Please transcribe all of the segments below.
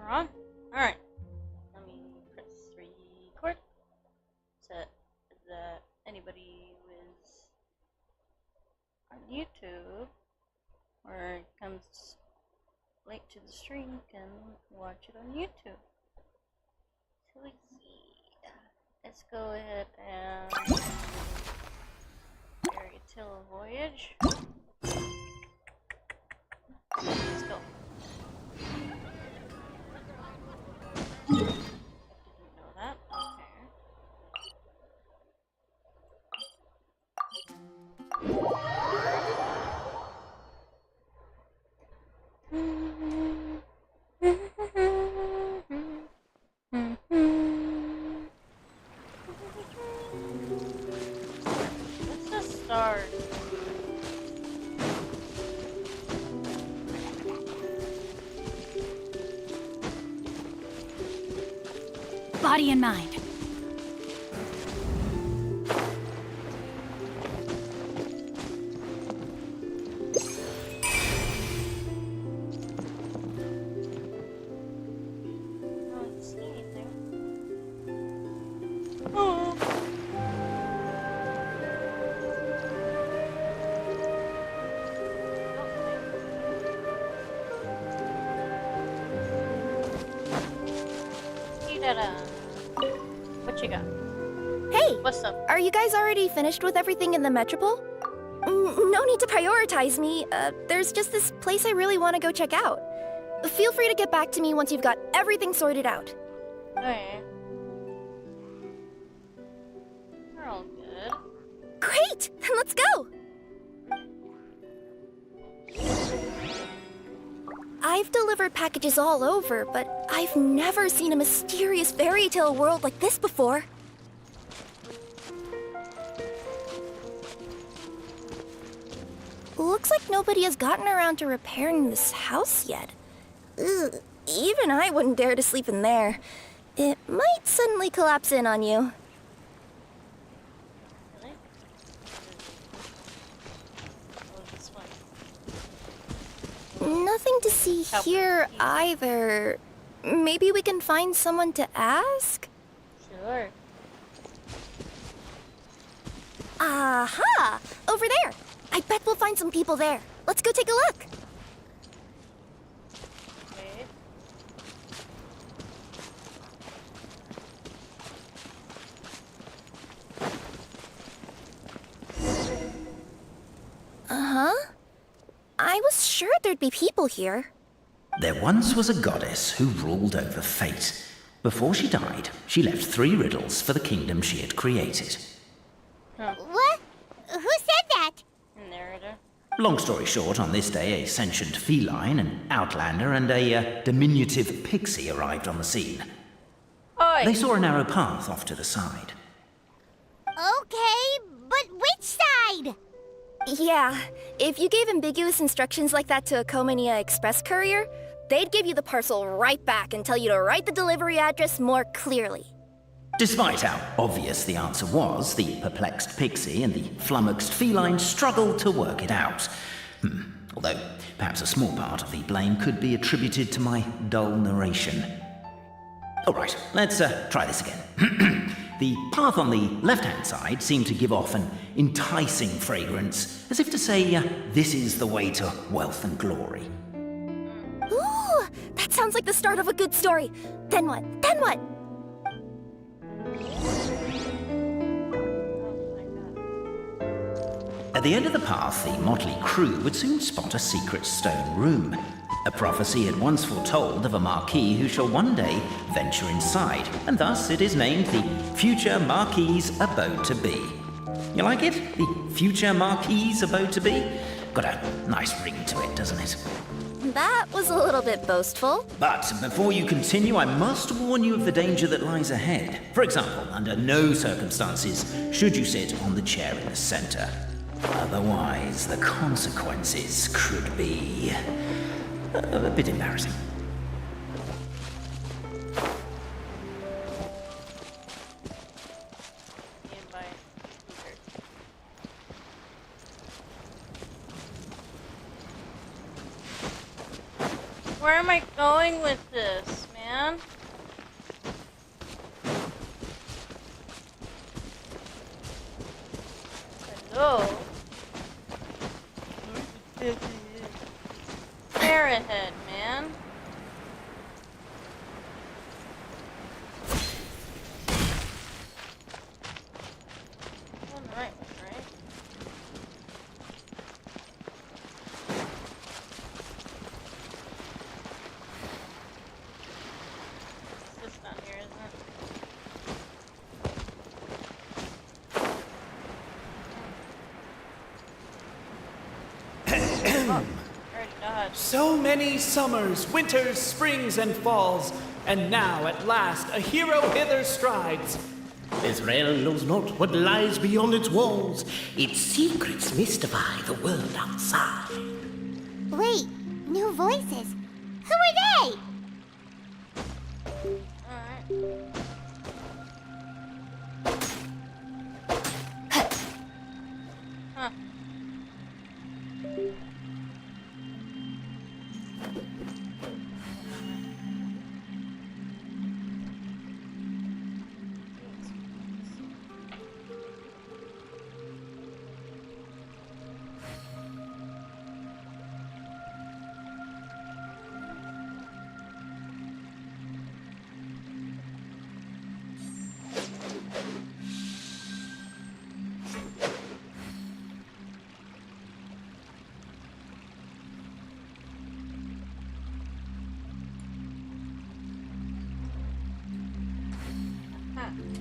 We're on? Alright. Let me press record so that anybody who is on YouTube or comes late to the stream can watch it on YouTube. So let's go ahead and Fairy Tale Voyage. Let's go. I didn't know that. Let's just start. Body and mind. I don't see anything. Oh. What you got? Hey! What's up? Are you guys already finished with everything in the Metropole? No need to prioritize me. There's just this place I really want to go check out. Feel free to get back to me once you've got everything sorted out. Okay. We're all good. Great! Then let's go! I've delivered packages all over, but I've never seen a mysterious fairy tale world like this before. Looks like nobody has gotten around to repairing this house yet. Ugh, even I wouldn't dare to sleep in there. It might suddenly collapse in on you. Really? Oh, this one. Nothing to see here either. Maybe we can find someone to ask? Sure. Aha! Over there! I bet we'll find some people there. Let's go take a look. Okay. Uh-huh. I was sure there'd be people here. There once was a goddess who ruled over fate. Before she died, she left 3 riddles for the kingdom she had created. What? Who said that? Narrator. Long story short, on this day, a sentient feline, an outlander, and a diminutive pixie arrived on the scene. Oi! They saw a narrow path off to the side. Okay, but which side? Yeah, if you gave ambiguous instructions like that to a Comania Express courier, they'd give you the parcel right back and tell you to write the delivery address more clearly. Despite how obvious the answer was, the perplexed pixie and the flummoxed feline struggled to work it out. Although, perhaps a small part of the blame could be attributed to my dull narration. All right, let's try this again. The path on the left-hand side seemed to give off an enticing fragrance, as if to say, this is the way to wealth and glory. Ooh, that sounds like the start of a good story. Then what? Then what? At the end of the path, the motley crew would soon spot a secret stone room. A prophecy had once foretold of a marquis who shall one day venture inside, and thus it is named the Future Marquis's Abode to Be. You like it? The Future Marquis's Abode to Be? Got a nice ring to it, doesn't it? That was a little bit boastful. But before you continue, I must warn you of the danger that lies ahead. For example, under no circumstances should you sit on the chair in the center. Otherwise, the consequences could be a bit embarrassing. Where am I going with this, man? So. Carrot head, man. Going the right way, right? It's this down here, isn't it? So many summers, winters, springs, and falls, and now at last a hero hither strides. This realm knows not what lies beyond its walls. Its secrets mystify the world outside. Wait, new voices. Who are they? Alright. Huh.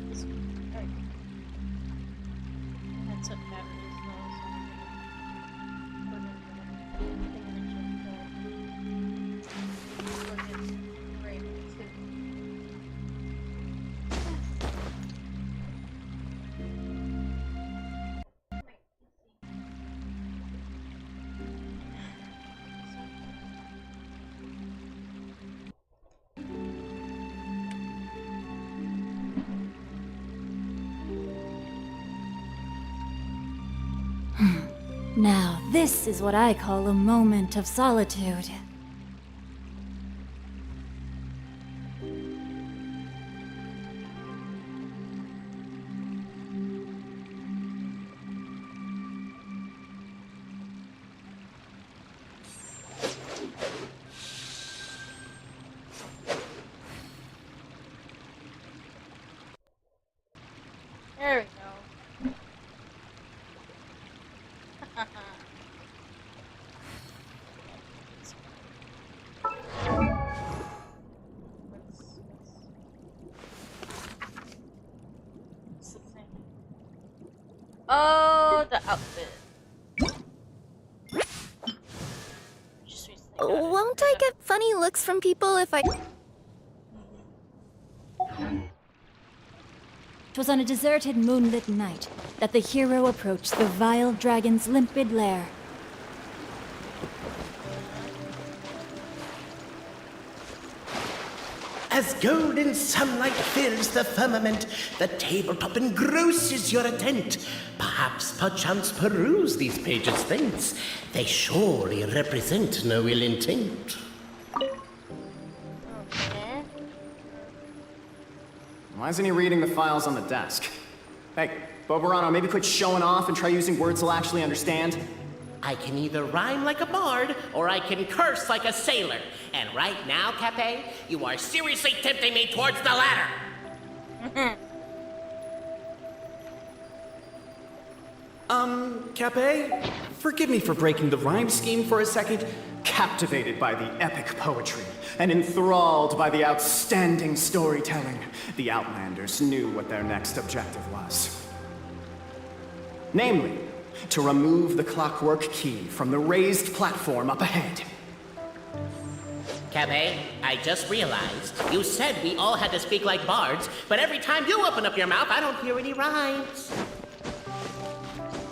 This one. There we go. Headset batteries, though, so I'm gonna put in the thing that just great too. Now, this is what I call a moment of solitude. There we go. What's the thing? Oh, the outfit. Just recently got it. Won't I get funny looks from people if I... It was on a deserted moonlit night that the hero approached the vile dragon's limpid lair. As golden sunlight fills the firmament, the tabletop engrosses your intent. Perchance peruse these pages thence. They surely represent no ill intent. Okay. Why isn't he reading the files on the desk? Hey, Bobarano, maybe quit showing off and try using words he'll actually understand. I can either rhyme like a bard, or I can curse like a sailor. And right now, Cape, you are seriously tempting me towards the latter. Cape, forgive me for breaking the rhyme scheme for a second. Captivated by the epic poetry and enthralled by the outstanding storytelling, the Outlanders knew what their next objective was. Namely, to remove the clockwork key from the raised platform up ahead. Cape, I just realized you said we all had to speak like bards, but every time you open up your mouth, I don't hear any rhymes.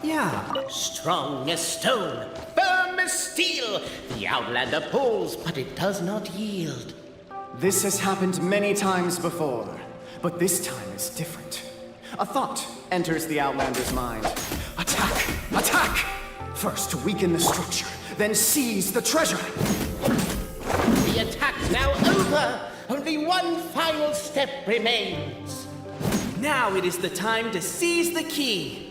Yeah. Strong as stone, firm as steel, the Outlander pulls, but it does not yield. This has happened many times before, but this time is different. A thought enters the Outlander's mind. Attack! Attack! First weaken the structure, then seize the treasure. The attack's now over. Only one final step remains. Now it is the time to seize the key.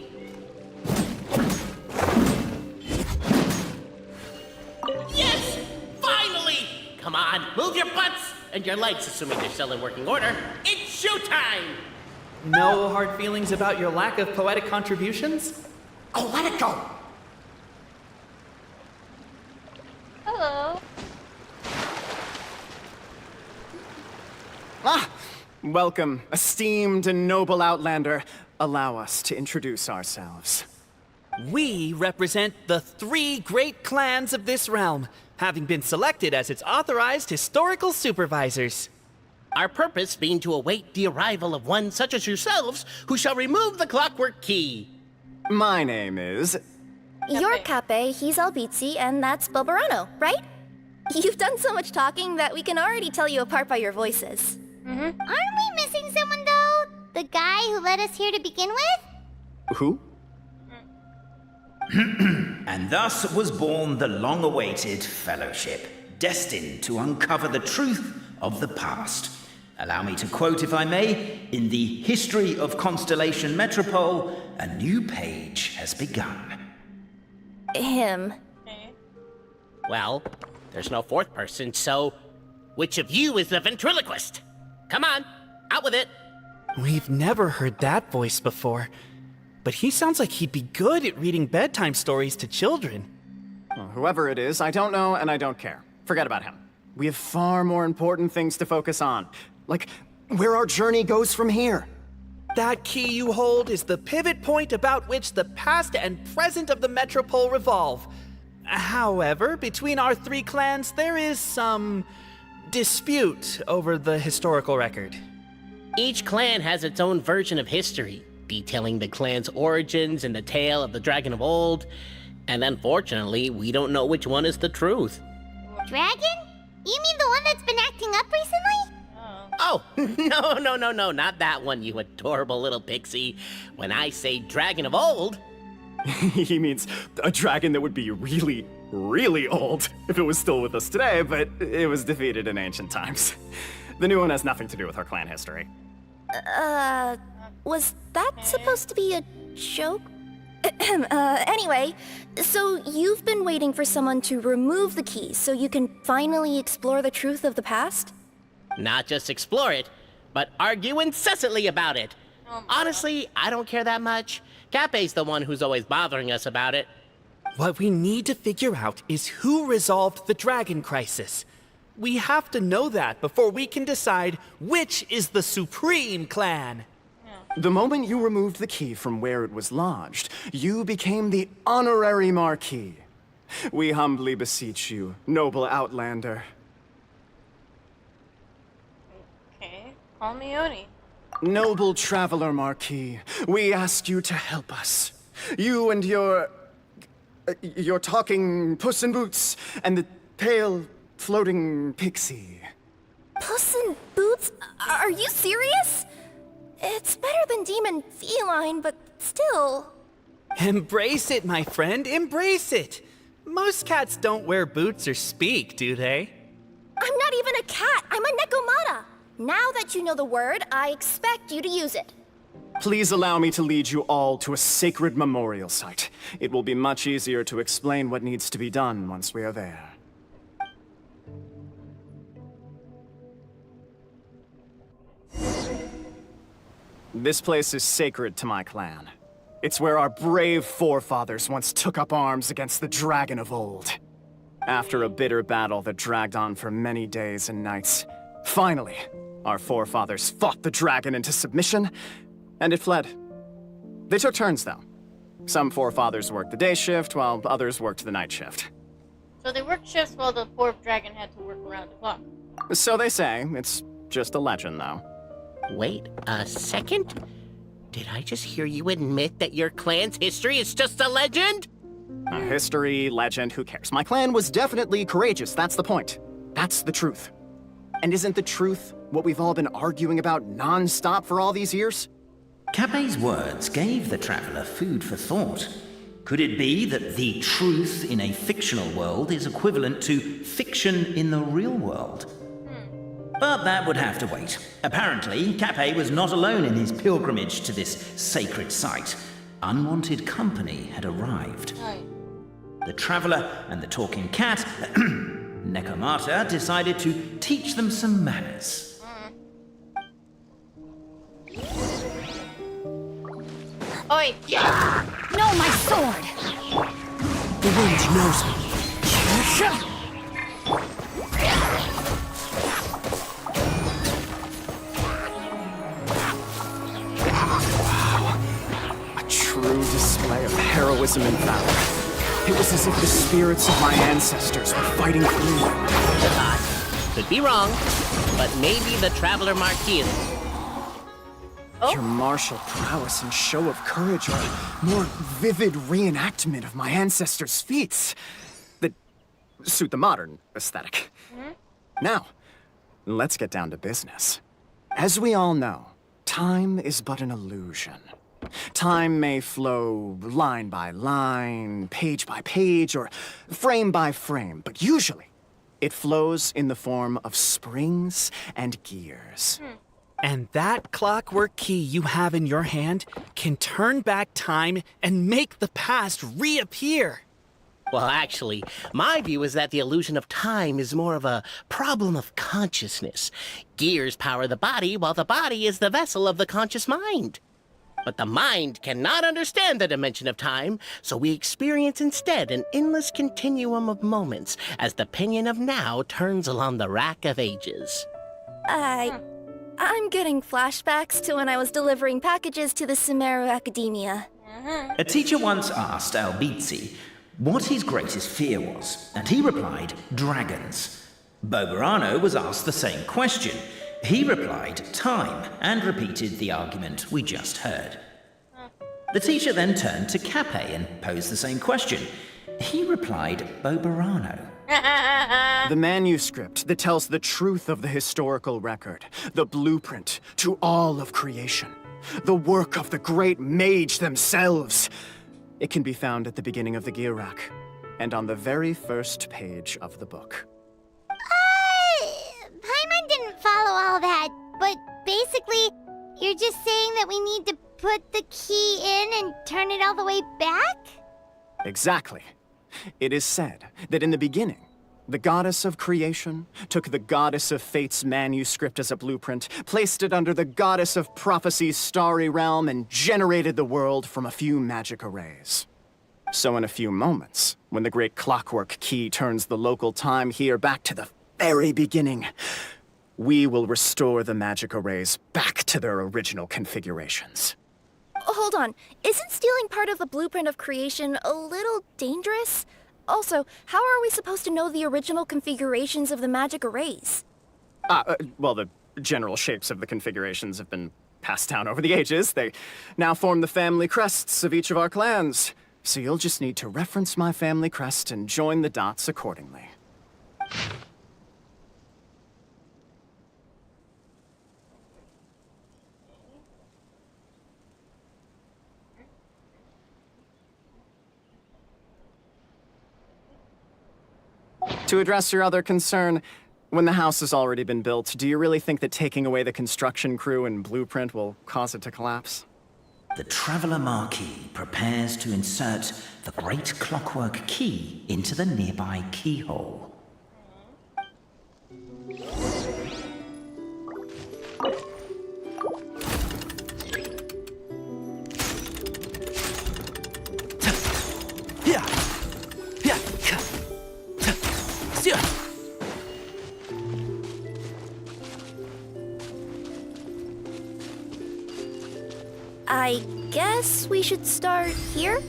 on, move your butts and your legs, assuming they're still in working order. It's showtime! No hard feelings about your lack of poetic contributions? Oh, let it go! Hello. Ah! Welcome, esteemed and noble Outlander. Allow us to introduce ourselves. We represent the 3 great clans of this realm, having been selected as its authorized historical supervisors. Our purpose being to await the arrival of one such as yourselves who shall remove the clockwork key. My name is... You're Cape, he's Albizzi, and that's Bobarano, right? You've done so much talking that we can already tell you apart by your voices. Aren't we missing someone, though? The guy who led us here to begin with? Who? And thus was born the long-awaited fellowship, destined to uncover the truth of the past. Allow me to quote, if I may, in the history of Constellation Metropole, a new page has begun. Him. Okay. Well, there's no 4th person, so which of you is the ventriloquist? Come on, out with it. We've never heard that voice before, but he sounds like he'd be good at reading bedtime stories to children. Well, whoever it is, I don't know and I don't care. Forget about him. We have far more important things to focus on. Like, where our journey goes from here. That key you hold is the pivot point about which the past and present of the Metropole revolve. However, between our 3 clans, there is some dispute over the historical record. Each clan has its own version of history, detailing the clan's origins and the tale of the dragon of old. And unfortunately, we don't know which one is the truth. Dragon? You mean the one that's been acting up recently? Oh, no, not that one, you adorable little pixie. When I say dragon of old... He means a dragon that would be really, really old if it was still with us today, but it was defeated in ancient times. The new one has nothing to do with our clan history. Was that supposed to be a joke? Anyway, so you've been waiting for someone to remove the key so you can finally explore the truth of the past? Not just explore it, but argue incessantly about it. Honestly, I don't care that much. Cape's the one who's always bothering us about it. What we need to figure out is who resolved the dragon crisis. We have to know that before we can decide which is the supreme clan. The moment you removed the key from where it was lodged, you became the honorary Marquis. We humbly beseech you, noble Outlander. Okay. Call me Oni. Noble Traveler Marquis, we ask you to help us. You and your talking Puss in Boots and the pale floating pixie. Puss in Boots? Are you serious? It's better than demon feline, but still. Embrace it, my friend, embrace it. Most cats don't wear boots or speak, do they? I'm not even a cat, I'm a Nekomata. Now that you know the word, I expect you to use it. Please allow me to lead you all to a sacred memorial site. It will be much easier to explain what needs to be done once we are there. This place is sacred to my clan. It's where our brave forefathers once took up arms against the dragon of old. After a bitter battle that dragged on for many days and nights, finally, our forefathers fought the dragon into submission, and it fled. They took turns, though. Some forefathers worked the day shift, while others worked the night shift. So they worked shifts while the poor dragon had to work around the clock. So they say. It's just a legend, though. Wait a second? Did I just hear you admit that your clan's history is just a legend? History, legend, who cares? My clan was definitely courageous, that's the point. That's the truth. And isn't the truth what we've all been arguing about non-stop for all these years? Cape's words gave the traveler food for thought. Could it be that the truth in a fictional world is equivalent to fiction in the real world? But that would have to wait. Apparently, Cape was not alone in his pilgrimage to this sacred site. Unwanted company had arrived. Right. The traveler and the talking cat Nekomata decided to teach them some manners. Oi! No, my sword! The wind knows me. A true display of heroism and valor. It was as if the spirits of my ancestors were fighting for me. Could be wrong, but maybe the Traveler Marquis is. Your martial prowess and show of courage are a more vivid reenactment of my ancestors' feats that suit the modern aesthetic. Now, let's get down to business. As we all know, time is but an illusion. Time may flow line by line, page by page, or frame by frame, but usually it flows in the form of springs and gears. And that clockwork key you have in your hand can turn back time and make the past reappear. Well, actually, my view is that the illusion of time is more of a problem of consciousness. Gears power the body, while the body is the vessel of the conscious mind. But the mind cannot understand the dimension of time, so we experience instead an endless continuum of moments as the pinion of now turns along the rack of ages. I'm getting flashbacks to when I was delivering packages to the Sumeru Academia. A teacher once asked Albizzi what his greatest fear was, and he replied, dragons. Boberano was asked the same question. He replied, time, and repeated the argument we just heard. The teacher then turned to Cape and posed the same question. He replied, Boberano. The manuscript that tells the truth of the historical record, the blueprint to all of creation, the work of the great mage themselves. It can be found at the beginning of the gear rack, and on the very first page of the book. Paimon didn't follow all that, but basically, you're just saying that we need to put the key in and turn it all the way back? Exactly. It is said that in the beginning, the goddess of creation took the goddess of fate's manuscript as a blueprint, placed it under the goddess of prophecy's starry realm, and generated the world from a few magic arrays. So in a few moments, when the great clockwork key turns the local time here back to the very beginning, we will restore the magic arrays back to their original configurations. Hold on, isn't stealing part of the blueprint of creation a little dangerous? Also, how are we supposed to know the original configurations of the magic arrays? Well, the general shapes of the configurations have been passed down over the ages. They now form the family crests of each of our clans. So you'll just need to reference my family crest and join the dots accordingly. To address your other concern, when the house has already been built, do you really think that taking away the construction crew and blueprint will cause it to collapse? The Traveler Marquis prepares to insert the great clockwork key into the nearby keyhole. I guess we should start here?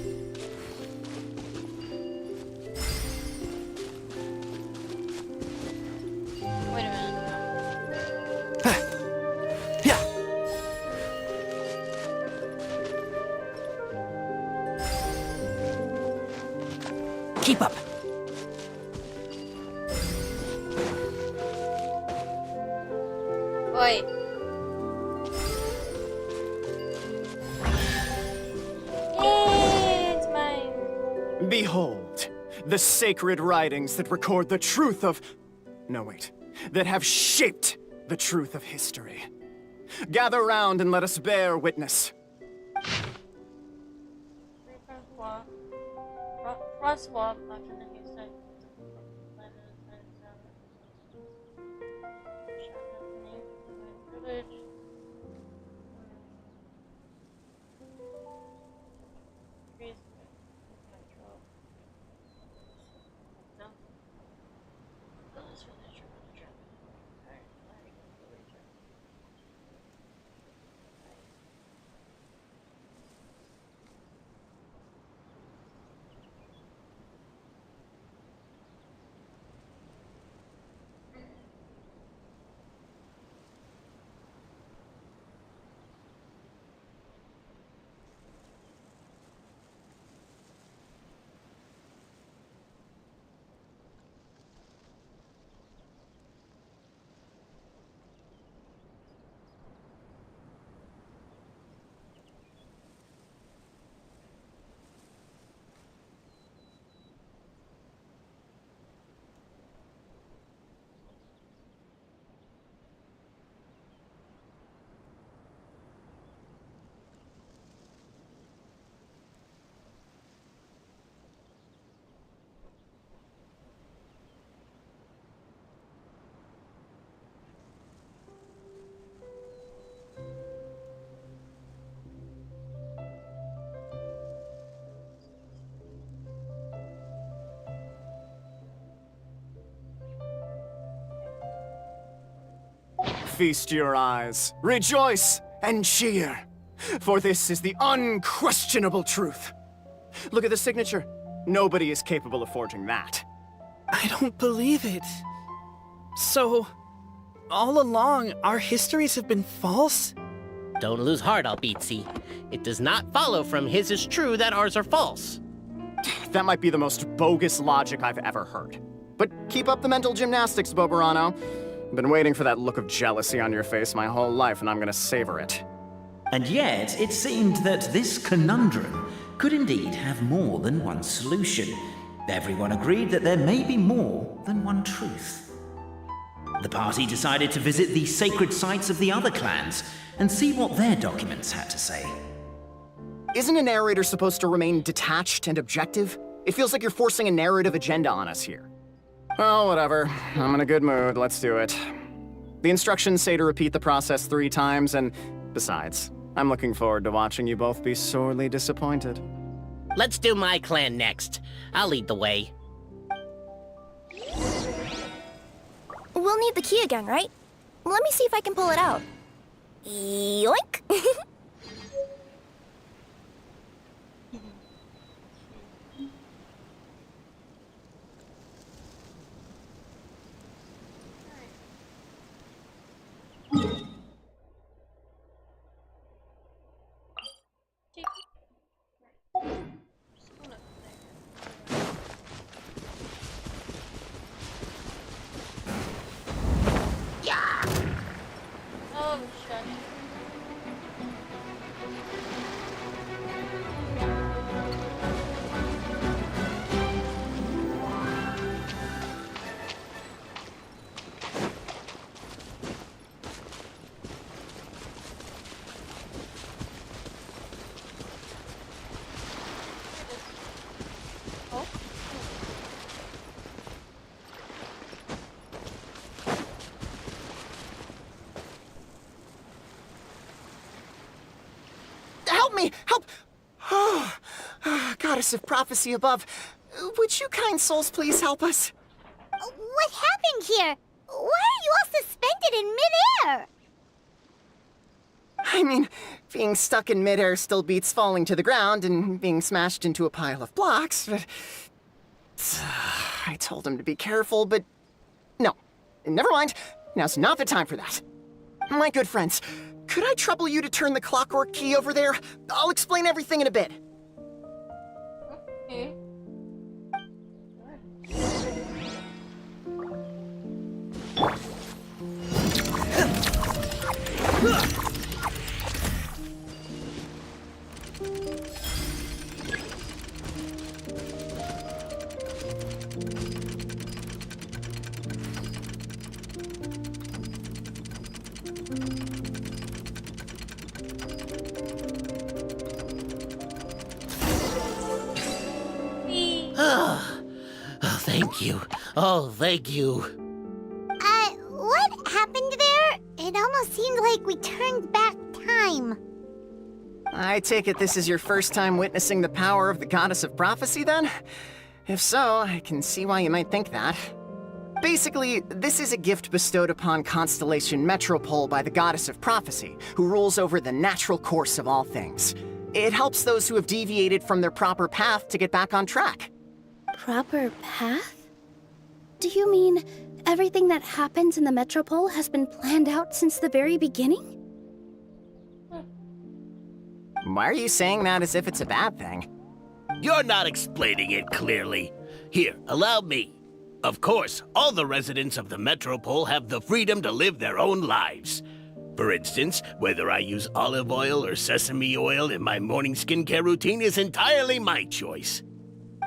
Wait a minute. Keep up. Oi. Yay, it's mine. Behold, the sacred writings that record the truth of... No, wait. That have shaped the truth of history. Gather round and let us bear witness. feast your eyes. Rejoice and cheer, for this is the unquestionable truth. Look at the signature. Nobody is capable of forging that. I don't believe it. So, all along, our histories have been false? Don't lose heart, Albizzi. It does not follow from his is true that ours are false. That might be the most bogus logic I've ever heard. But keep up the mental gymnastics, Boberano. I've been waiting for that look of jealousy on your face my whole life, and I'm gonna savor it. And yet, it seemed that this conundrum could indeed have more than one solution. Everyone agreed that there may be more than one truth. The party decided to visit the sacred sites of the other clans and see what their documents had to say. Isn't a narrator supposed to remain detached and objective? It feels like you're forcing a narrative agenda on us here. Well, whatever. I'm in a good mood. Let's do it. The instructions say to repeat the process 3 times, and besides, I'm looking forward to watching you both be sorely disappointed. Let's do my clan next. I'll lead the way. We'll need the key again, right? Let me see if I can pull it out. Yoink! Oh, shit. Oh. Help me! Help! Oh, Goddess of Prophecy above, would you kind souls please help us? What happened here? Why are you all suspended in midair? I mean, being stuck in midair still beats falling to the ground and being smashed into a pile of blocks, but... I told him to be careful, but... No. Never mind. Now's not the time for that. My good friends, could I trouble you to turn the clockwork key over there? I'll explain everything in a bit. Okay. Oh, thank you. Oh, thank you. What happened there? It almost seemed like we turned back time. I take it this is your first time witnessing the power of the Goddess of Prophecy, then? If so, I can see why you might think that. Basically, this is a gift bestowed upon Constellation Metropole by the Goddess of Prophecy, who rules over the natural course of all things. It helps those who have deviated from their proper path to get back on track. Proper path? Do you mean everything that happens in the Metropole has been planned out since the very beginning? Why are you saying that as if it's a bad thing? You're not explaining it clearly. Here, allow me. Of course, all the residents of the Metropole have the freedom to live their own lives. For instance, whether I use olive oil or sesame oil in my morning skincare routine is entirely my choice.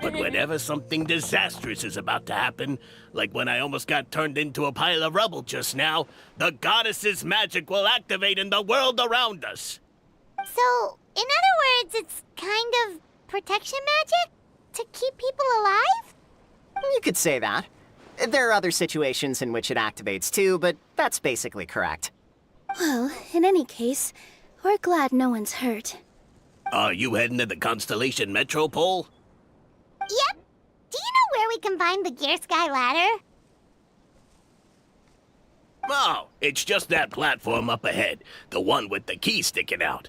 But whenever something disastrous is about to happen, like when I almost got turned into a pile of rubble just now, the goddess's magic will activate in the world around us. So, in other words, it's kind of protection magic? To keep people alive? You could say that. There are other situations in which it activates too, but that's basically correct. Well, in any case, we're glad no one's hurt. Are you heading to the Constellation Metropole? Yep. Do you know where we can find the Gear Sky Ladder? Oh, it's just that platform up ahead. The one with the key sticking out.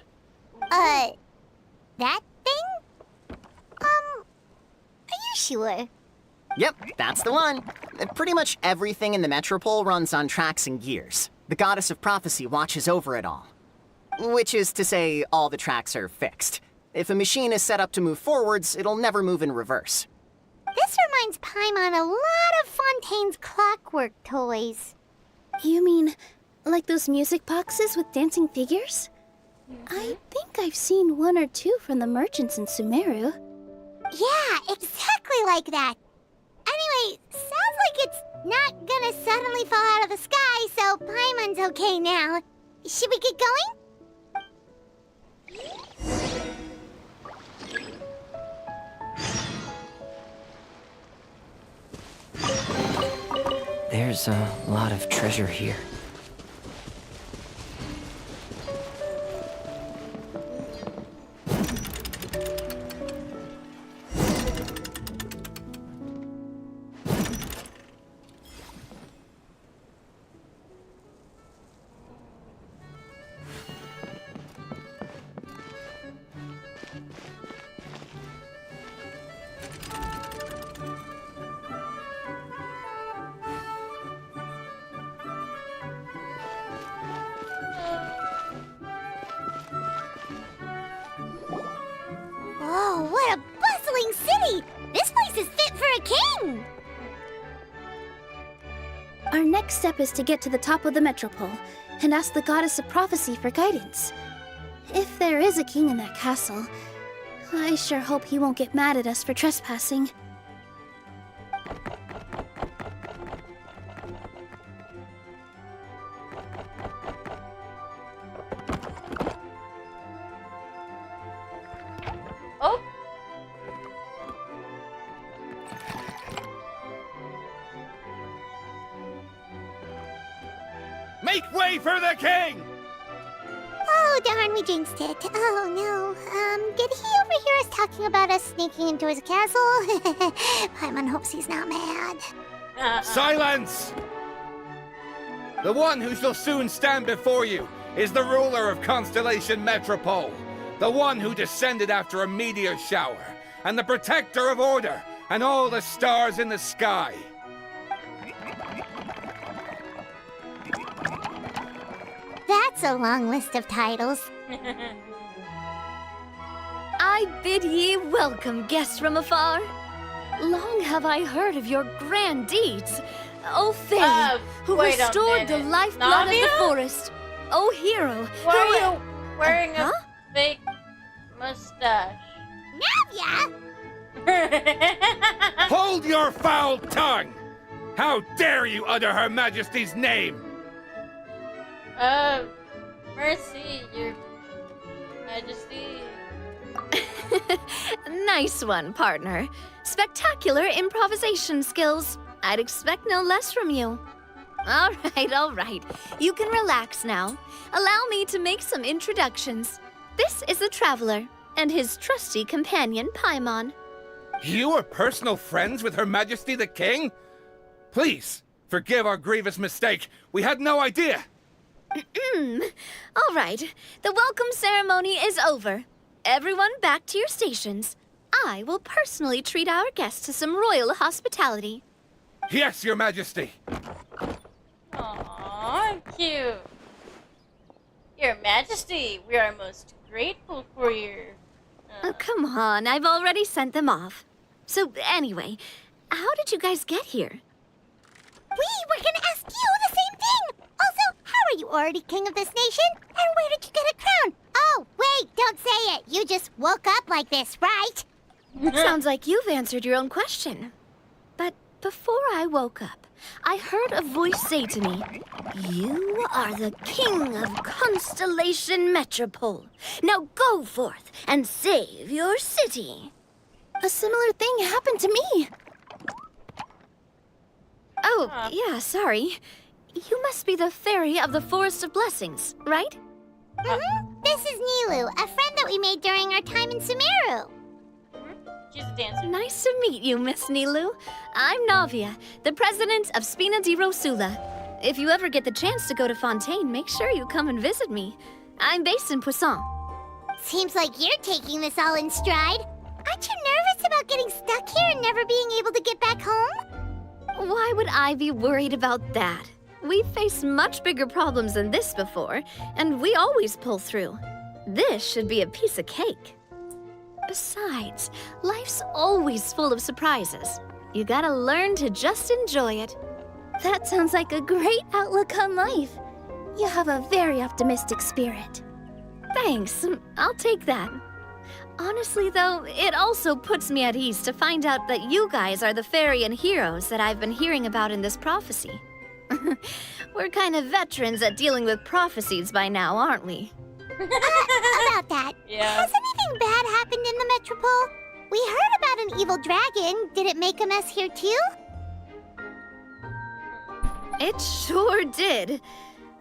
That thing? Are you sure? Yep, that's the one. Pretty much everything in the Metropole runs on tracks and gears. The goddess of prophecy watches over it all. Which is to say, all the tracks are fixed. If a machine is set up to move forwards, it'll never move in reverse. This reminds Paimon a lot of Fontaine's clockwork toys. You mean, like those music boxes with dancing figures? I think I've seen one or two from the merchants in Sumeru. Yeah, exactly like that. Anyway, sounds like it's not gonna suddenly fall out of the sky, so Paimon's okay now. Should we get going? There's a lot of treasure here. Whoa, what a bustling city! This place is fit for a king! Our next step is to get to the top of the Metropole and ask the goddess of prophecy for guidance. If there is a king in that castle, I sure hope he won't get mad at us for trespassing. Oh! Make way for the king! Oh, darn, we jinxed it. Oh, no. Did he overhear us talking about us sneaking into his castle? Paimon hopes he's not mad. Silence! The one who shall soon stand before you is the ruler of Constellation Metropole, the one who descended after a meteor shower, and the protector of order and all the stars in the sky. That's a long list of titles. I bid ye welcome, guests from afar. Long have I heard of your grand deeds. O Fairy, who wait a restored the minute. lifeblood of the Navia? forest. O hero, Why who... are you wearing Huh? a fake mustache? Navia! Hold your foul tongue! How dare you utter Her Majesty's name? Mercy, Your Majesty. Nice one, partner. Spectacular improvisation skills. I'd expect no less from you. All right. You can relax now. Allow me to make some introductions. This is the Traveler, and his trusty companion, Paimon. You are personal friends with Her Majesty the King? Please, forgive our grievous mistake. We had no idea. All right, the welcome ceremony is over. Everyone back to your stations. I will personally treat our guests to some royal hospitality. Yes, Your Majesty. Aww, cute. Your Majesty, we are most grateful for your... Oh, come on, I've already sent them off. So anyway, how did you guys get here? We were gonna ask you the same thing! Also, how are you already king of this nation? And where did you get a crown? Oh, wait, don't say it. You just woke up like this, right? Sounds like you've answered your own question. But before I woke up, I heard a voice say to me, "You are the king of Constellation Metropole. Now go forth and save your city." A similar thing happened to me. Oh, yeah, sorry. You must be the fairy of the Forest of Blessings, right? This is Nilu, a friend that we made during our time in Sumeru. She's a dancer. Nice to meet you, Miss Nilu. I'm Navia, the president of Spina di Rosula. If you ever get the chance to go to Fontaine, make sure you come and visit me. I'm based in Poisson. Seems like you're taking this all in stride. Aren't you nervous about getting stuck here and never being able to get back home? Why would I be worried about that? We've faced much bigger problems than this before, and we always pull through. This should be a piece of cake. Besides, life's always full of surprises. You gotta learn to just enjoy it. That sounds like a great outlook on life. You have a very optimistic spirit. Thanks, I'll take that. Honestly, though, it also puts me at ease to find out that you guys are the fairy and heroes that I've been hearing about in this prophecy. We're kind of veterans at dealing with prophecies by now, aren't we? About that, Yeah. has anything bad happened in the Metropole? We heard about an evil dragon. Did it make a mess here too? It sure did.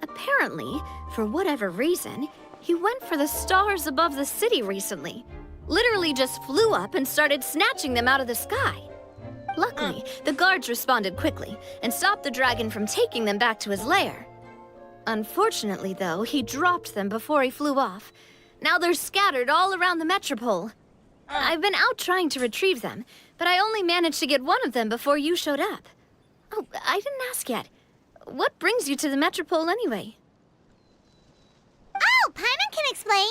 Apparently, for whatever reason, he went for the stars above the city recently. Literally just flew up and started snatching them out of the sky. Luckily, the guards responded quickly and stopped the dragon from taking them back to his lair. Unfortunately, though, he dropped them before he flew off. Now they're scattered all around the Metropole. I've been out trying to retrieve them, but I only managed to get one of them before you showed up. Oh, I didn't ask yet. What brings you to the Metropole anyway? Oh, Paimon can explain.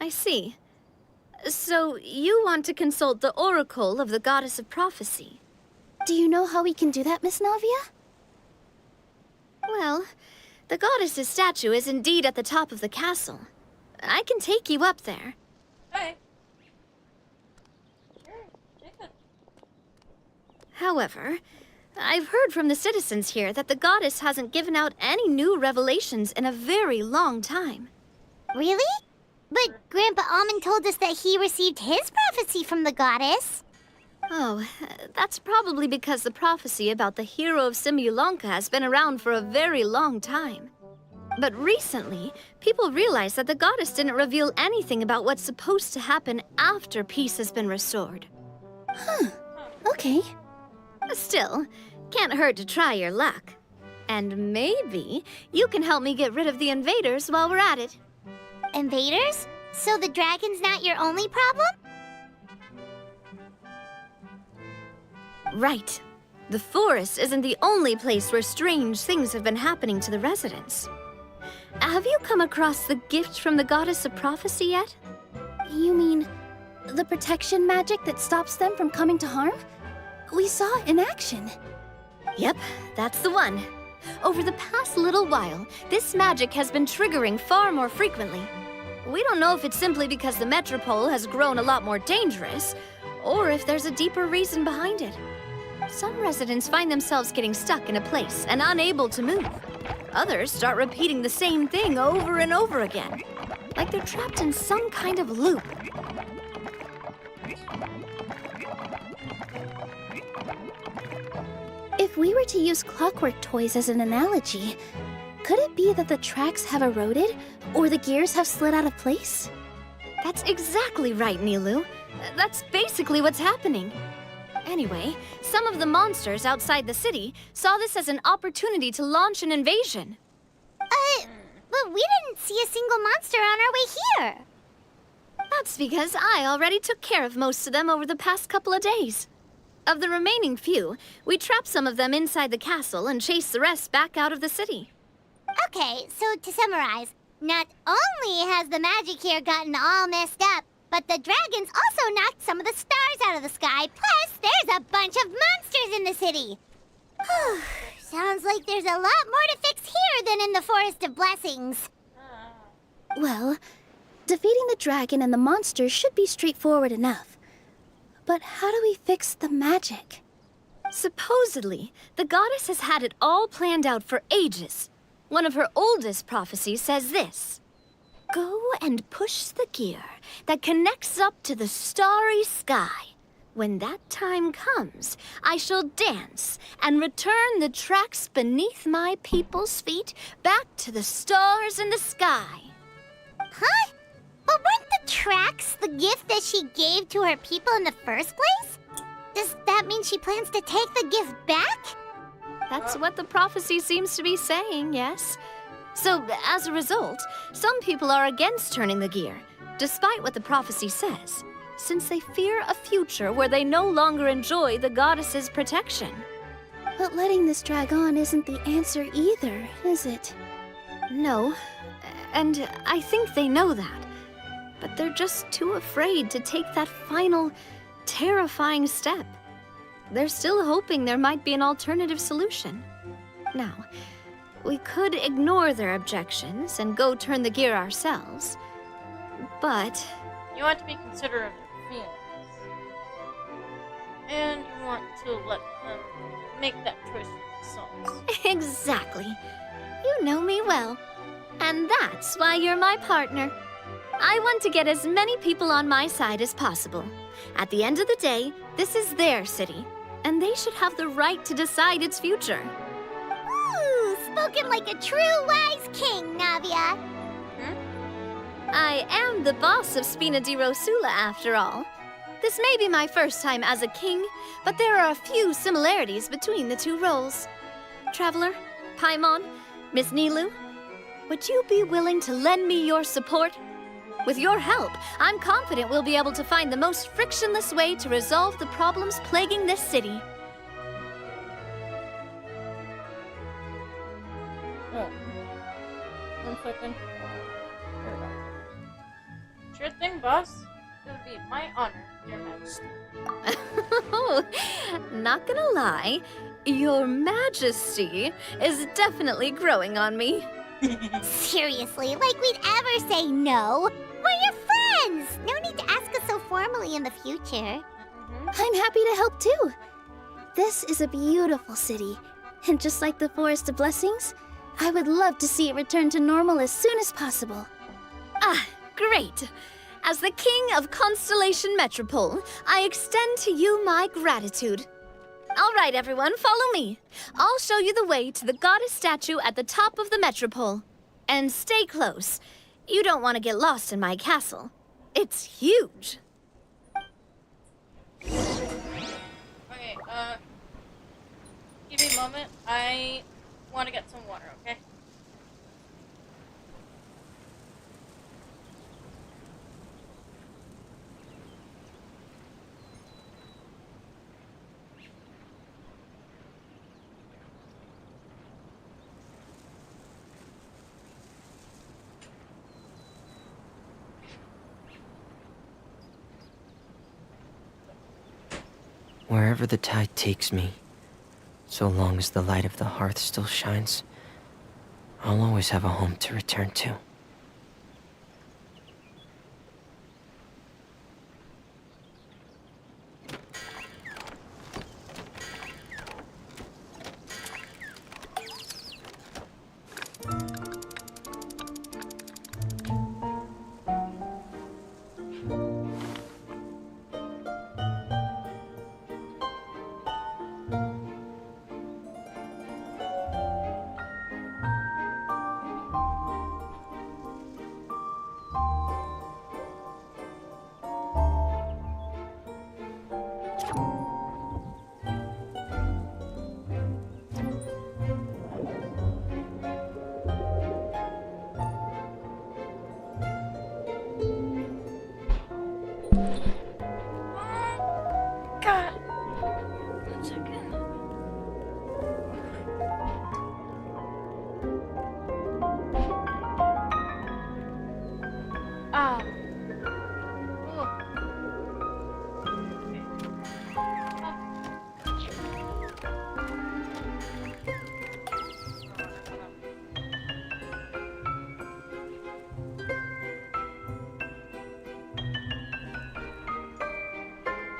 I see. So, you want to consult the oracle of the goddess of prophecy? Do you know how we can do that, Miss Navia? Well, the goddess's statue is indeed at the top of the castle. I can take you up there. Okay. Sure. Take it. However, I've heard from the citizens here that the goddess hasn't given out any new revelations in a very long time. Really? But Grandpa Almond told us that he received his prophecy from the goddess. Oh, that's probably because the prophecy about the hero of Simulanka has been around for a very long time. But recently, people realized that the goddess didn't reveal anything about what's supposed to happen after peace has been restored. Okay. Still, can't hurt to try your luck. And maybe you can help me get rid of the invaders while we're at it. Invaders? So the dragon's not your only problem? Right. The forest isn't the only place where strange things have been happening to the residents. Have you come across the gift from the goddess of prophecy yet? You mean the protection magic that stops them from coming to harm? We saw it in action. Yep, that's the one. Over the past little while, this magic has been triggering far more frequently. We don't know if it's simply because the Metropole has grown a lot more dangerous, or if there's a deeper reason behind it. Some residents find themselves getting stuck in a place and unable to move. Others start repeating the same thing over and over again, like they're trapped in some kind of loop. If we were to use clockwork toys as an analogy, could it be that the tracks have eroded, or the gears have slid out of place? That's exactly right, Nilu. That's basically what's happening. Anyway, some of the monsters outside the city saw this as an opportunity to launch an invasion. But we didn't see a single monster on our way here. That's because I already took care of most of them over the past couple of days. Of the remaining few, we trapped some of them inside the castle and chased the rest back out of the city. Okay, so to summarize, not only has the magic here gotten all messed up, but the dragons also knocked some of the stars out of the sky. Plus, there's a bunch of monsters in the city. Sounds like there's a lot more to fix here than in the Forest of Blessings. Well, defeating the dragon and the monsters should be straightforward enough. But how do we fix the magic? Supposedly, the goddess has had it all planned out for ages. One of her oldest prophecies says this: "Go and push the gear that connects up to the starry sky. When that time comes, I shall dance and return the tracks beneath my people's feet back to the stars in the sky." Huh? But weren't the tracks the gift that she gave to her people in the first place? Does that mean she plans to take the gift back? That's what the prophecy seems to be saying, yes. So, as a result, some people are against turning the gear, despite what the prophecy says, since they fear a future where they no longer enjoy the goddess's protection. But letting this drag on isn't the answer either, is it? No, and I think they know that. But they're just too afraid to take that final, terrifying step. They're still hoping there might be an alternative solution. Now, we could ignore their objections and go turn the gear ourselves, but... You want to be considerate of their feelings. And you want to let them make that choice for themselves. Exactly. You know me well. And that's why you're my partner. I want to get as many people on my side as possible. At the end of the day, this is their city, and they should have the right to decide its future. Ooh, spoken like a true wise king, Navia. I am the boss of Spina di Rosula, after all. This may be my first time as a king, but there are a few similarities between the two roles. Traveler, Paimon, Miss Nilu, would you be willing to lend me your support? With your help, I'm confident we'll be able to find the most frictionless way to resolve the problems plaguing this city. Oh. 1 second. Sure thing, boss. It would be my honor, Your Majesty. Not gonna lie, Your Majesty is definitely growing on me. Seriously, like we'd ever say no. We're your friends! No need to ask us so formally in the future. I'm happy to help too. This is a beautiful city, and just like the Forest of Blessings, I would love to see it return to normal as soon as possible. Ah, great! As the King of Constellation Metropole, I extend to you my gratitude. All right, everyone, follow me. I'll show you the way to the goddess statue at the top of the Metropole. And stay close. You don't want to get lost in my castle. It's huge. Okay, give me a moment. I want to get some water, okay? Wherever the tide takes me, so long as the light of the hearth still shines, I'll always have a home to return to. God! 1 second. Ah. Oh.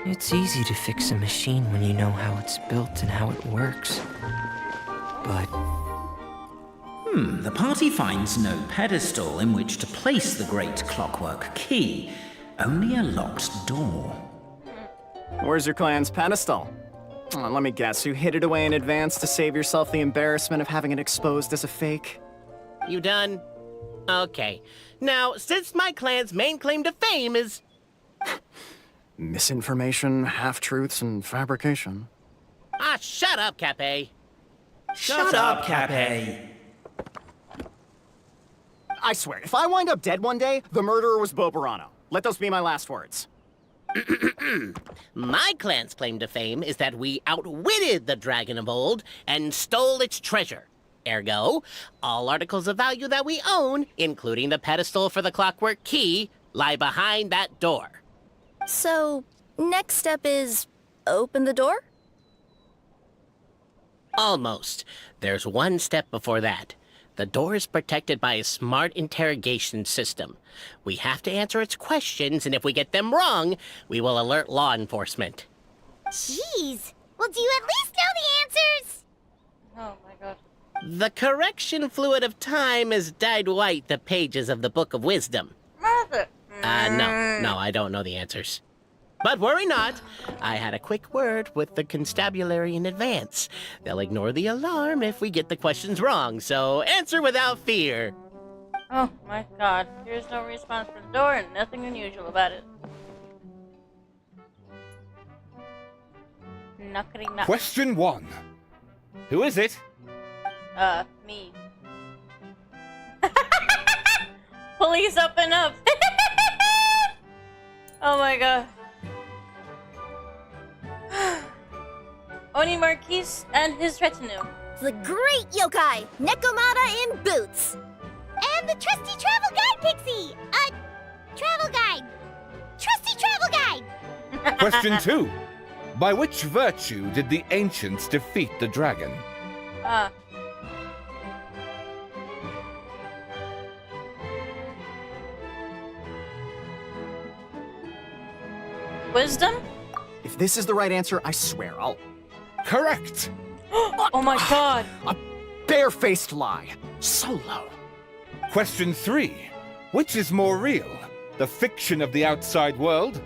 It's easy to fix a machine when you know how it's built and how it works. But The party finds no pedestal in which to place the great clockwork key, only a locked door. Where's your clan's pedestal? Oh, let me guess, you hid it away in advance to save yourself the embarrassment of having it exposed as a fake? You done? Okay. Now, since my clan's main claim to fame is... Misinformation, half-truths, and fabrication. Ah, shut up, Cape. Shut up, Cape. I swear, if I wind up dead one day, the murderer was Bobarano. Let those be my last words. My clan's claim to fame is that we outwitted the dragon of old and stole its treasure. Ergo, all articles of value that we own, including the pedestal for the clockwork key, lie behind that door. So, next step is open the door? Almost. There's one step before that. The door is protected by a smart interrogation system. We have to answer its questions, and if we get them wrong, we will alert law enforcement. Jeez. Well, do you at least know the answers? Oh my god. The correction fluid of time has dyed white the pages of the Book of Wisdom. Mother. No, I don't know the answers. But worry not. I had a quick word with the constabulary in advance. They'll ignore the alarm if we get the questions wrong, so answer without fear. Oh my god. Here's no response from the door and nothing unusual about it. Knockity knock. Question 1. Who is it? Me. Police up and up. Oh my god. Oni Marquise and his retinue. The great yokai, Nekomata in boots. And the trusty travel guide, Pixie! Travel guide. Trusty travel guide! Question 2. By which virtue did the ancients defeat the dragon? Wisdom? If this is the right answer, I swear I'll... Correct! Oh my god. A barefaced lie. So low. Question 3. Which is more real? The fiction of the outside world,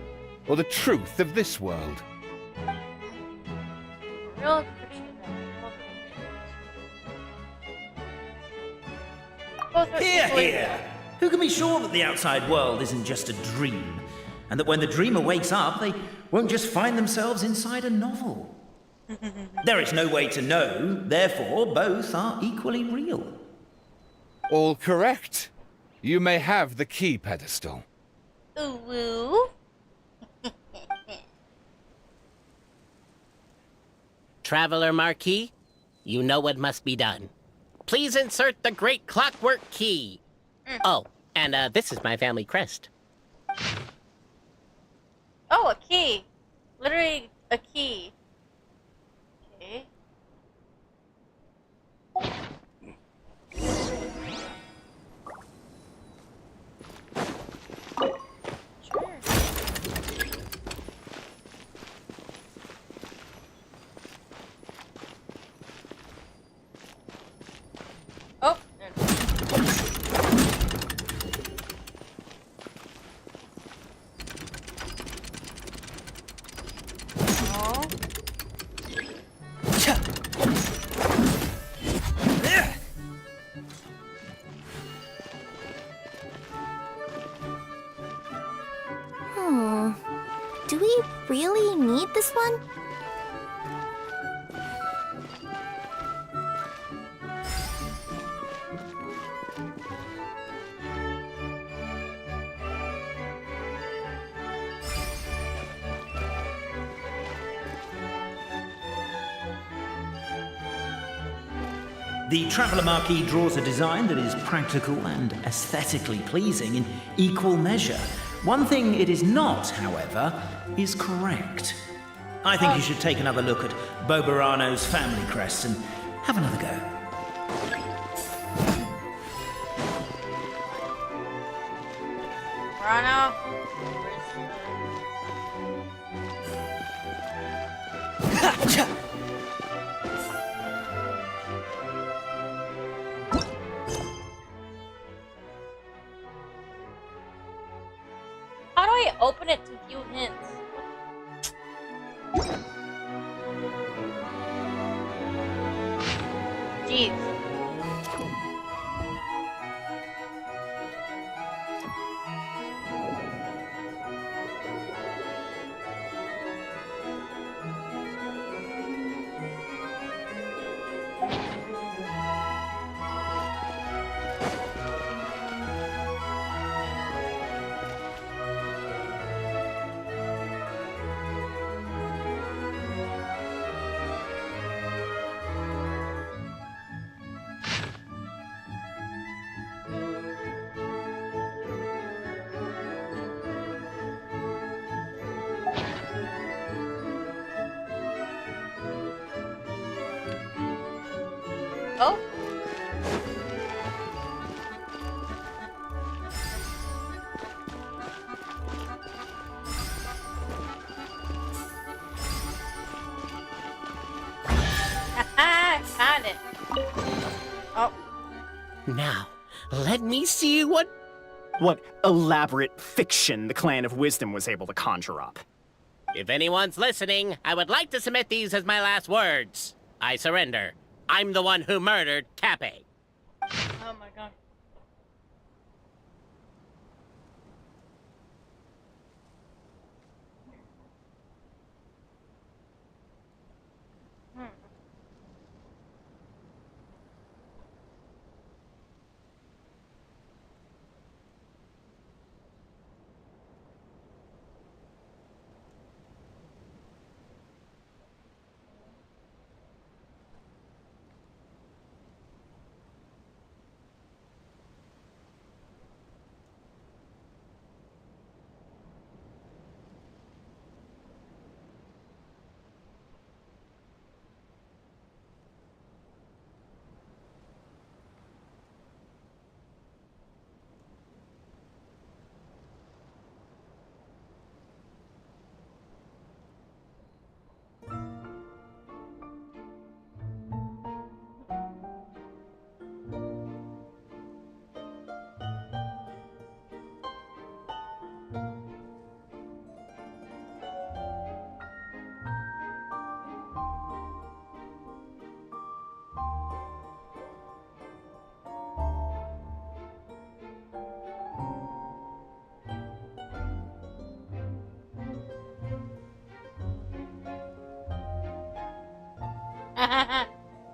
or the truth of this world? Real Both are Hear, equally hear! Who can be sure that the outside world isn't just a dream? And that when the dreamer wakes up, they won't just find themselves inside a novel? There is no way to know, therefore both are equally real. All correct. You may have the key pedestal. Ooh woo. Traveler Marquis, you know what must be done. Please insert the great clockwork key. Oh, and this is my family crest. Oh, a key. Literally a key. Okay. Sure. Oh, there it is. Oh. Do we really need this one? The Traveller Marquis draws a design that is practical and aesthetically pleasing in equal measure. One thing it is not, however, is correct. I think you should take another look at Bobarano's family crest and have another go. Rana. How do I open it to view hints? Jeez. Oh. Haha, got it. Oh. Now, let me see what... What elaborate fiction the Clan of Wisdom was able to conjure up. If anyone's listening, I would like to submit these as my last words. I surrender. I'm the one who murdered Tappy. Oh my god.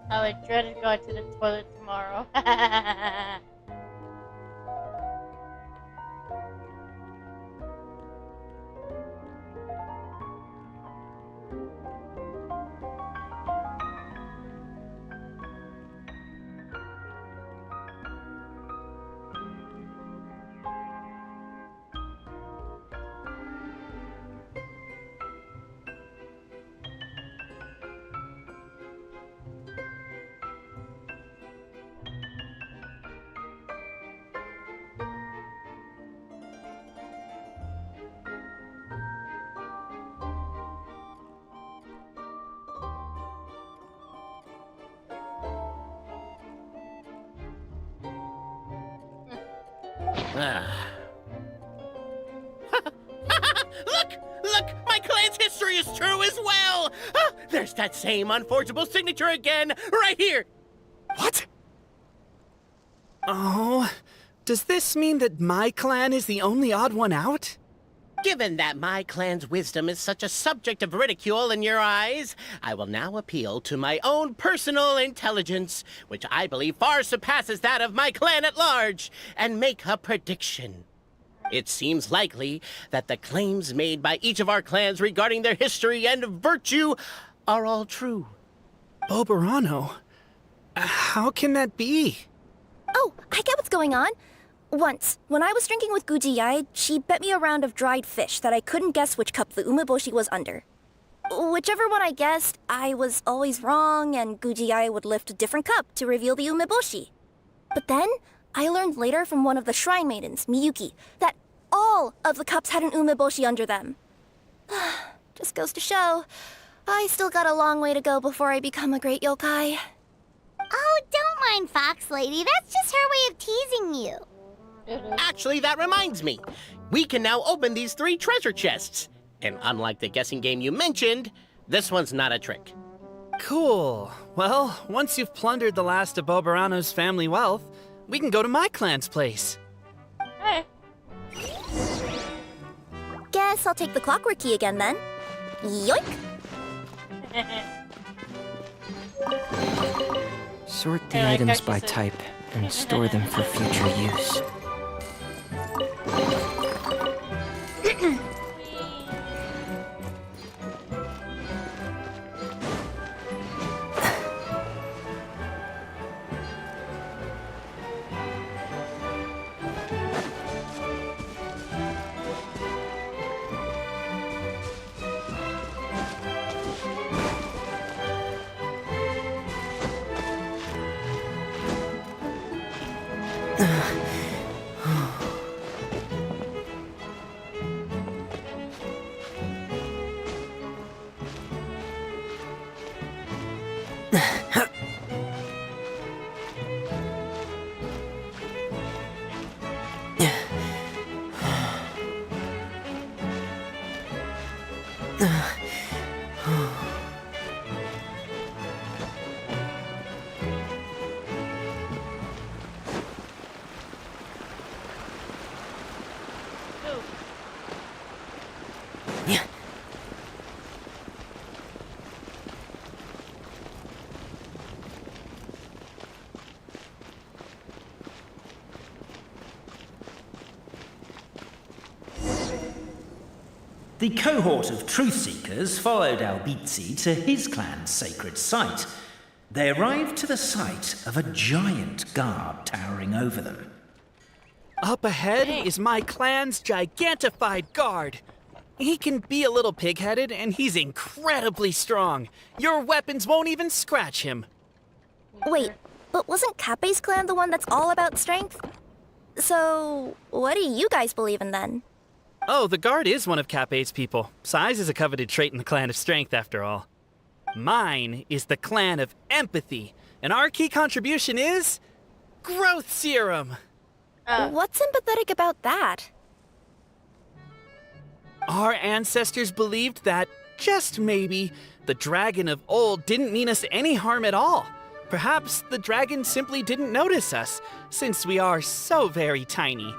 I would dread going to the toilet tomorrow. Look! My clan's history is true as well! Ah, there's that same unforgeable signature again, right here! What? Oh, does this mean that my clan is the only odd one out? Given that my clan's wisdom is such a subject of ridicule in your eyes, I will now appeal to my own personal intelligence, which I believe far surpasses that of my clan at large, and make a prediction. It seems likely that the claims made by each of our clans regarding their history and virtue are all true. Boberano? How can that be? Oh, I get what's going on. Once, when I was drinking with Gujiyai, she bet me a round of dried fish that I couldn't guess which cup the umeboshi was under. Whichever one I guessed, I was always wrong, and Gujiyai would lift a different cup to reveal the umeboshi. But then, I learned later from one of the shrine maidens, Miyuki, that all of the cups had an umeboshi under them. Just goes to show, I still got a long way to go before I become a great yokai. Oh, don't mind Fox Lady. That's just her way of teasing you. Actually, that reminds me. We can now open these 3 treasure chests. And unlike the guessing game you mentioned, this one's not a trick. Cool. Well, once you've plundered the last of Boberano's family wealth, we can go to my clan's place. Hey. Guess I'll take the clockwork key again then. Yoink! Sort the Yeah, like items how by she said. type and store them for future use. Ooh. The cohort of truth seekers followed Albizzi to his clan's sacred site. They arrived to the site of a giant guard towering over them. Up ahead is my clan's gigantified guard. He can be a little pig-headed, and he's incredibly strong. Your weapons won't even scratch him. Wait, but wasn't Kappe's clan the one that's all about strength? So, what do you guys believe in then? Oh, the guard is one of Kappe's people. Size is a coveted trait in the clan of strength, after all. Mine is the clan of empathy, and our key contribution is growth serum. What's sympathetic about that? Our ancestors believed that, just maybe, the dragon of old didn't mean us any harm at all. Perhaps the dragon simply didn't notice us, since we are so very tiny.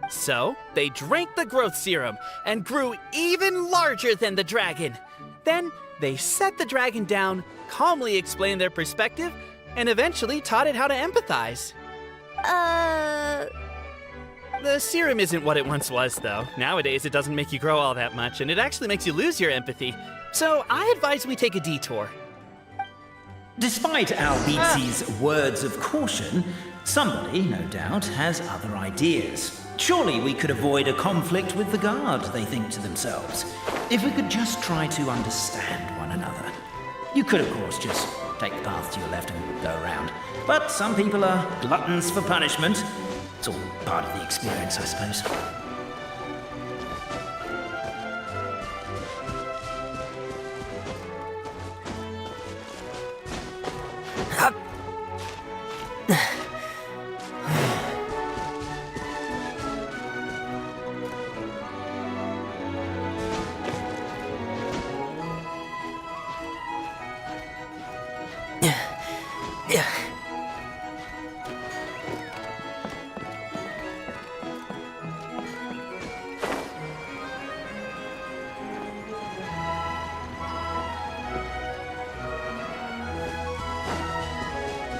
So, they drank the growth serum and grew even larger than the dragon. Then, they set the dragon down, calmly explained their perspective, and eventually taught it how to empathize. The serum isn't what it once was, though. Nowadays, it doesn't make you grow all that much, and it actually makes you lose your empathy. So, I advise we take a detour. Despite Albizzi's words of caution, somebody, no doubt, has other ideas. Surely we could avoid a conflict with the guard, they think to themselves, if we could just try to understand one another. You could, of course, just take the path to your left and go around. But some people are gluttons for punishment. It's all part of the experience, I suppose.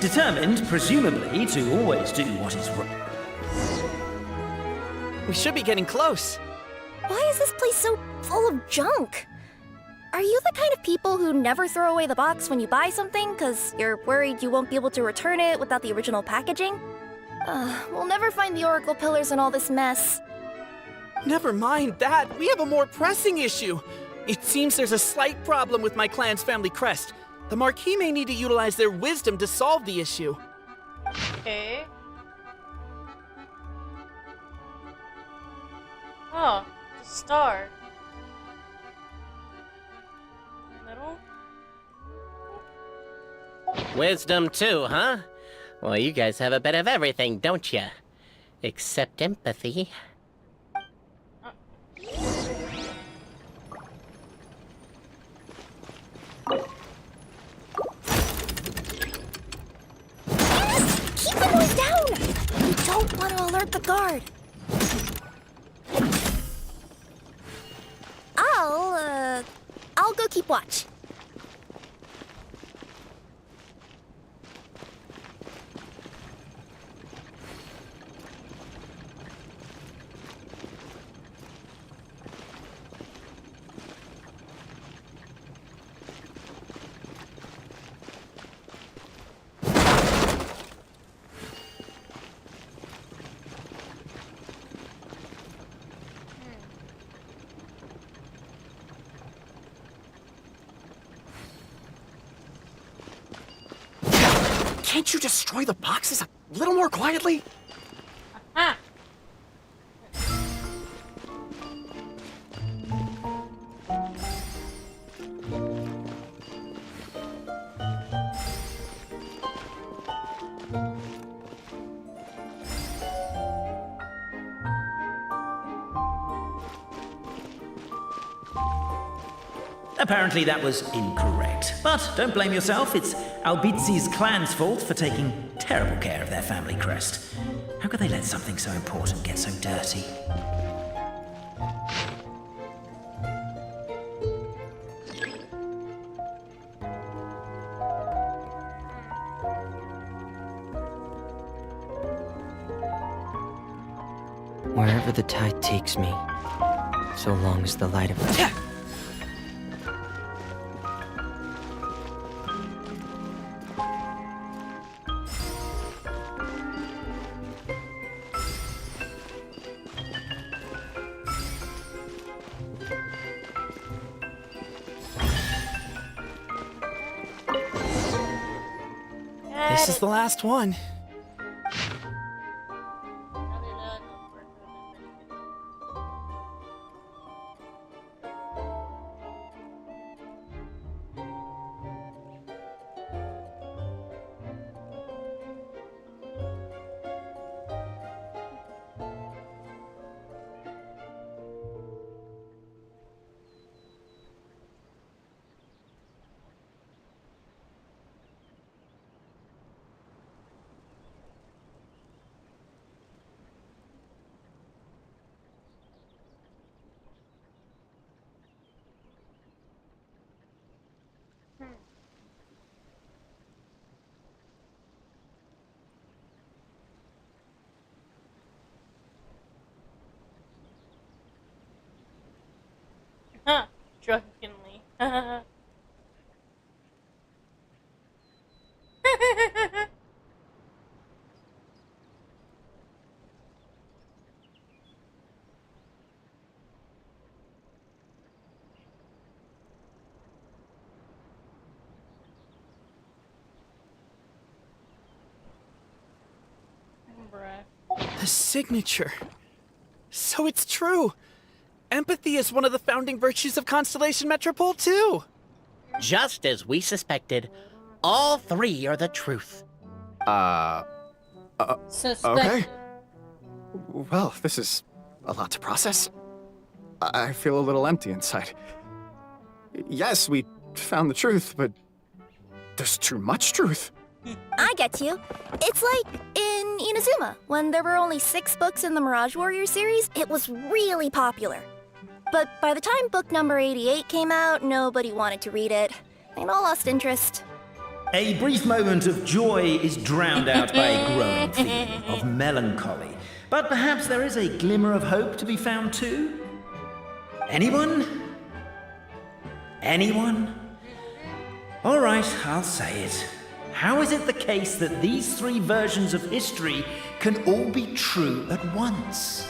Determined, presumably, to always do what is right. We should be getting close. Why is this place so full of junk? Are you the kind of people who never throw away the box when you buy something because you're worried you won't be able to return it without the original packaging? We'll never find the Oracle Pillars in all this mess. Never mind that. We have a more pressing issue. It seems there's a slight problem with my clan's family crest. The Marquis may need to utilize their wisdom to solve the issue. Okay. Oh, the star. Middle? Wisdom too, huh? Well, you guys have a bit of everything, don't you? Except empathy. Keep the noise down! You don't want to alert the guard. I'll go keep watch. Can't you destroy the boxes a little more quietly? Ah! Apparently that was incorrect. But don't blame yourself, it's Albizi's clan's fault for taking terrible care of their family crest. How could they let something so important get so dirty? Wherever the tide takes me, so long as the light of the... This is the last one. Huh. Drunkenly. Bruh. The signature. So it's true. Empathy is one of the founding virtues of Constellation Metropole, too. Just as we suspected, all three are the truth. Suspect. Okay. Well, this is a lot to process. I feel a little empty inside. Yes, we found the truth, but there's too much truth. I get you. It's like in Inazuma, when there were only 6 books in the Mirage Warrior series, it was really popular. But by the time book number 88 came out, nobody wanted to read it. They'd all lost interest. A brief moment of joy is drowned out by a growing feeling of melancholy. But perhaps there is a glimmer of hope to be found too? Anyone? Anyone? All right, I'll say it. How is it the case that these 3 versions of history can all be true at once?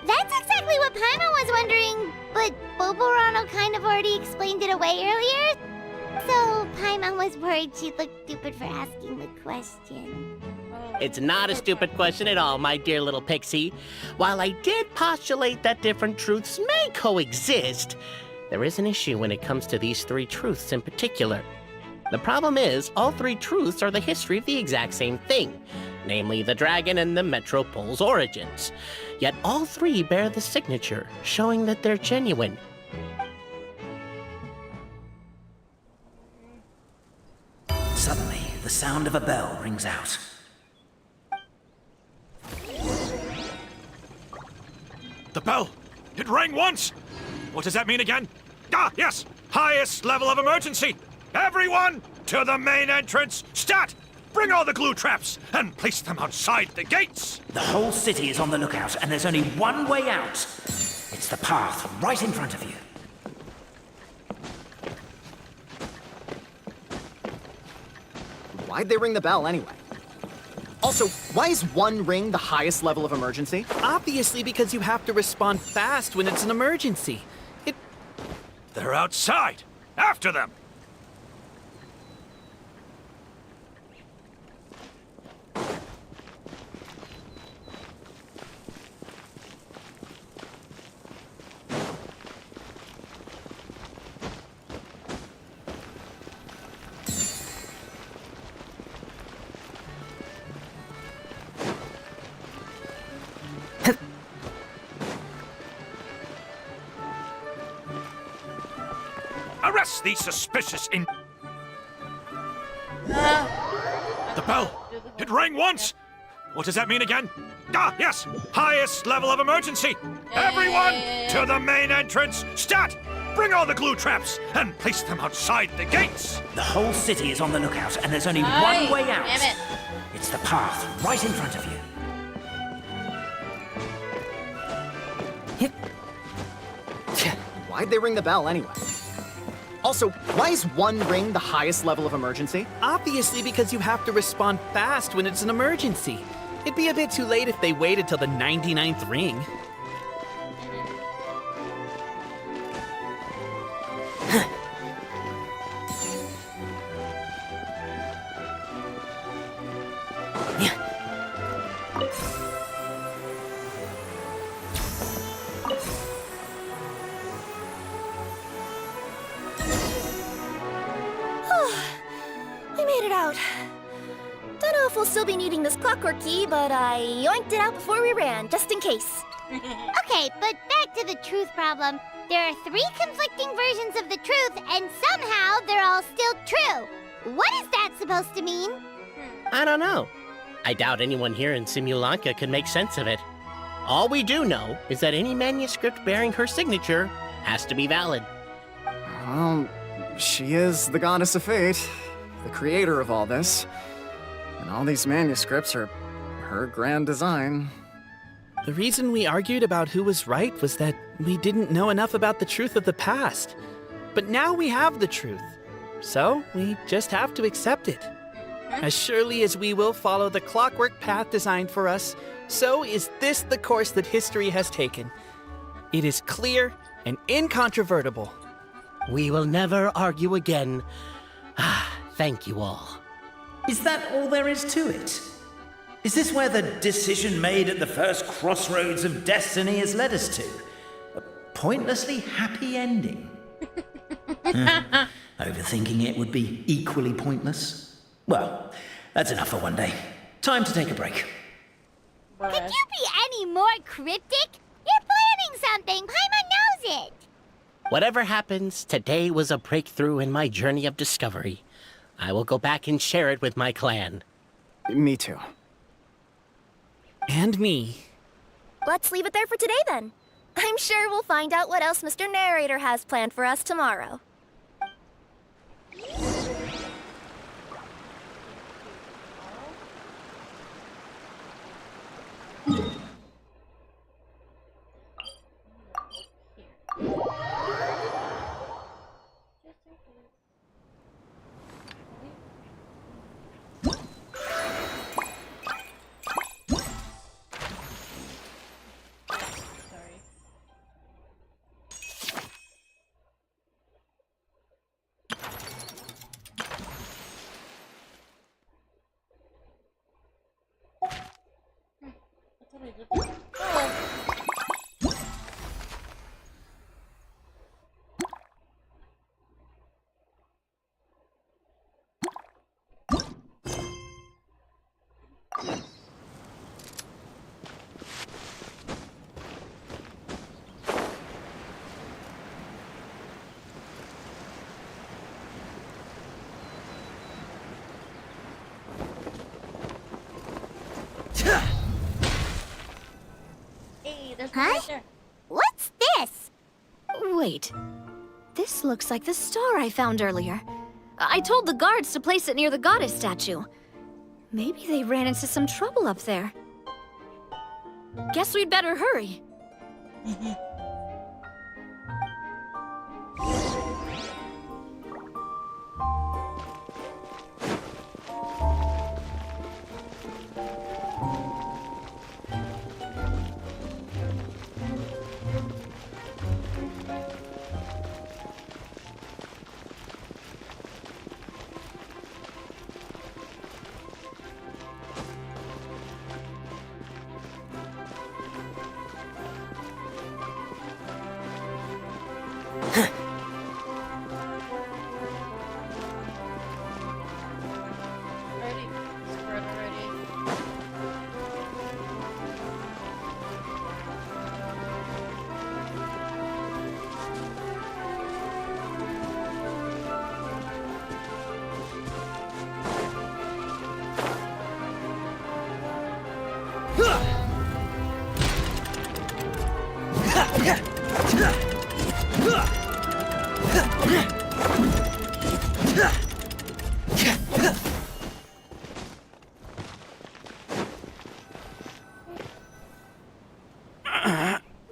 That's exactly what Paimon was wondering, but Boborano kind of already explained it away earlier. So Paimon was worried she'd look stupid for asking the question. It's not a stupid question at all, my dear little pixie. While I did postulate that different truths may coexist, there is an issue when it comes to these 3 truths in particular. The problem is, all 3 truths are the history of the exact same thing, namely the dragon and the Metropole's origins. Yet all 3 bear the signature, showing that they're genuine. Suddenly, the sound of a bell rings out. The bell! It rang once! What does that mean again? Ah, yes! Highest level of emergency! Everyone, to the main entrance! Stat! Bring all the glue traps and place them outside the gates! The whole city is on the lookout, and there's only one way out. It's the path right in front of you. Why'd they ring the bell anyway? Also, why is 1 ring the highest level of emergency? Obviously because you have to respond fast when it's an emergency. They're outside! After them! arrest these suspicious in... The bell! It rang once! What does that mean again? Ah, yes! Highest level of emergency! Everyone to the main entrance! Stat! Bring all the glue traps and place them outside the gates! The whole city is on the lookout, and there's only Aye, one way out. damn it. It's the path right in front of you. Why'd they ring the bell anyway? Also, why is one ring the highest level of emergency? Obviously because you have to respond fast when it's an emergency. It'd be a bit too late if they waited till the 99th ring. We made it out. Don't know if we'll still be needing this clockwork key, but I yoinked it out before we ran, just in case. Okay, but back to the truth problem. There are 3 conflicting versions of the truth, and somehow they're all still true. What is that supposed to mean? I don't know. I doubt anyone here in Simulanka could make sense of it. All we do know is that any manuscript bearing her signature has to be valid. Well, she is the goddess of fate, the creator of all this. And all these manuscripts are her grand design. The reason we argued about who was right was that we didn't know enough about the truth of the past. But now we have the truth. So we just have to accept it. As surely as we will follow the clockwork path designed for us, so is this the course that history has taken. It is clear and incontrovertible. We will never argue again. Thank you all. Is that all there is to it? Is this where the decision made at the first crossroads of destiny has led us to? A pointlessly happy ending? Overthinking it would be equally pointless. Well, that's enough for one day. Time to take a break. Could you be any more cryptic? You're planning something. Paimon knows it. Whatever happens, today was a breakthrough in my journey of discovery. I will go back and share it with my clan. Me too. And me. Let's leave it there for today then. I'm sure we'll find out what else Mr. Narrator has planned for us tomorrow. Hey, there's Huh? one right there. What's this? Wait. This looks like the star I found earlier. I told the guards to place it near the goddess statue. Maybe they ran into some trouble up there. Guess we'd better hurry.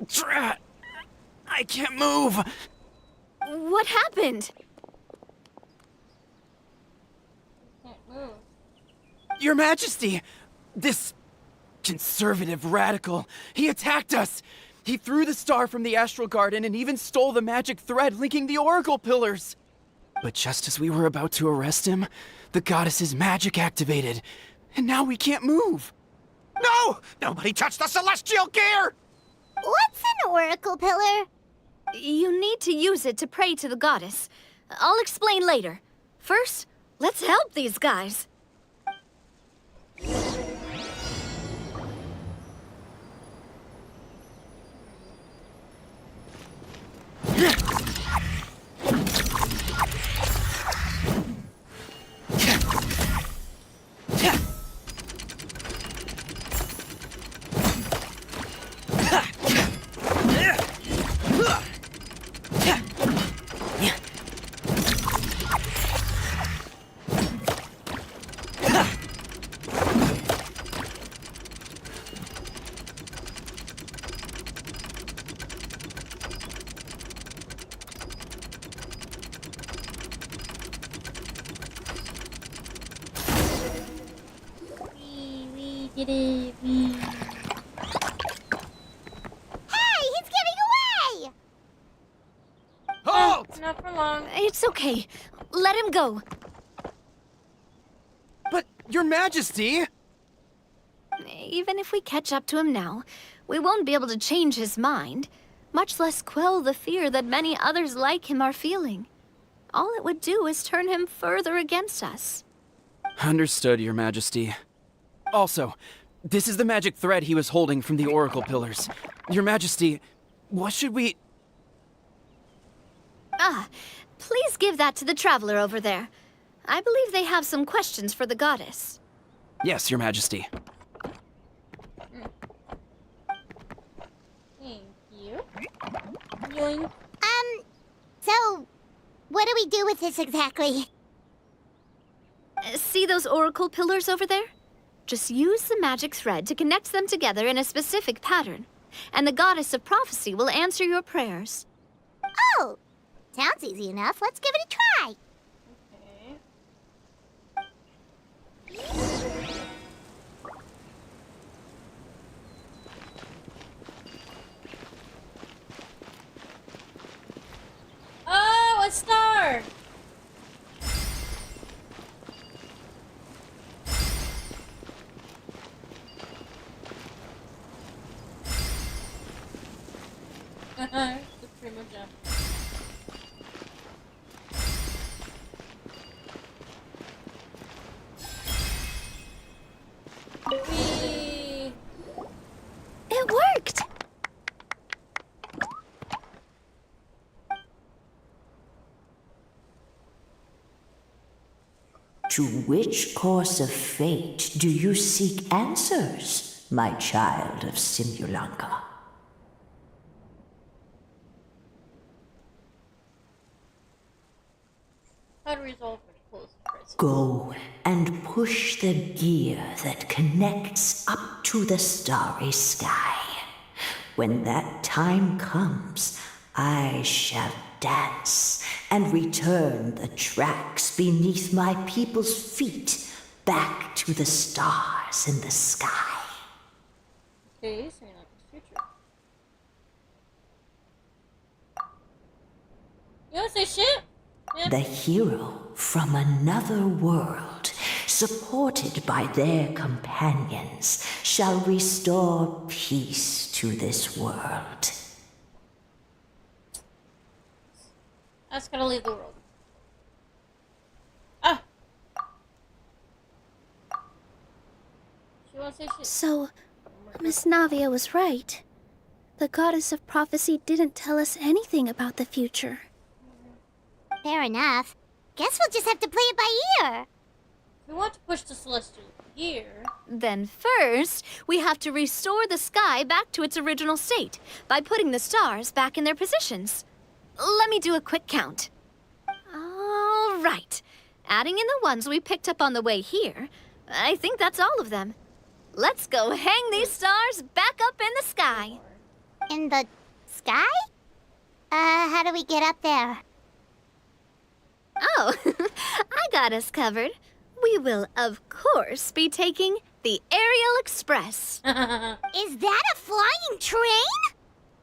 Drat! I can't move! What happened? Can't move. Your Majesty! This conservative radical, he attacked us! He threw the star from the Astral Garden and even stole the magic thread linking the Oracle Pillars! But just as we were about to arrest him, the goddess's magic activated, and now we can't move! No! Nobody touch the celestial gear! What's an oracle pillar? You need to use it to pray to the goddess. I'll explain later. First, let's help these guys. We did it. We. Hey, he's getting away! Halt! Not for long. It's okay. Let him go. But, Your Majesty! Even if we catch up to him now, we won't be able to change his mind, much less quell the fear that many others like him are feeling. All it would do is turn him further against us. Understood, Your Majesty. Also, this is the magic thread he was holding from the Oracle Pillars. Your Majesty, what should we... Ah, please give that to the traveler over there. I believe they have some questions for the goddess. Yes, Your Majesty. Thank you. Yoink. So, what do we do with this exactly? See those oracle pillars over there? Just use the magic thread to connect them together in a specific pattern, and the goddess of prophecy will answer your prayers. Oh, sounds easy enough. Let's give it a try. Okay. Oh, a star! The primo jump. Whee! It worked! To which course of fate do you seek answers, my child of Simulanka? How to resolve it close press. Go and push the gear that connects up to the starry sky. When that time comes, I shall dance and return the tracks beneath my people's feet back to the stars in the sky. Okay, so like the future. You wanna say shit? Yeah. The hero from another world, supported by their companions, shall restore peace to this world. I just gotta leave the world. Ah! She wanna say shit? So, Miss Navia was right. The goddess of prophecy didn't tell us anything about the future. Fair enough. Guess we'll just have to play it by ear. We want to push the celestial here. Then first, we have to restore the sky back to its original state by putting the stars back in their positions. Let me do a quick count. All right. Adding in the ones we picked up on the way here, I think that's all of them. Let's go hang these stars back up in the sky. In the sky? How do we get up there? Oh, I got us covered. We will, of course, be taking the Aerial Express. Is that a flying train?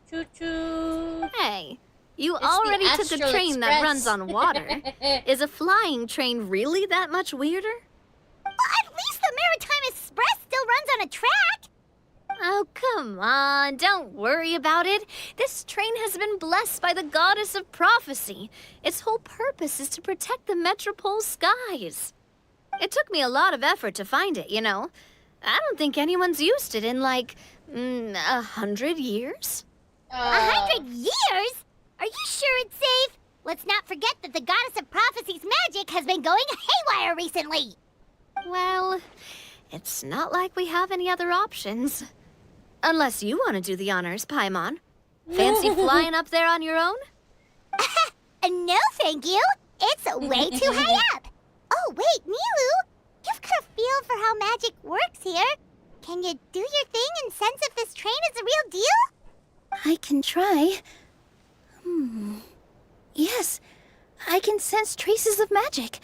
Choo-choo. Hey, you It's already the took a Astral train that Express. runs on water. Is a flying train really that much weirder? Well, at least the Maritime Express still runs on a track. Oh, come on, don't worry about it. This train has been blessed by the goddess of prophecy. Its whole purpose is to protect the Metropole skies. It took me a lot of effort to find it, you know. I don't think anyone's used it in, like, 100 years. 100 years? Are you sure it's safe? Let's not forget that the goddess of prophecy's magic has been going haywire recently. Well, it's not like we have any other options. Unless you want to do the honors, Paimon. Fancy flying up there on your own? No, thank you. It's way too high up. Oh, wait, Nilu. You've got a feel for how magic works here. Can you do your thing and sense if this train is the real deal? I can try. Yes, I can sense traces of magic,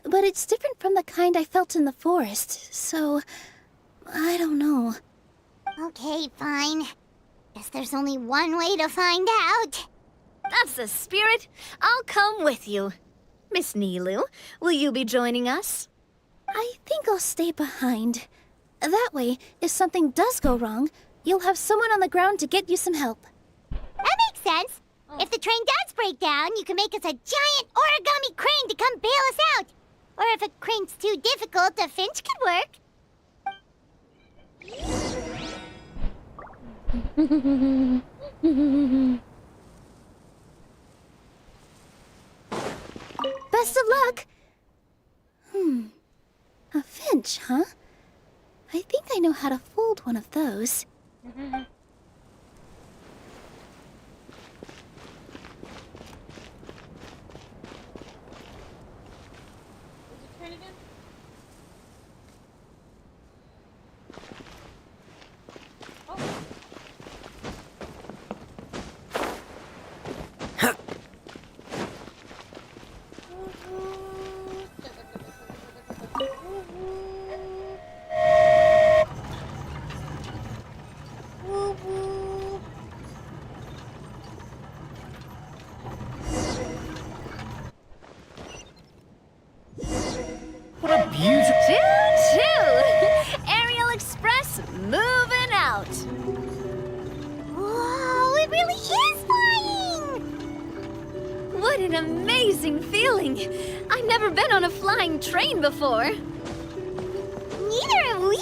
but it's different from the kind I felt in the forest, so I don't know. Okay, fine. Guess there's only one way to find out. That's the spirit. I'll come with you. Miss Nilu, will you be joining us? I think I'll stay behind. That way, if something does go wrong, you'll have someone on the ground to get you some help. That makes sense. If the train does break down, you can make us a giant origami crane to come bail us out. Or if a crane's too difficult, a finch could work. Best of luck! A finch, huh? I think I know how to fold one of those. Turn it in. What a beautiful... Choo-choo! Aerial Express moving out. Whoa, it really is flying! What an amazing feeling. I've never been on a flying train before. Neither have we.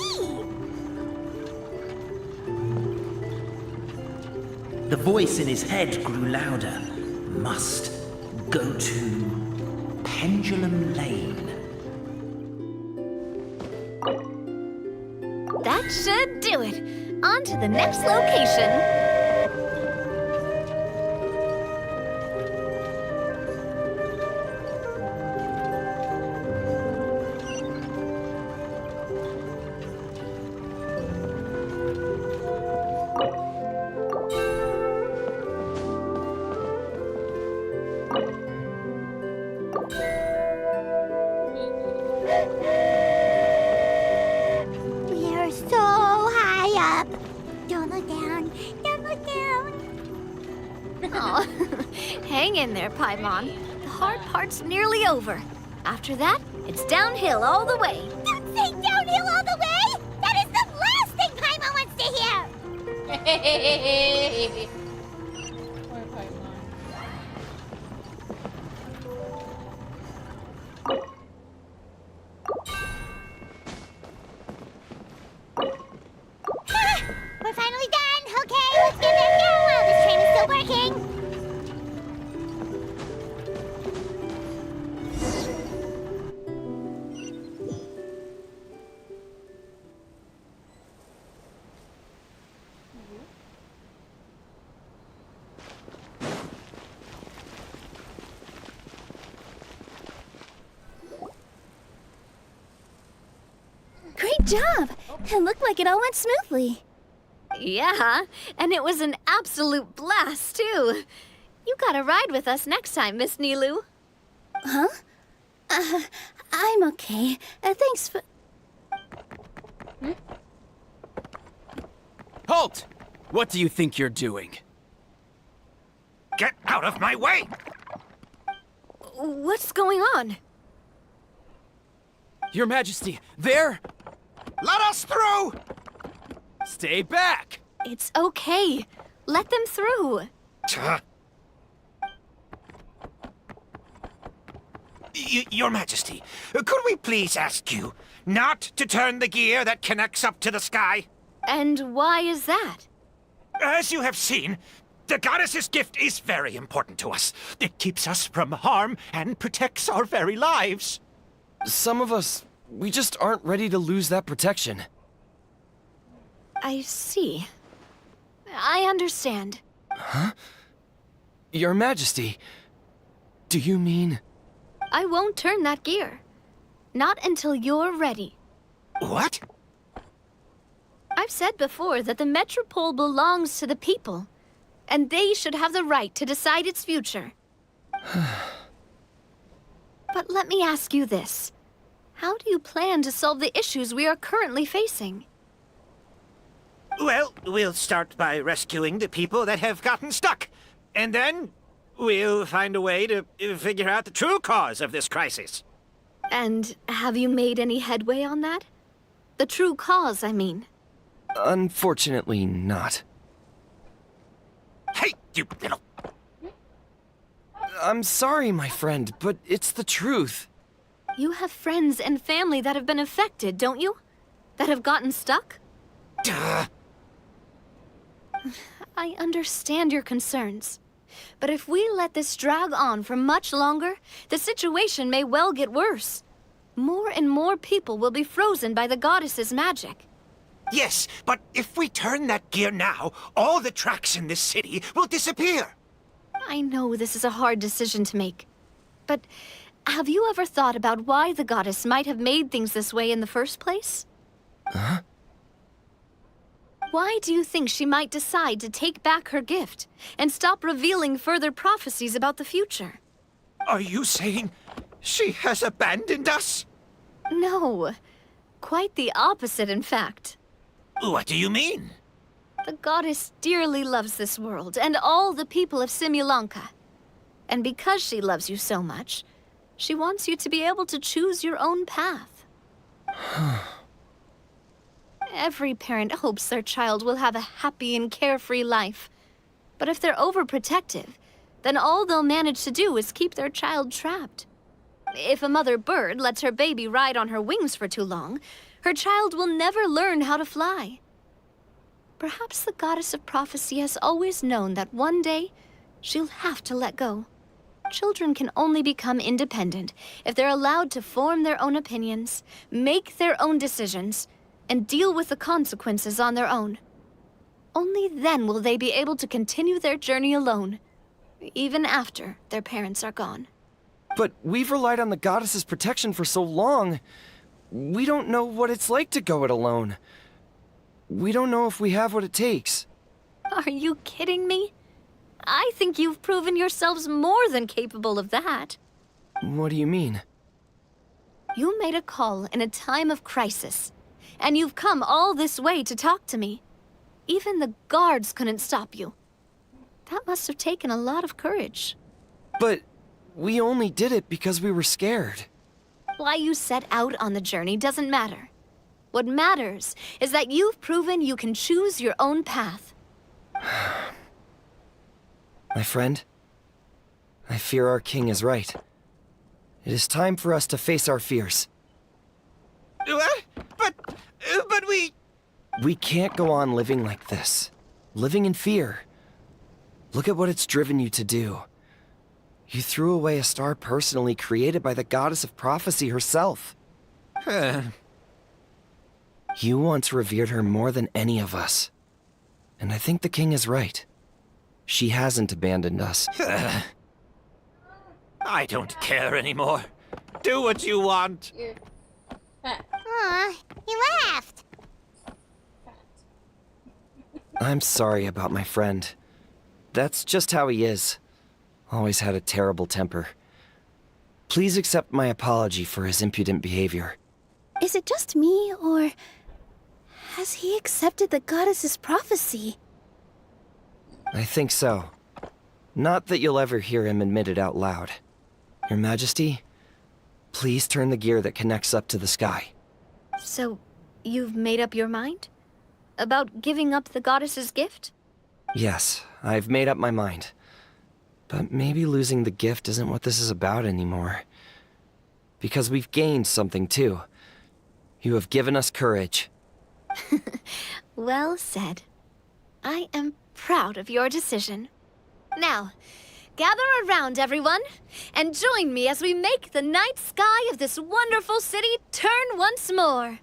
The voice in his head grew louder. Must go to Pendulum Lane. That should do it. On to the next location. We are so high up. Don't look down. Don't look down. Aw, hang in there, Paimon. The hard part's nearly over. After that, it's downhill all the way. Don't say downhill all the way. That is the last thing Paimon wants to hear. Poor Paimon. We're finally done. Okay, let's get back down while this train is still working. Good job! It looked like it all went smoothly. Yeah, and it was an absolute blast, too. You gotta ride with us next time, Miss Nilu. Huh? I'm okay. Thanks for... Halt! What do you think you're doing? Get out of my way! What's going on? Your Majesty, there! Let us through! Stay back! It's okay. Let them through. Your Majesty, could we please ask you not to turn the gear that connects up to the sky? And why is that? As you have seen, the goddess's gift is very important to us. It keeps us from harm and protects our very lives. Some of us, we just aren't ready to lose that protection. I see. I understand. Huh? Your Majesty, do you mean... I won't turn that gear. Not until you're ready. What? I've said before that the Metropole belongs to the people, and they should have the right to decide its future. But let me ask you this. How do you plan to solve the issues we are currently facing? Well, we'll start by rescuing the people that have gotten stuck. And then we'll find a way to figure out the true cause of this crisis. And have you made any headway on that? The true cause, I mean. Unfortunately not. Hey, you little... I'm sorry, my friend, but it's the truth. You have friends and family that have been affected, don't you? That have gotten stuck? Duh. I understand your concerns. But if we let this drag on for much longer, the situation may well get worse. More and more people will be frozen by the goddess's magic. Yes, but if we turn that gear now, all the tracks in this city will disappear. I know this is a hard decision to make. But have you ever thought about why the goddess might have made things this way in the first place? Huh? Why do you think she might decide to take back her gift and stop revealing further prophecies about the future? Are you saying she has abandoned us? No. Quite the opposite, in fact. What do you mean? The goddess dearly loves this world and all the people of Simulanka. And because she loves you so much, she wants you to be able to choose your own path. Every parent hopes their child will have a happy and carefree life. But if they're overprotective, then all they'll manage to do is keep their child trapped. If a mother bird lets her baby ride on her wings for too long, her child will never learn how to fly. Perhaps the goddess of prophecy has always known that one day she'll have to let go. Children can only become independent if they're allowed to form their own opinions, make their own decisions, and deal with the consequences on their own. Only then will they be able to continue their journey alone, even after their parents are gone. But we've relied on the goddess's protection for so long. We don't know what it's like to go it alone. We don't know if we have what it takes. Are you kidding me? I think you've proven yourselves more than capable of that. What do you mean? You made a call in a time of crisis, and you've come all this way to talk to me. Even the guards couldn't stop you. That must have taken a lot of courage. But we only did it because we were scared. Why you set out on the journey doesn't matter. What matters is that you've proven you can choose your own path. My friend, I fear our king is right. It is time for us to face our fears. What? But we... We can't go on living like this. Living in fear. Look at what it's driven you to do. You threw away a star personally created by the goddess of prophecy herself. You once revered her more than any of us. And I think the king is right. She hasn't abandoned us. I don't care anymore. Do what you want. Aw, he laughed. I'm sorry about my friend. That's just how he is. Always had a terrible temper. Please accept my apology for his impudent behavior. Is it just me, or has he accepted the goddess's prophecy? I think so. Not that you'll ever hear him admit it out loud. Your Majesty, please turn the gear that connects up to the sky. So, you've made up your mind? About giving up the goddess's gift? Yes, I've made up my mind. But maybe losing the gift isn't what this is about anymore. Because we've gained something too. You have given us courage. Well said. I am proud of your decision. Now, gather around, everyone, and join me as we make the night sky of this wonderful city turn once more.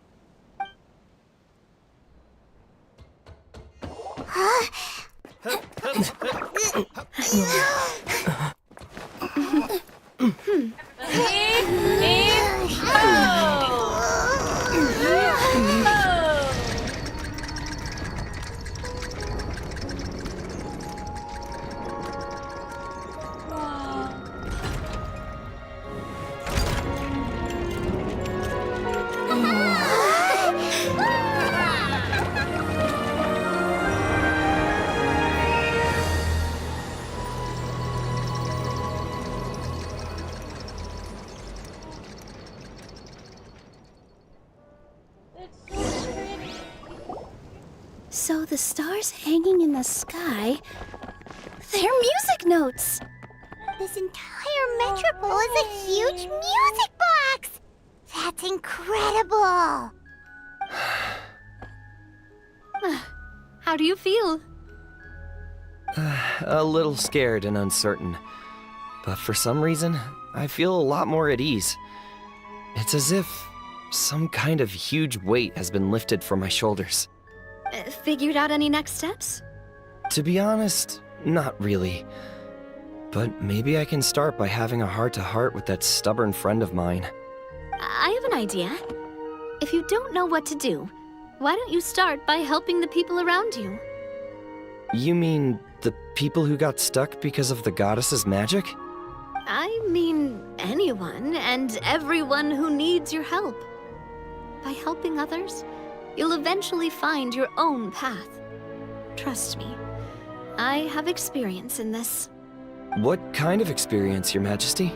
So the stars hanging in the sky, they're music notes. This entire metropole is a huge music box! That's incredible! How do you feel? A little scared and uncertain. But for some reason, I feel a lot more at ease. It's as if some kind of huge weight has been lifted from my shoulders. Figured out any next steps? To be honest, not really. But maybe I can start by having a heart-to-heart with that stubborn friend of mine. I have an idea. If you don't know what to do, why don't you start by helping the people around you? You mean the people who got stuck because of the goddess's magic? I mean anyone and everyone who needs your help. By helping others, you'll eventually find your own path. Trust me, I have experience in this. What kind of experience, Your Majesty?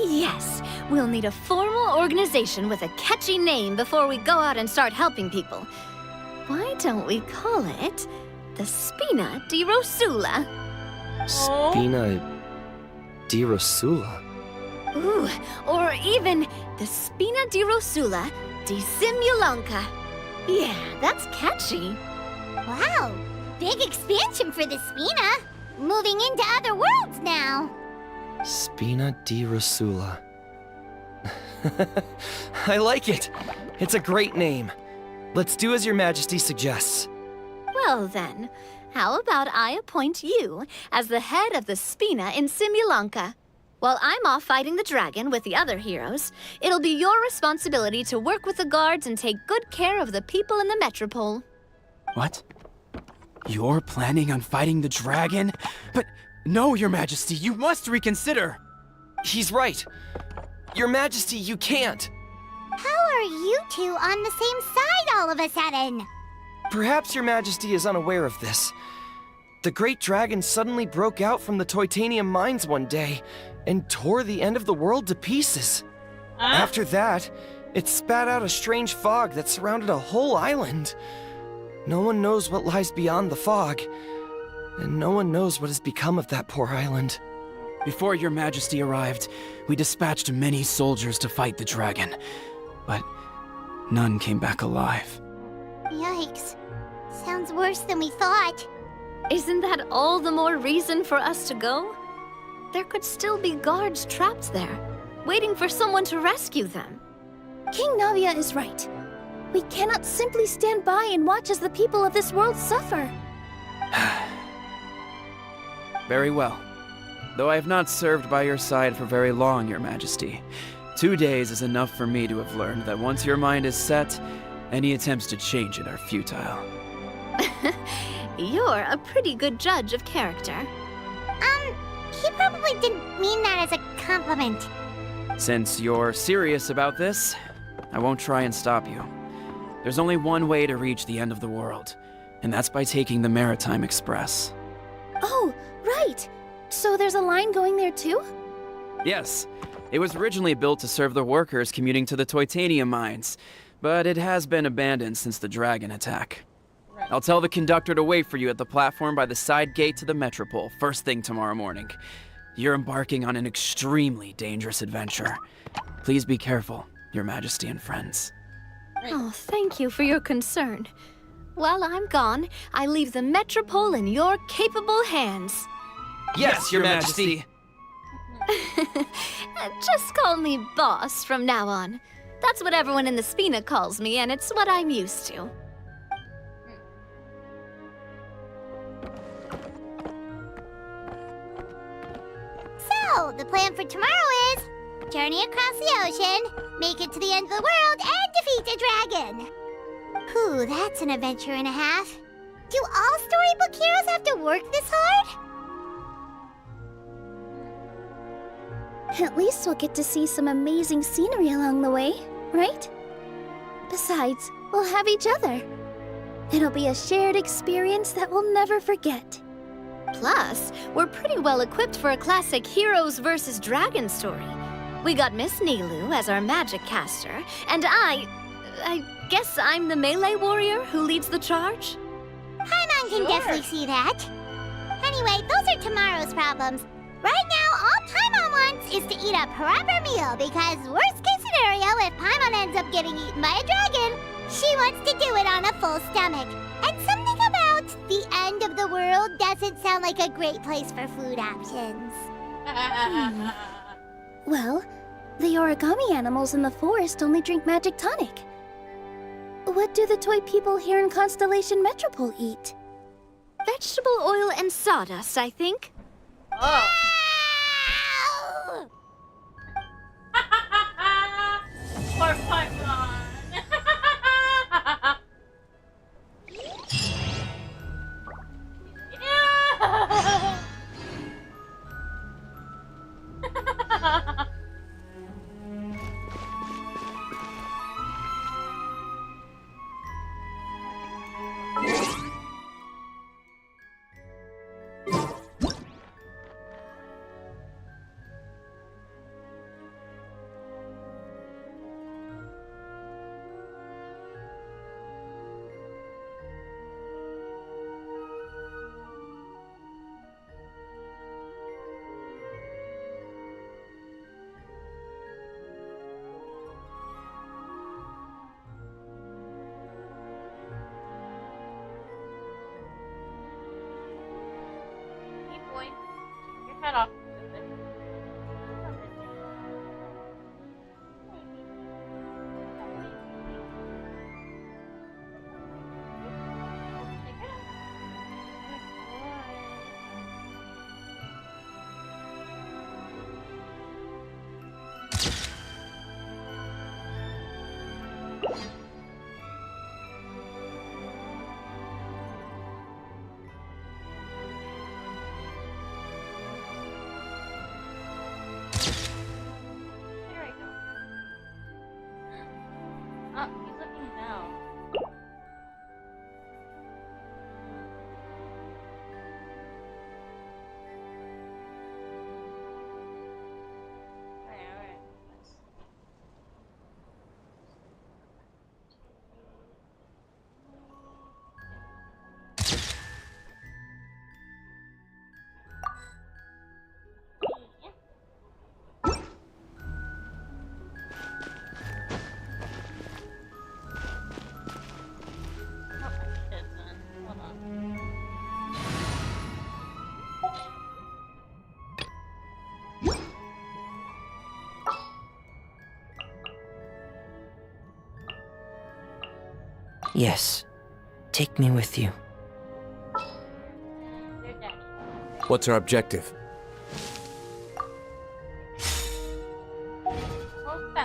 Yes. We'll need a formal organization with a catchy name before we go out and start helping people. Why don't we call it the Spina di Rosula? Spina di Rosula? Ooh, or even the Spina di Rosula di Simulanka. Yeah, that's catchy. Wow, big expansion for the Spina. Moving into other worlds now. Spina di Rosula. I like it! It's a great name. Let's do as Your Majesty suggests. Well then, how about I appoint you as the head of the Spina in Simulanka? While I'm off fighting the dragon with the other heroes, it'll be your responsibility to work with the guards and take good care of the people in the metropole. What? You're planning on fighting the dragon? But no, Your Majesty, you must reconsider! He's right. Your Majesty, you can't. How are you two on the same side all of a sudden? Perhaps Your Majesty is unaware of this. The great dragon suddenly broke out from the Titanium mines one day and tore the end of the world to pieces. After that, it spat out a strange fog that surrounded a whole island. No one knows what lies beyond the fog, and no one knows what has become of that poor island. Before Your Majesty arrived, we dispatched many soldiers to fight the dragon, but none came back alive. Yikes. Sounds worse than we thought. Isn't that all the more reason for us to go? There could still be guards trapped there, waiting for someone to rescue them. King Navia is right. We cannot simply stand by and watch as the people of this world suffer. Very well. Though I have not served by your side for very long, Your Majesty, 2 days is enough for me to have learned that once your mind is set, any attempts to change it are futile. You're a pretty good judge of character. He probably didn't mean that as a compliment. Since you're serious about this, I won't try and stop you. There's only one way to reach the end of the world, and that's by taking the Maritime Express. Oh, right! So there's a line going there too? Yes, it was originally built to serve the workers commuting to the Titanium mines, but it has been abandoned since the dragon attack. I'll tell the conductor to wait for you at the platform by the side gate to the Metropole first thing tomorrow morning. You're embarking on an extremely dangerous adventure. Please be careful, Your Majesty and friends. Oh, thank you for your concern. While I'm gone, I leave the Metropole in your capable hands. Yes, Your Majesty! Just call me boss from now on. That's what everyone in the Spina calls me, and it's what I'm used to. So, the plan for tomorrow is journey across the ocean, make it to the end of the world, and defeat a dragon. Whew, that's an adventure and a half. Do all storybook heroes have to work this hard? At least we'll get to see some amazing scenery along the way, right? Besides, we'll have each other. It'll be a shared experience that we'll never forget. Plus, we're pretty well equipped for a classic heroes versus dragons story. We got Miss Nilu as our magic caster, and I guess I'm the melee warrior who leads the charge? Paimon can definitely see that. Anyway, those are tomorrow's problems. Right now, all Paimon wants is to eat a proper meal, because worst case scenario, if Paimon ends up getting eaten by a dragon, she wants to do it on a full stomach. And something about the end of the world doesn't sound like a great place for food options. Well, the origami animals in the forest only drink magic tonic. What do the toy people here in Constellation Metropole eat? Vegetable oil and sawdust, I think. Oh. Poor Paimon. Your head off. He's looking down. Alright. Yes. Take me with you. What's our objective? Hold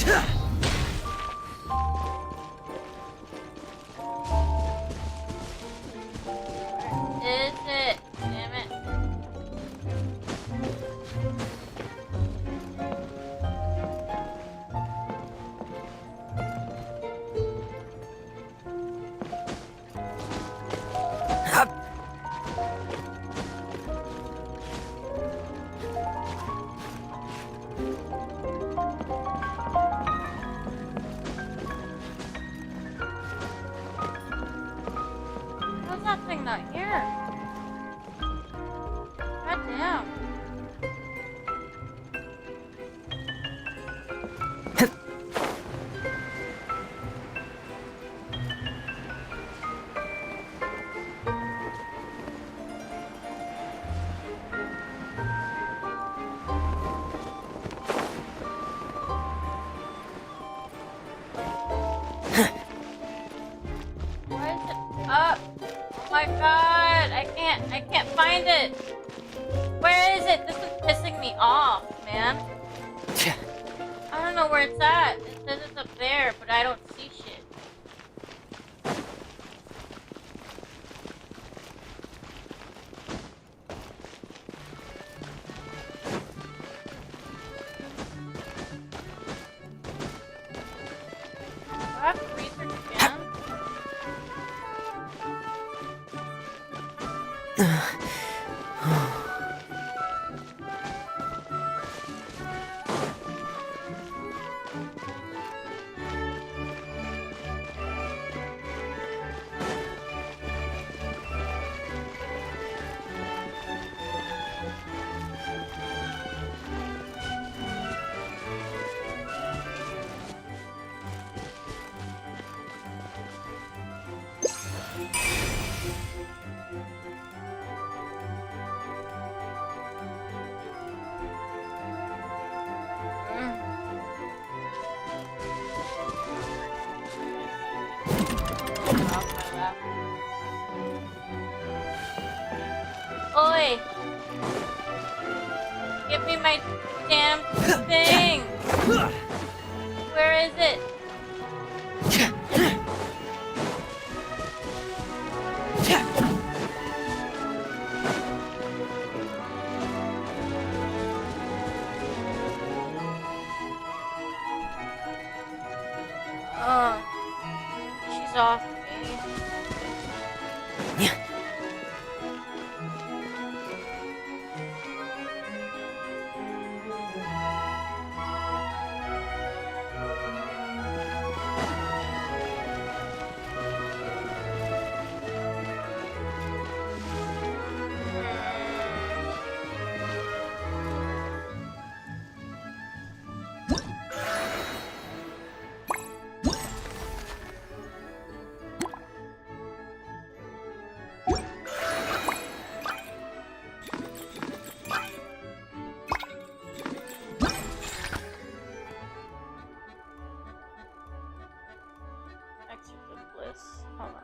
Where is it? Damn it. How's that thing not here? God damn. Why is it up? Oh my god, I can't find it. Where is it? This is pissing me off, man. I don't know where it's at. It says it's up there, but I don't see shit. Do I have to research again? Oi! Give me my damn thing! Where is it? Oh, she's off me. Excerpt of Bliss. Hold on.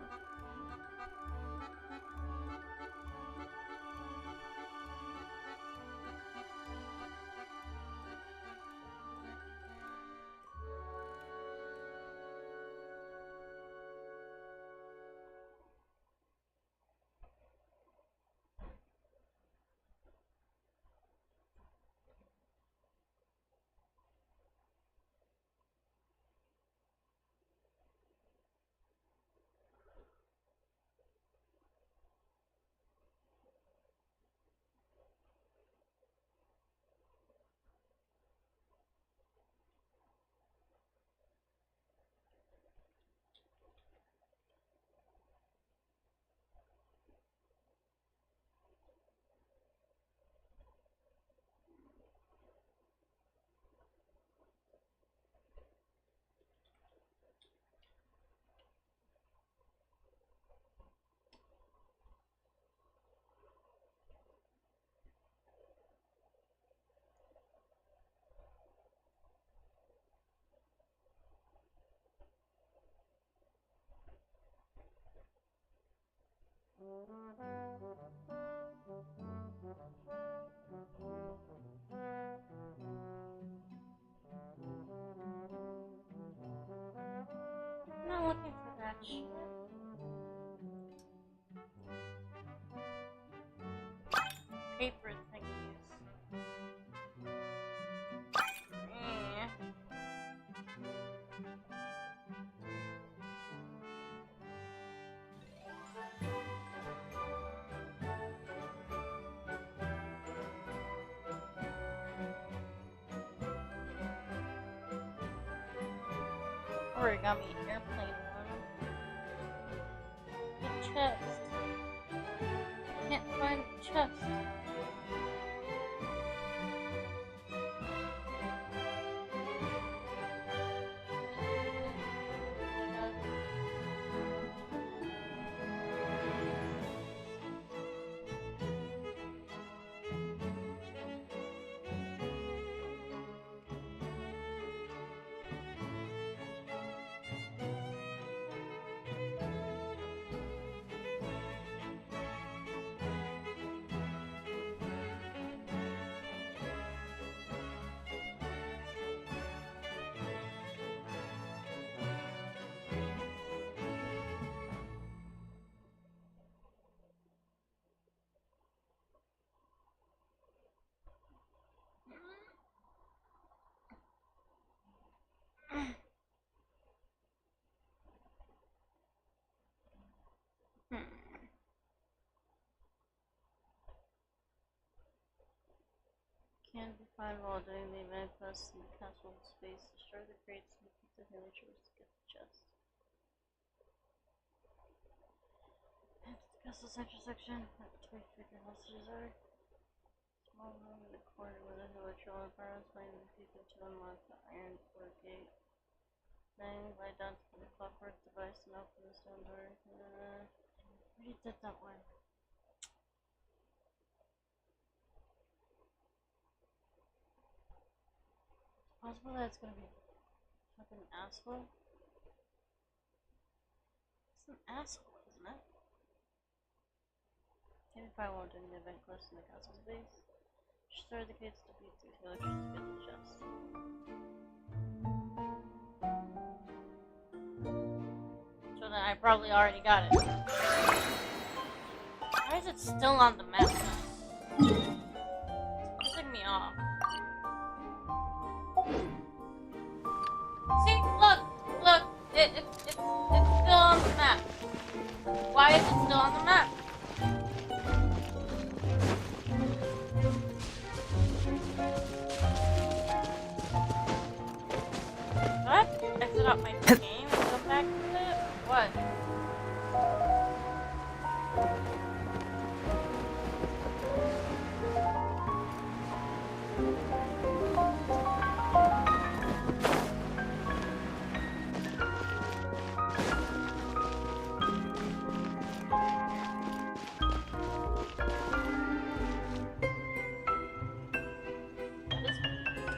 Paper thingies. Origami airplane one. The chest. Can't find the chest. Can't be found while doing the event quest in the castle space. Destroy the crates and defeat the villagers to get the chest. Head to the castle's central section. That's where the hostages are. Small room in the corner where the villager all environments playing the people to unlock the iron door gate. Then lie down to the clockwork device and open the stone door. Already did that one. Possible that it's gonna be fucking asshole. It's an asshole, isn't it? Can you find one during the event quest in the castle's base? Destroy the gates to beat the villagers to get the chest. So then I probably already got it. Why is it still on the map now? It's pissing me off. See, look, it's still on the map. Why is it still on the map? What? Exit out my game and go back to it? What?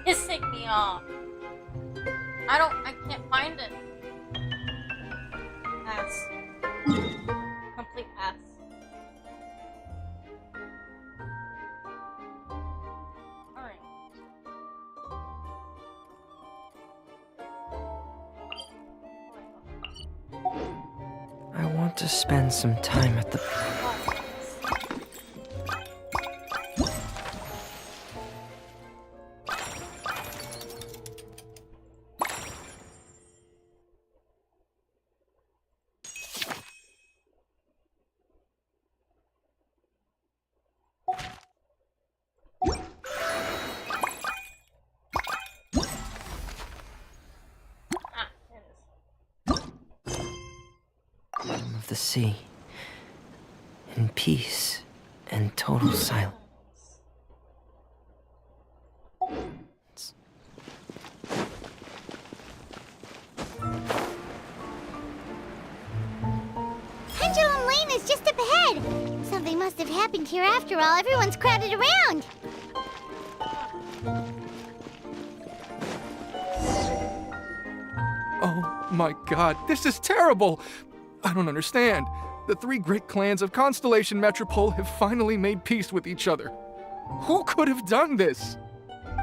Pissing me off. I can't find it. Ass. Complete ass. Alright. I want to spend some time at the... of the sea, in peace and total silence. Pendulum Lane is just up ahead. Something must have happened here after all. Everyone's crowded around. Oh my god, this is terrible! I don't understand. The three great clans of Constellation Metropole have finally made peace with each other. Who could have done this?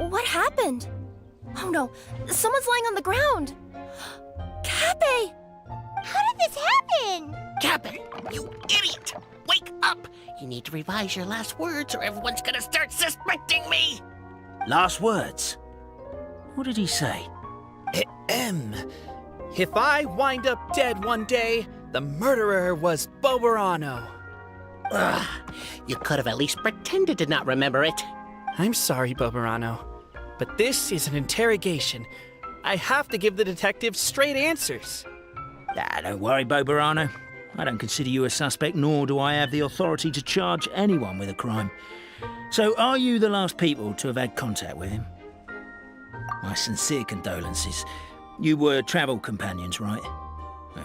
What happened? Oh no, someone's lying on the ground. Cappe! How did this happen? Captain, you idiot! Wake up! You need to revise your last words or everyone's gonna start suspecting me! Last words? What did he say? If I wind up dead one day, the murderer was Boberano. Ugh, you could have at least pretended to not remember it. I'm sorry, Boberano, but this is an interrogation. I have to give the detective straight answers. Don't worry, Boberano. I don't consider you a suspect, nor do I have the authority to charge anyone with a crime. So, are you the last people to have had contact with him? My sincere condolences. You were travel companions, right?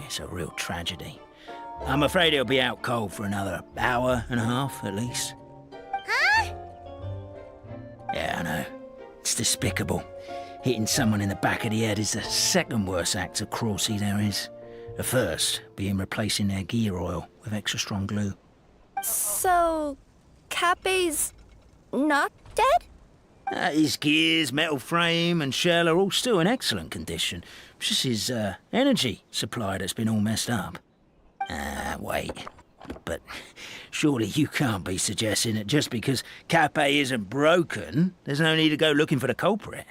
It's a real tragedy. I'm afraid he'll be out cold for another hour and a half, at least. Huh? Yeah, I know. It's despicable. Hitting someone in the back of the head is the second worst act of cruelty there is. The first being replacing their gear oil with extra strong glue. So, Cape's not dead? His gears, metal frame and shell are all still in excellent condition. It's just his energy supply that's been all messed up. Wait. But surely you can't be suggesting that just because Cape isn't broken, there's no need to go looking for the culprit.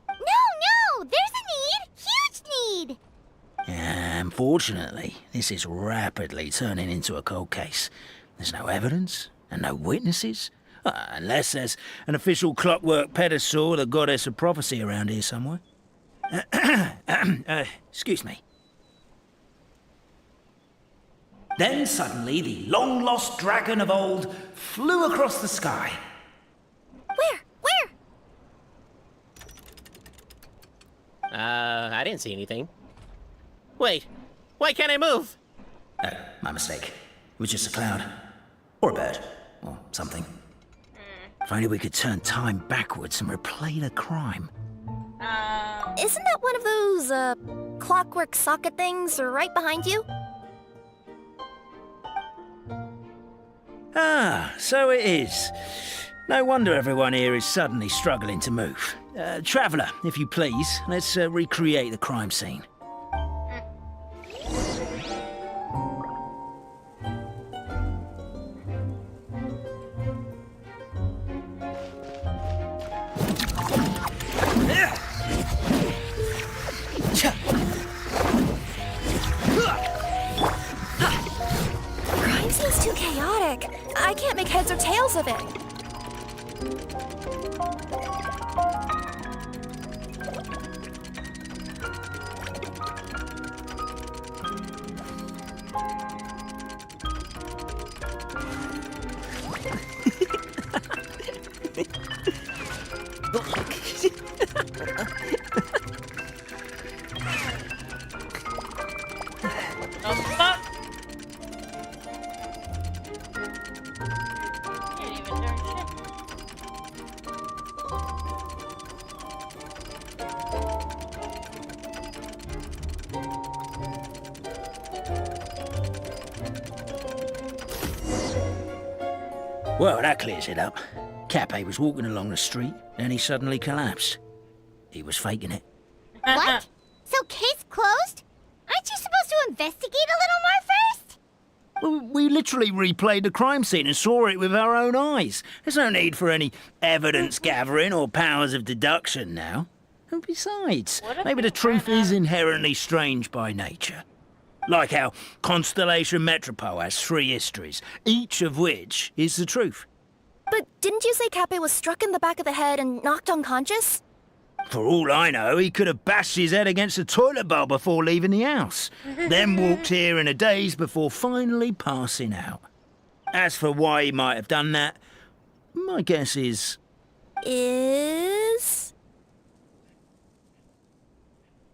No! There's a need! Huge need! Unfortunately, this is rapidly turning into a cold case. There's no evidence and no witnesses. Unless there's an official clockwork pedestal, the goddess of prophecy around here somewhere. Excuse me. Then suddenly the long-lost dragon of old flew across the sky. Where? I didn't see anything. Wait, why can't I move? My mistake. It was just a cloud. Or a bird. Or something. If only we could turn time backwards and replay the crime. Isn't that one of those, clockwork socket things right behind you? So it is. No wonder everyone here is suddenly struggling to move. Traveller, if you please, let's recreate the crime scene. Crime seems too chaotic. I can't make heads or tails of it. Well, that clears it up. Cape was walking along the street, then he suddenly collapsed. He was faking it. What? So case closed? Aren't you supposed to investigate a little more first? Well, we literally replayed the crime scene and saw it with our own eyes. There's no need for any evidence gathering or powers of deduction now. And besides, maybe the truth is inherently strange by nature. Like how Constellation Metropole has 3 histories, each of which is the truth. But didn't you say Cape was struck in the back of the head and knocked unconscious? For all I know, he could have bashed his head against a toilet bowl before leaving the house, then walked here in a daze before finally passing out. As for why he might have done that, my guess is...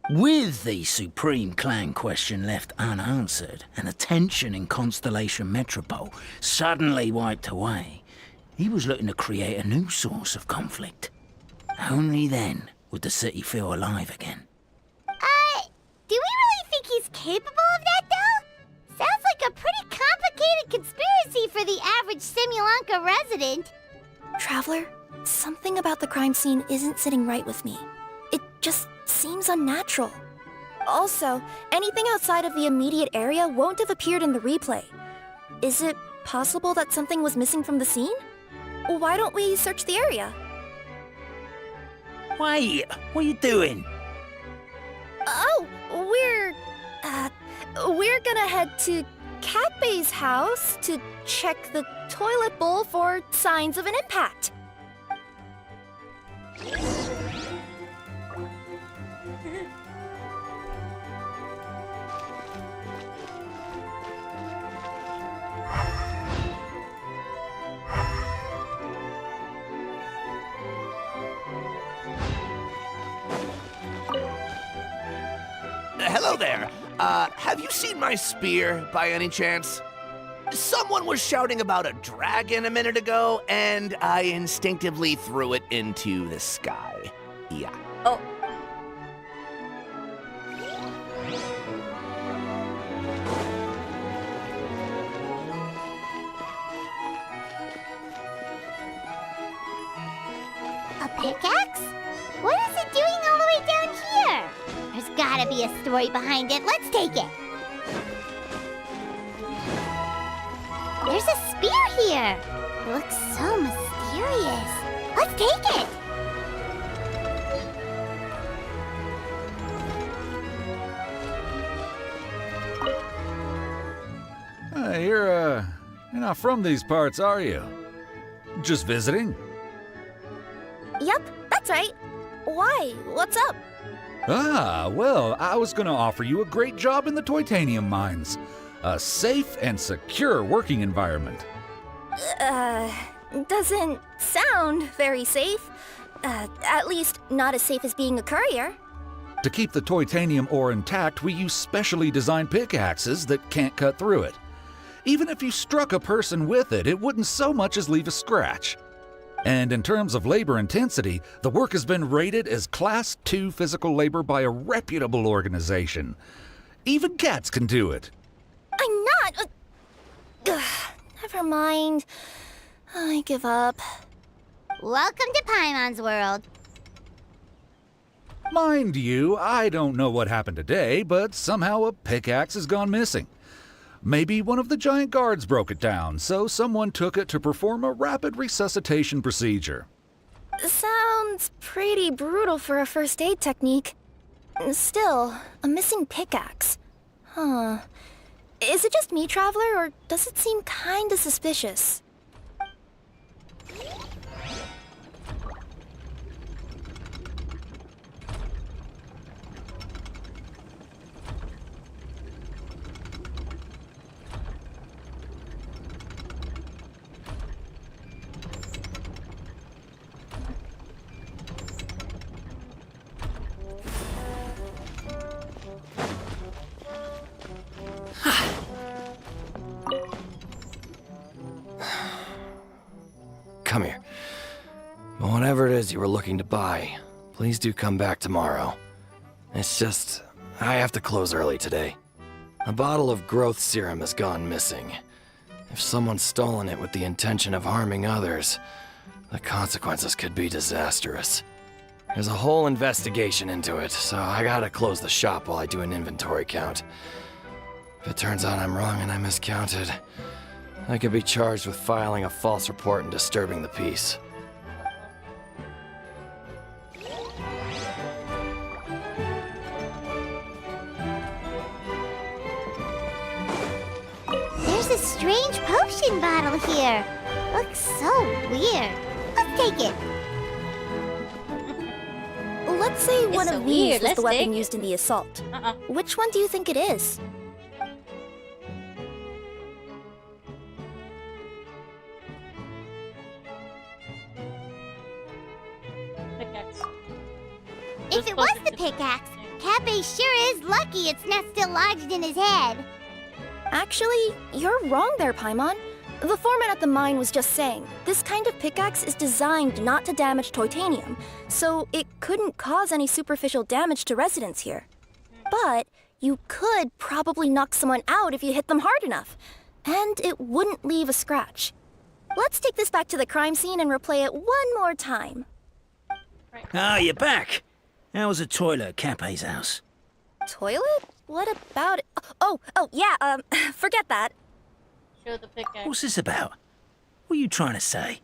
With the Supreme Clan question left unanswered and the tension in Constellation Metropole suddenly wiped away, he was looking to create a new source of conflict. Only then would the city feel alive again. Do we really think he's capable of that, though? Sounds like a pretty complicated conspiracy for the average Simulanka resident. Traveler, something about the crime scene isn't sitting right with me. It just seems unnatural. Also, anything outside of the immediate area won't have appeared in the replay. Is it possible that something was missing from the scene? Why don't we search the area? Wait, what are you doing? Oh, we're gonna head to Catbay's house to check the toilet bowl for signs of an impact. Hello there. Have you seen my spear by any chance? Someone was shouting about a dragon a minute ago, and I instinctively threw it into the sky. Yeah. Oh. A pickaxe? What is it doing all the way down here? There's gotta be a story behind it. Let's take it. There's a spear here. It looks so mysterious. Let's take it. You're not from these parts, are you? Just visiting? Yep, that's right. Why? What's up? Ah, well, I was gonna offer you a great job in the Titanium mines. A safe and secure working environment. Doesn't sound very safe. At least not as safe as being a courier. To keep the Titanium ore intact, we use specially designed pickaxes that can't cut through it. Even if you struck a person with it, it wouldn't so much as leave a scratch. And in terms of labor intensity, the work has been rated as Class 2 physical labor by a reputable organization. Even cats can do it. I'm not... never mind. I give up. Welcome to Paimon's world. Mind you, I don't know what happened today, but somehow a pickaxe has gone missing. Maybe one of the giant guards broke it down, so someone took it to perform a rapid resuscitation procedure. Sounds pretty brutal for a first aid technique. Still, a missing pickaxe. Huh. Is it just me, Traveler, or does it seem kinda suspicious? Come here. Whatever it is you were looking to buy, please do come back tomorrow. It's just, I have to close early today. A bottle of growth serum has gone missing. If someone's stolen it with the intention of harming others, the consequences could be disastrous. There's a whole investigation into it, so I gotta close the shop while I do an inventory count. If it turns out I'm wrong and I miscounted, I could be charged with filing a false report and disturbing the peace. There's a strange potion bottle here. Looks so weird. Let's take it. Let's say one so of these weird. was Let's the weapon take used in the assault. Uh-uh. Which one do you think it is? Pickaxe. If it was the pickaxe, Cafe sure is lucky it's not still lodged in his head. Actually, you're wrong there, Paimon. The foreman at the mine was just saying, this kind of pickaxe is designed not to damage titanium, so it couldn't cause any superficial damage to residents here. But you could probably knock someone out if you hit them hard enough, and it wouldn't leave a scratch. Let's take this back to the crime scene and replay it one more time. Ah, you're back. How was the toilet at Cape's house? toilet? What about it? Oh, yeah, forget that. Show the pickaxe. What's this about? What are you trying to say?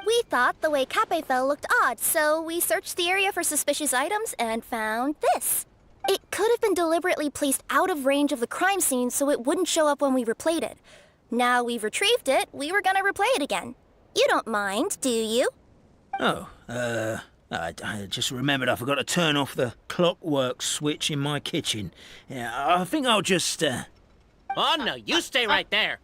We thought the way Cape fell looked odd, so we searched the area for suspicious items and found this. It could have been deliberately placed out of range of the crime scene so it wouldn't show up when we replayed it. Now we've retrieved it, we were gonna replay it again. You don't mind, do you? Oh, I just remembered I forgot to turn off the clockwork switch in my kitchen. Yeah, I think I'll just, Oh, no, you stay right there.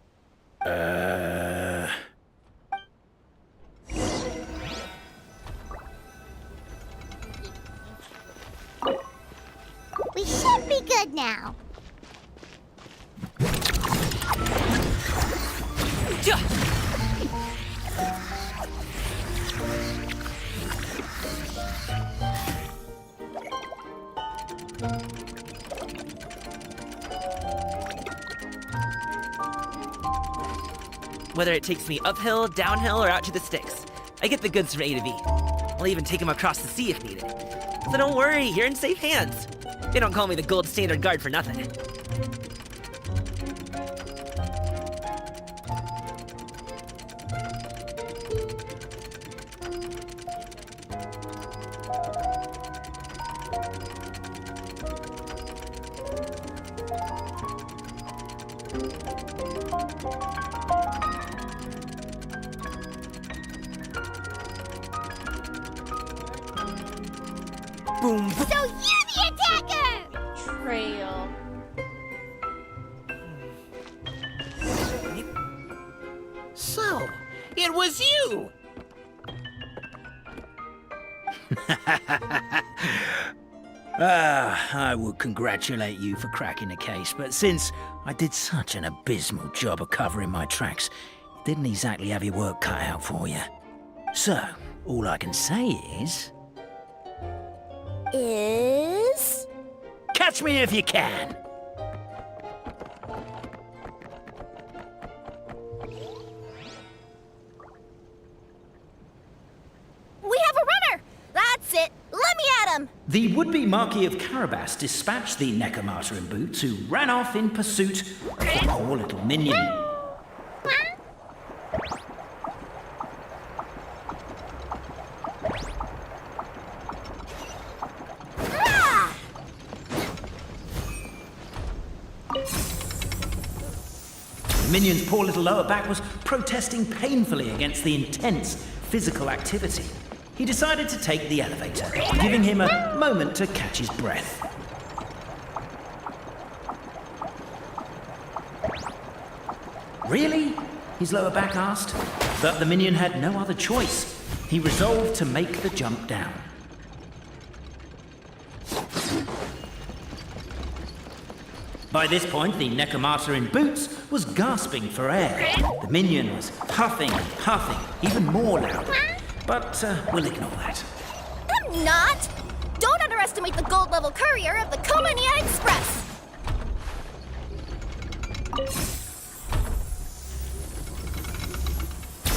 We should be good now. Whether it takes me uphill, downhill, or out to the sticks, I get the goods from A to B. I'll even take them across the sea if needed. So don't worry, you're in safe hands. They don't call me the gold standard guard for nothing. Boom. So you're the attacker! Trail. So, it was you! I would congratulate you for cracking the case, but since I did such an abysmal job of covering my tracks, it didn't exactly have your work cut out for you. So, all I can say is... Catch me if you can! We have a runner! That's it! Let me at him! The would-be Marquis of Carabas dispatched the Necromata in boots, who ran off in pursuit of the poor little minion. The minion's poor little lower back was protesting painfully against the intense physical activity. He decided to take the elevator, giving him a moment to catch his breath. Really? His lower back asked. But the minion had no other choice. He resolved to make the jump down. By this point, the Necromata in boots was gasping for air. The minion was huffing and puffing, even more loudly. But we'll ignore that. I'm not! Don't underestimate the gold-level courier of the Komania Express!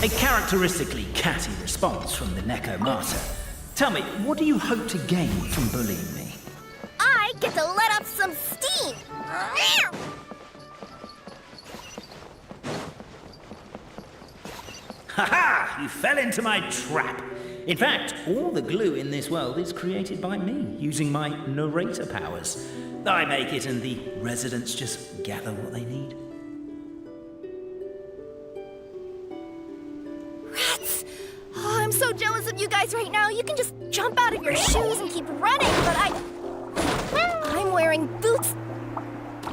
A characteristically catty response from the Necromata. Tell me, what do you hope to gain from bullying me? I get to let off some steam! Ha-ha! You fell into my trap! In fact, all the glue in this world is created by me, using my narrator powers. I make it and the residents just gather what they need. Rats! Oh, I'm so jealous of you guys right now. You can just jump out of your shoes and keep running, but I'm wearing boots.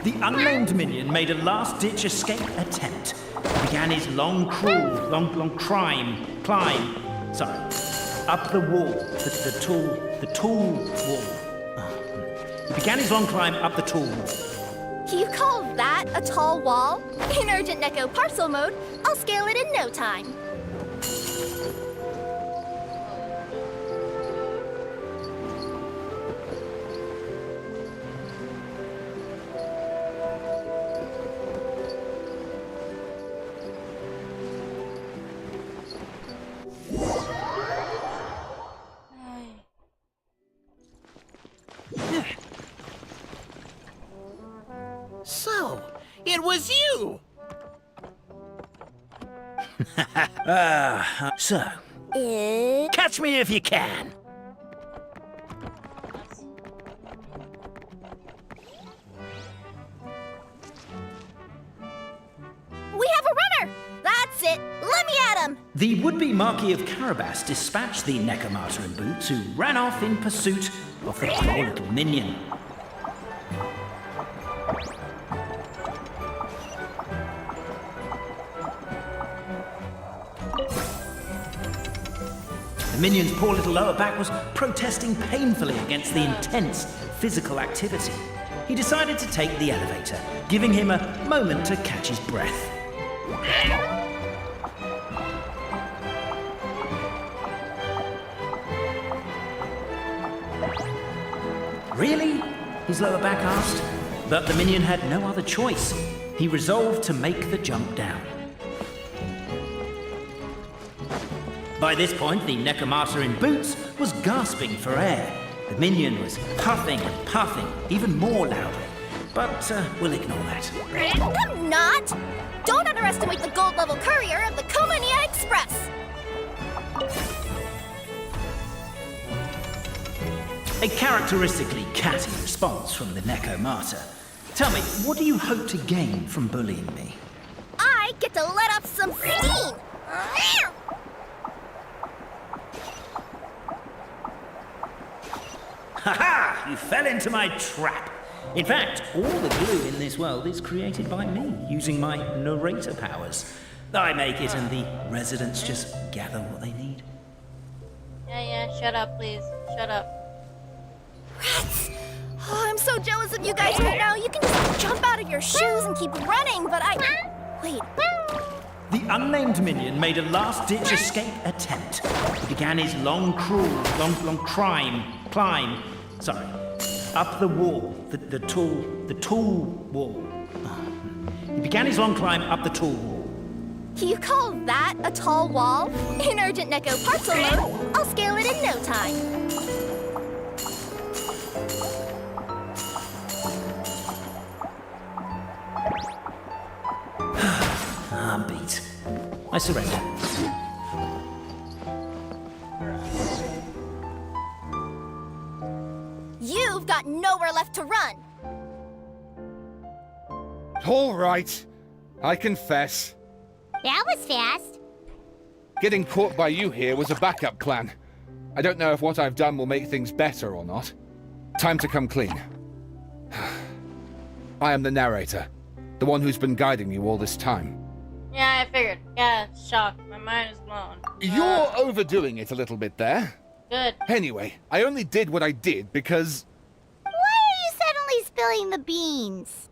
The unnamed minion made a last-ditch escape attempt. He began his long climb, up the wall, the tall wall. He began his long climb up the tall wall. You call that a tall wall? In Urgent Neko parcel mode, I'll scale it in no time. It was you! So, catch me if you can. We have a runner! That's it! Let me at him! The would-be Marquis of Carabas dispatched the Necromata in boots, who ran off in pursuit of the poor little minion. The minion's poor little lower back was protesting painfully against the intense physical activity. He decided to take the elevator, giving him a moment to catch his breath. Really? His lower back asked. But the minion had no other choice. He resolved to make the jump down. By this point, the Necromata in boots was gasping for air. The minion was puffing and puffing, even more loudly. But we'll ignore that. I'm not! Don't underestimate the gold-level courier of the Komania Express! A characteristically catty response from the Necromata. Tell me, what do you hope to gain from bullying me? I get to let off some steam! Ha-ha! You fell into my trap. In fact, all the glue in this world is created by me, using my narrator powers. I make it and the residents just gather what they need. Yeah, shut up, please. Shut up. Rats! Oh, I'm so jealous of you guys right now. You can just jump out of your shoes and keep running, but Wait. The unnamed minion made a last-ditch escape attempt. He began his long climb, up the wall, the tall wall. He began his long climb up the tall wall. You call that a tall wall? In urgent Neko parcel mode, I'll scale it in no time. I'm beat. I surrender. You've got nowhere left to run. All right. I confess. That was fast. Getting caught by you here was a backup plan. I don't know if what I've done will make things better or not. Time to come clean. I am the narrator, the one who's been guiding you all this time. Yeah, I figured. Yeah, shocked. My mind is blown. You're overdoing it a little bit there. Good. Anyway, I only did what I did because Why are you suddenly spilling the beans?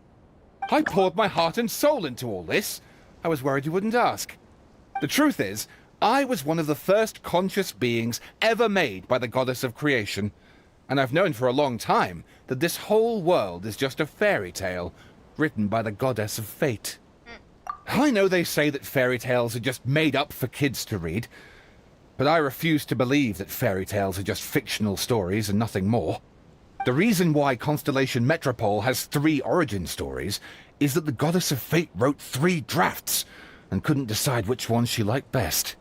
I poured my heart and soul into all this. I was worried you wouldn't ask. The truth is, I was one of the first conscious beings ever made by the goddess of creation. And I've known for a long time that this whole world is just a fairy tale written by the goddess of fate. I know they say that fairy tales are just made up for kids to read, but I refuse to believe that fairy tales are just fictional stories and nothing more. The reason why Constellation Metropole has 3 origin stories is that the goddess of fate wrote 3 drafts and couldn't decide which one she liked best.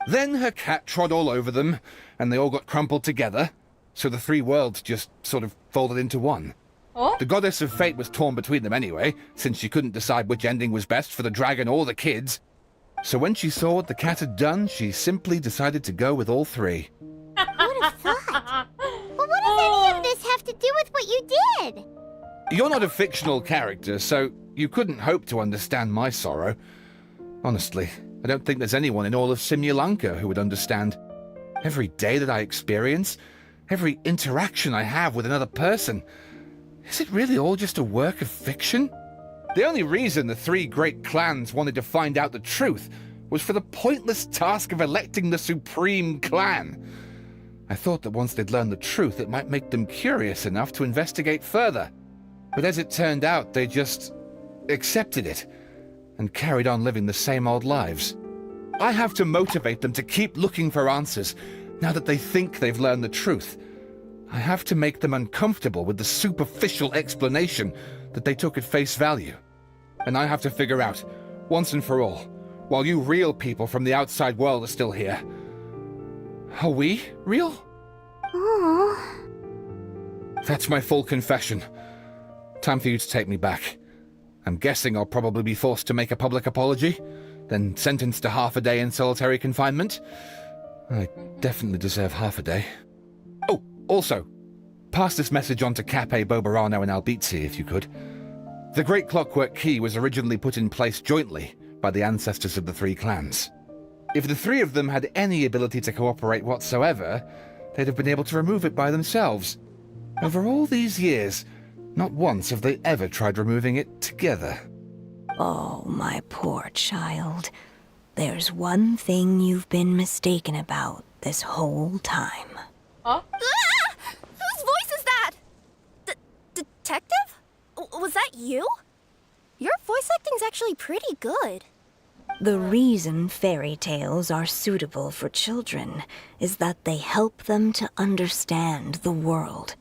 Then her cat trod all over them, and they all got crumpled together, so the 3 worlds just sort of folded into one. Oh? The goddess of fate was torn between them anyway, since she couldn't decide which ending was best for the dragon or the kids. So when she saw what the cat had done, she simply decided to go with all 3. Who would have thought? But what does any of this have to do with what you did? You're not a fictional character, so you couldn't hope to understand my sorrow. Honestly, I don't think there's anyone in all of Simulanka who would understand. Every day that I experience, every interaction I have with another person, is it really all just a work of fiction? The only reason the 3 great clans wanted to find out the truth was for the pointless task of electing the supreme clan. I thought that once they'd learned the truth, it might make them curious enough to investigate further. But as it turned out, they just accepted it and carried on living the same old lives. I have to motivate them to keep looking for answers now that they think they've learned the truth. I have to make them uncomfortable with the superficial explanation that they took at face value. And I have to figure out, once and for all, while you real people from the outside world are still here, are we real? Aww. That's my full confession. Time for you to take me back. I'm guessing I'll probably be forced to make a public apology, then sentenced to half a day in solitary confinement. I definitely deserve half a day. Oh, also, pass this message on to Cape, Bobarano, and Albizzi, if you could. The Great Clockwork Key was originally put in place jointly by the ancestors of the three clans. If the three of them had any ability to cooperate whatsoever, they'd have been able to remove it by themselves. Over all these years, not once have they ever tried removing it together. Oh, my poor child. There's one thing you've been mistaken about this whole time. Huh? Ah! Whose voice is that? Detective? Was that you? Your voice acting's actually pretty good. The reason fairy tales are suitable for children is that they help them to understand the world.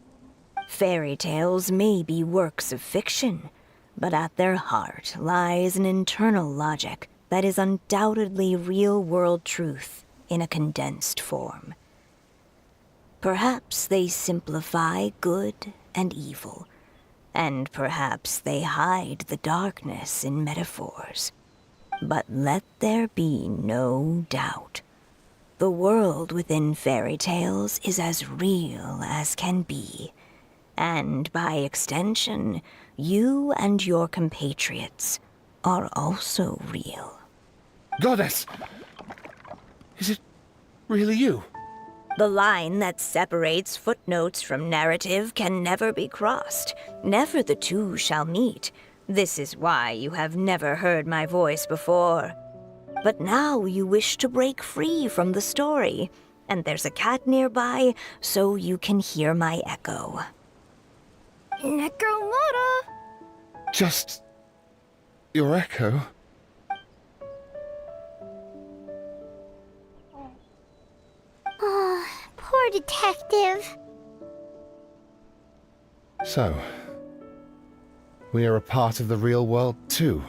Fairy tales may be works of fiction, but at their heart lies an internal logic that is undoubtedly real-world truth in a condensed form. Perhaps they simplify good and evil, and perhaps they hide the darkness in metaphors. But let there be no doubt. The world within fairy tales is as real as can be. And by extension, you and your compatriots are also real. Goddess! Is it really you? The line that separates footnotes from narrative can never be crossed. Never the two shall meet. This is why you have never heard my voice before. But now you wish to break free from the story, and there's a cat nearby, so you can hear my echo. Necromora! Just your echo? Oh, poor detective. So, we are a part of the real world too.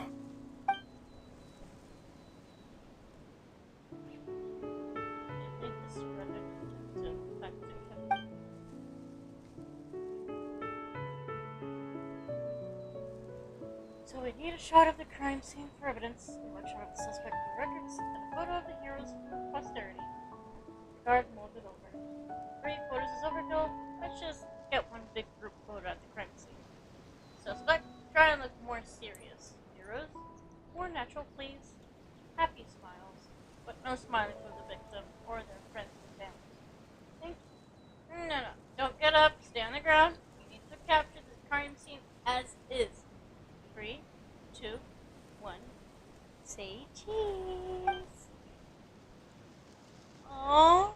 So we need a shot of the crime scene for evidence, a mugshot of the suspect for records, and a photo of the heroes for posterity. Regard molded over. 3 photos is overkill. Let's just get one big group photo at the crime scene. Suspect, try and look more serious. Heroes, more natural please. Happy smiles, but no smiling for the victim or their friends and family. Thank you. No, don't get up, stay on the ground. You need to capture the crime scene as is. 3, 2, 1. Say cheese. Aww.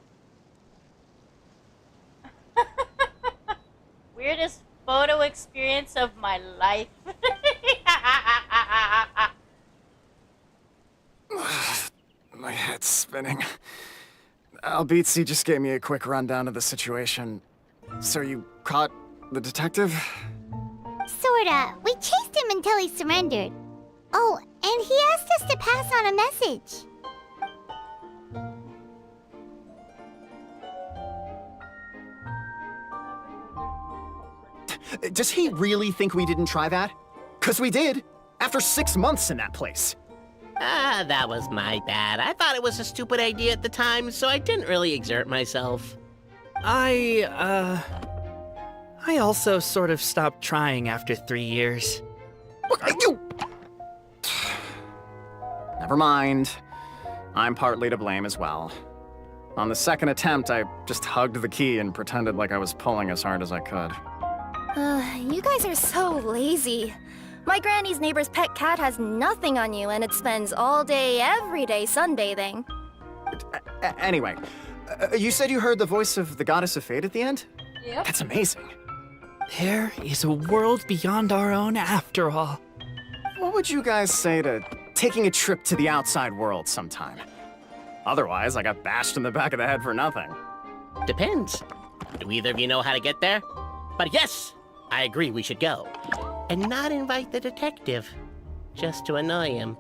Weirdest photo experience of my life. My head's spinning. Albizzi just gave me a quick rundown of the situation. So you caught the detective? Sorta. We chased him until he surrendered. Oh, and he asked us to pass on a message. Does he really think we didn't try that? 'Cause we did, after 6 months in that place. Ah, that was my bad. I thought it was a stupid idea at the time, so I didn't really exert myself. I also sort of stopped trying after 3 years. Never mind. I'm partly to blame as well. On the second attempt, I just hugged the key and pretended like I was pulling as hard as I could. You guys are so lazy. My granny's neighbor's pet cat has nothing on you, and it spends all day, every day sunbathing. Anyway, you said you heard the voice of the Goddess of Fate at the end? Yep. That's amazing. There is a world beyond our own after all. What would you guys say to taking a trip to the outside world sometime? Otherwise, I got bashed in the back of the head for nothing. Depends. Do either of you know how to get there? But yes, I agree we should go. And not invite the detective. just to annoy him.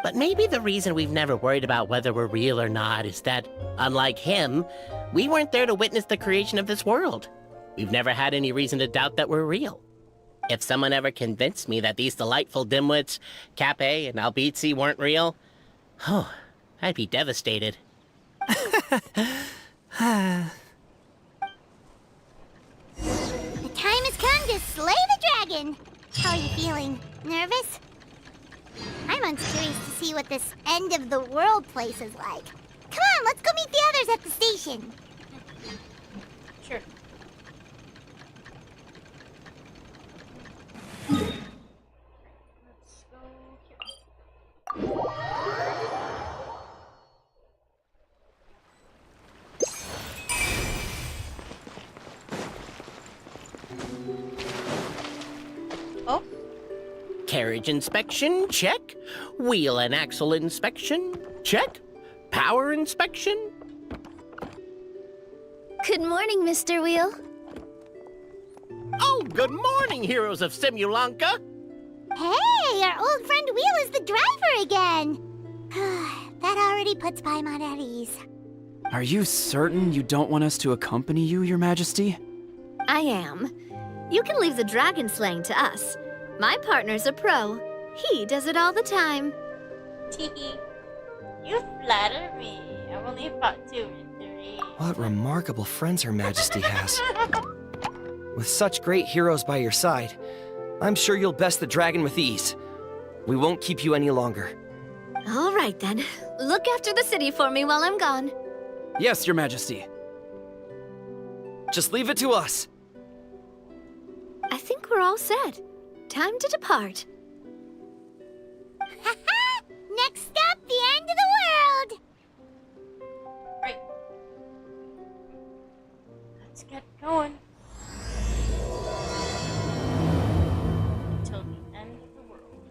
But maybe the reason we've never worried about whether we're real or not is that, unlike him, we weren't there to witness the creation of this world. We've never had any reason to doubt that we're real. If someone ever convinced me that these delightful dimwits, Cape and Albizzi, weren't real, oh, I'd be devastated. The time has come to slay the dragon! How are you feeling? Nervous? I'm curious to see what this end of the world place is like. Come on, let's go meet the others at the station. Sure. Let's go here. Oh? Carriage inspection, check. Wheel and axle inspection, check. Power inspection. Good morning, Mr. Wheel. Oh, good morning, heroes of Simulanka. Hey, our old friend Wheel is the driver again. That already puts Paimon at ease. Are you certain you don't want us to accompany you, Your Majesty? I am. You can leave the dragon slaying to us. My partner's a pro. He does it all the time. Teehee. You flatter me. I've only fought 2 and 3. What remarkable friends Her Majesty has. With such great heroes by your side, I'm sure you'll best the dragon with ease. We won't keep you any longer. All right, then. Look after the city for me while I'm gone. Yes, Your Majesty. Just leave it to us. I think we're all set. Time to depart. Next stop, the end of the world! Right. Let's get going. Until the end of the world.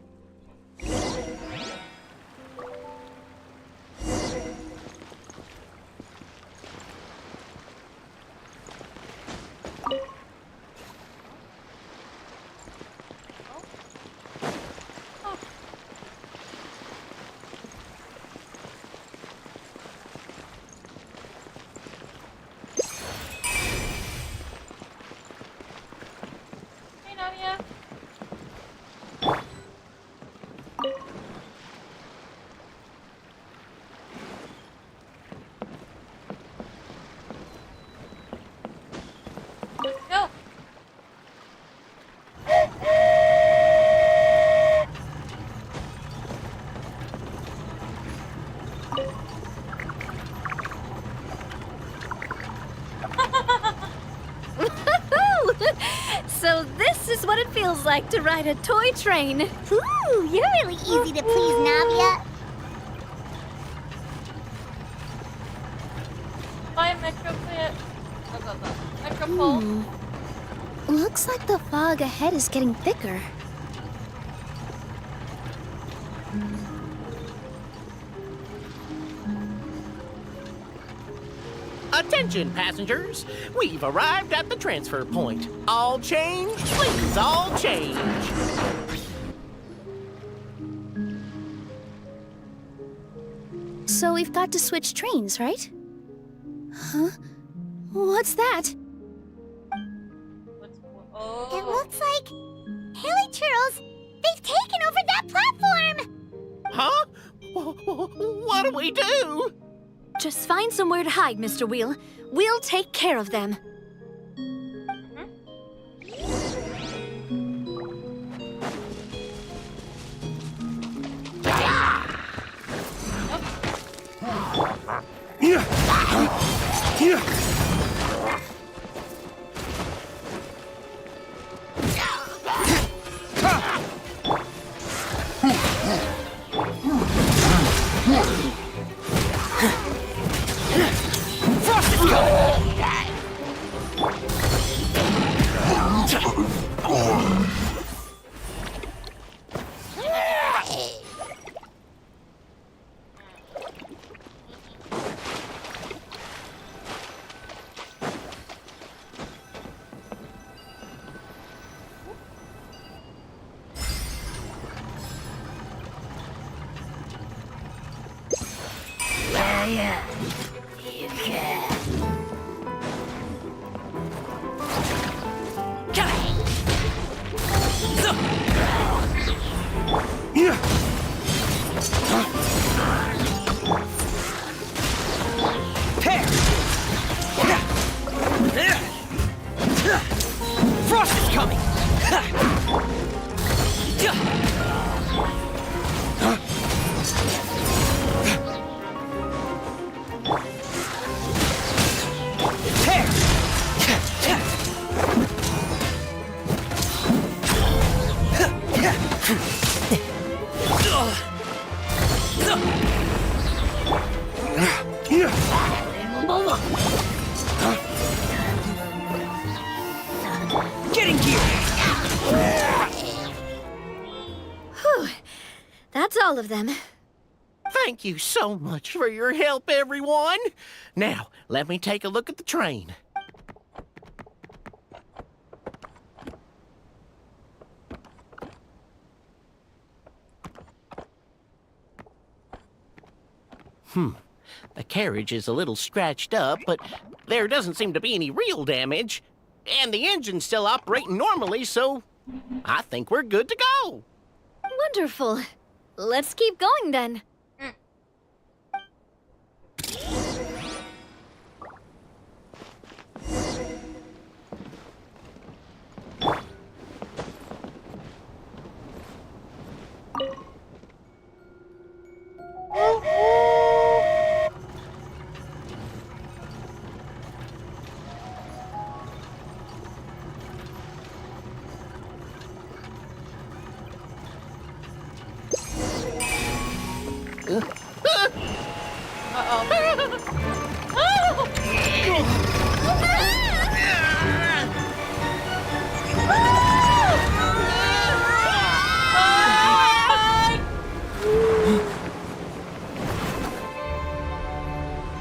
Hey, Navia. Let's go. So this is what it feels like to ride a toy train. Ooh, you're really easy to please, Navia. Bye, Metropole. Metropole. Looks like the fog ahead is getting thicker. Attention, passengers. We've arrived at the transfer point. All change, please, all change. So we've got to switch trains, right? Huh? What's that? It looks like Haley Churls, they've taken over that platform! Huh? What do we do? Just find somewhere to hide, Mr. Wheel. We'll take care of them. all of them. Thank you so much for your help, everyone. Now, let me take a look at the train. The carriage is a little scratched up, but there doesn't seem to be any real damage. And the engine's still operating normally, so I think we're good to go. Wonderful. Let's keep going then.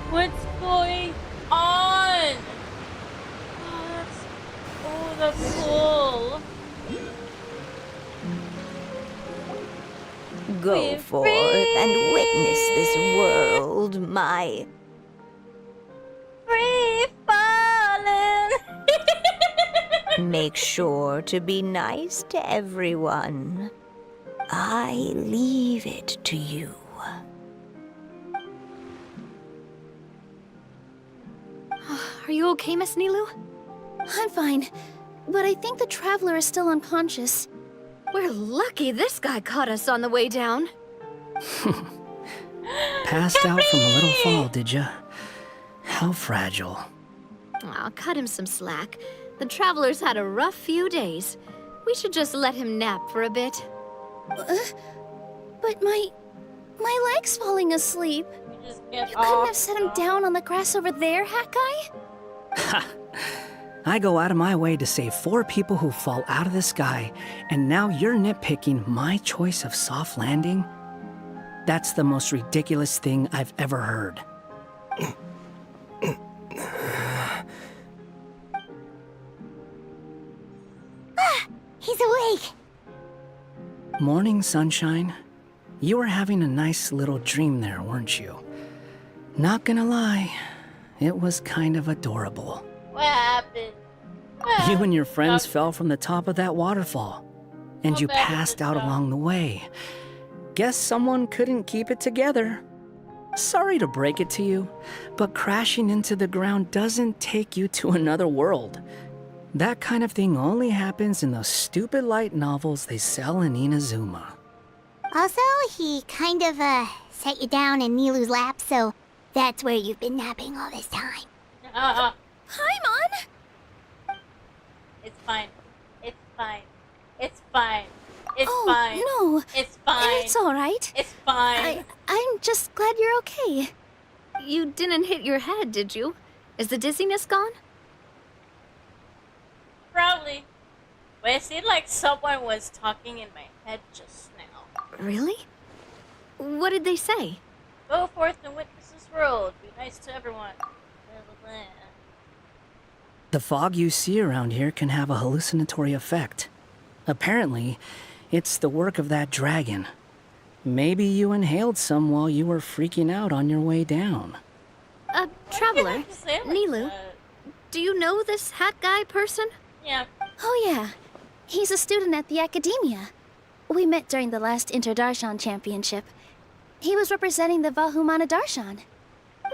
What's going on? That's cool. Go forth and witness this world, my Free falling. Make sure to be nice to everyone. I leave it to you. Are you okay, Miss Nilu? I'm fine, but I think the traveler is still unconscious. We're lucky this guy caught us on the way down. Passed out from a little fall, did ya? How fragile. Aw, cut him some slack. The traveler's had a rough few days. We should just let him nap for a bit. But my leg's falling asleep. You couldn't have set him down on the grass over there, Hat Guy? Ha! I go out of my way to save 4 people who fall out of the sky, and now you're nitpicking my choice of soft landing? That's the most ridiculous thing I've ever heard. He's awake. Morning, sunshine. You were having a nice little dream there, weren't you? Not gonna lie, it was kind of adorable. What happened? You and your friends fell from the top of that waterfall, and you passed out along the way. Guess someone couldn't keep it together. Sorry to break it to you, but crashing into the ground doesn't take you to another world. That kind of thing only happens in those stupid light novels they sell in Inazuma. Also, he kind of, set you down in Nilu's lap, so that's where you've been napping all this time. Hi, Mon! It's fine. It's fine. It's fine. It's Oh, fine. no. It's fine. It's all right. It's fine. I'm just glad you're okay. You didn't hit your head, did you? Is the dizziness gone? Probably. But it seemed like someone was talking in my head just now. Really? What did they say? Go forth and witness this world. Be nice to everyone. Blah, blah, blah. The fog you see around here can have a hallucinatory effect. Apparently, it's the work of that dragon. Maybe you inhaled some while you were freaking out on your way down. Traveler, Nilu, do you know this hat guy person? Yeah. Oh, yeah. He's a student at the academia. We met during the last Inter-Darshan Championship. He was representing the Vahumana Darshan.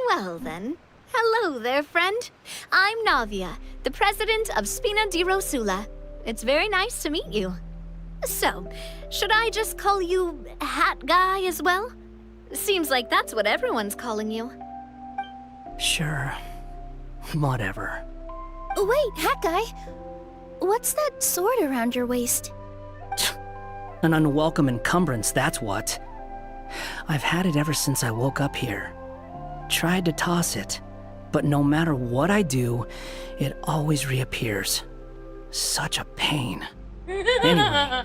Well then, hello there, friend. I'm Navia, the president of Spina di Rosula. It's very nice to meet you. So, should I just call you Hat Guy as well? Seems like that's what everyone's calling you. Sure. Whatever. Wait, Hat Guy. What's that sword around your waist? An unwelcome encumbrance, that's what. I've had it ever since I woke up here. Tried to toss it, but no matter what I do, it always reappears. Such a pain. Anyway,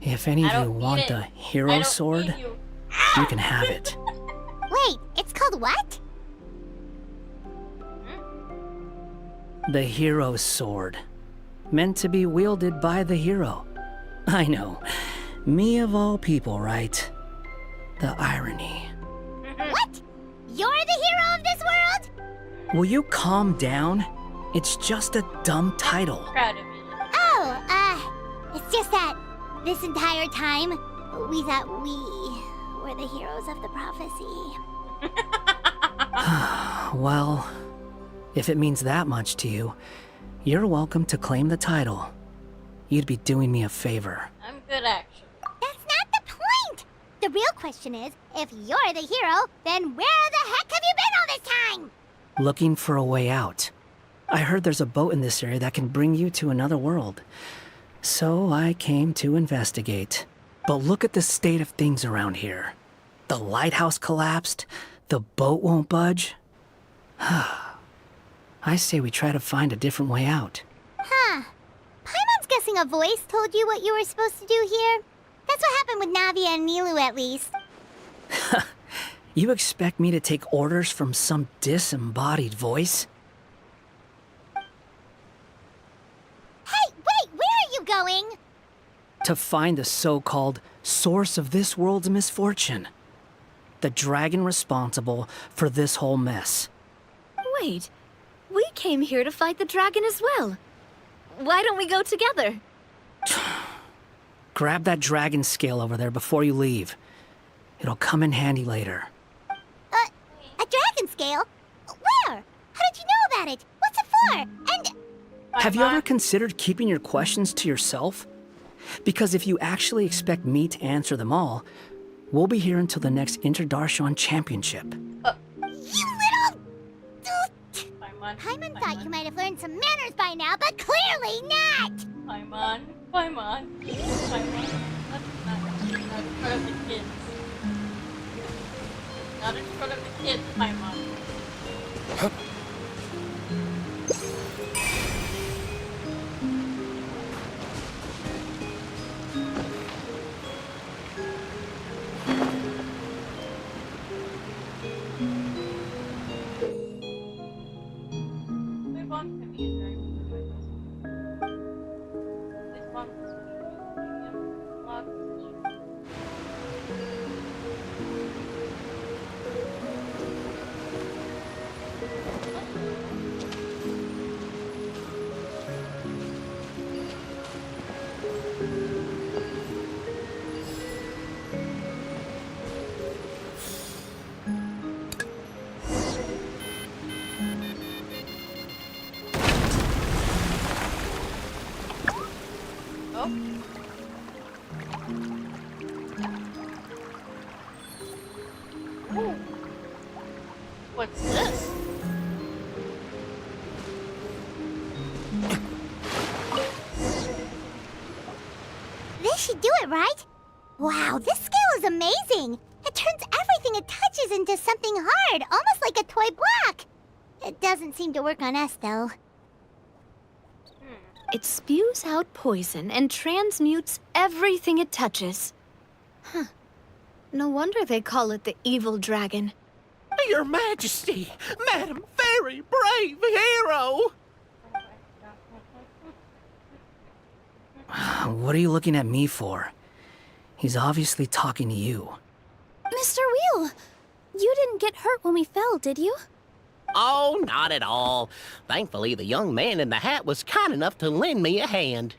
if any of you want the hero sword, You can have it. Wait, it's called what? The hero's sword. Meant to be wielded by the hero. I know. Me of all people, right? The irony. What? You're the hero of this world? Will you calm down? It's just a dumb title. Proud of you. Oh, it's just that this entire time, we thought we were the heroes of the prophecy. Well, if it means that much to you, you're welcome to claim the title. You'd be doing me a favor. I'm good, actually. That's not the point! The real question is, if you're the hero, then where the heck have you been all this time? Looking for a way out. I heard there's a boat in this area that can bring you to another world. So I came to investigate. But look at the state of things around here. The lighthouse collapsed. The boat won't budge. I say we try to find a different way out. Huh. Paimon's guessing a voice told you what you were supposed to do here. That's what happened with Navia and Nilu, at least. You expect me to take orders from some disembodied voice? Hey, wait, where are you going? To find the so-called source of this world's misfortune. The dragon responsible for this whole mess. Wait, we came here to fight the dragon as well. Why don't we go together? Grab that dragon scale over there before you leave. It'll come in handy later. A dragon scale? Where? How did you know about it? What's it for? And... Have you ever considered keeping your questions to yourself? Because if you actually expect me to answer them all, we'll be here until the next Interdarshan Championship. You little... Paimon thought you might have learned some manners by now, but clearly not! Paimon. That's not in front of the kids. Not in front of the kids, Paimon. What's this? This should do it, right? Wow, this scale is amazing! It turns everything it touches into something hard, almost like a toy block! It doesn't seem to work on us, though. It spews out poison and transmutes everything it touches. Huh. No wonder they call it the evil dragon. Your Majesty, Madam Very Brave Hero! What are you looking at me for? He's obviously talking to you. Mr. Wheel, you didn't get hurt when we fell, did you? Oh, not at all. Thankfully, the young man in the hat was kind enough to lend me a hand.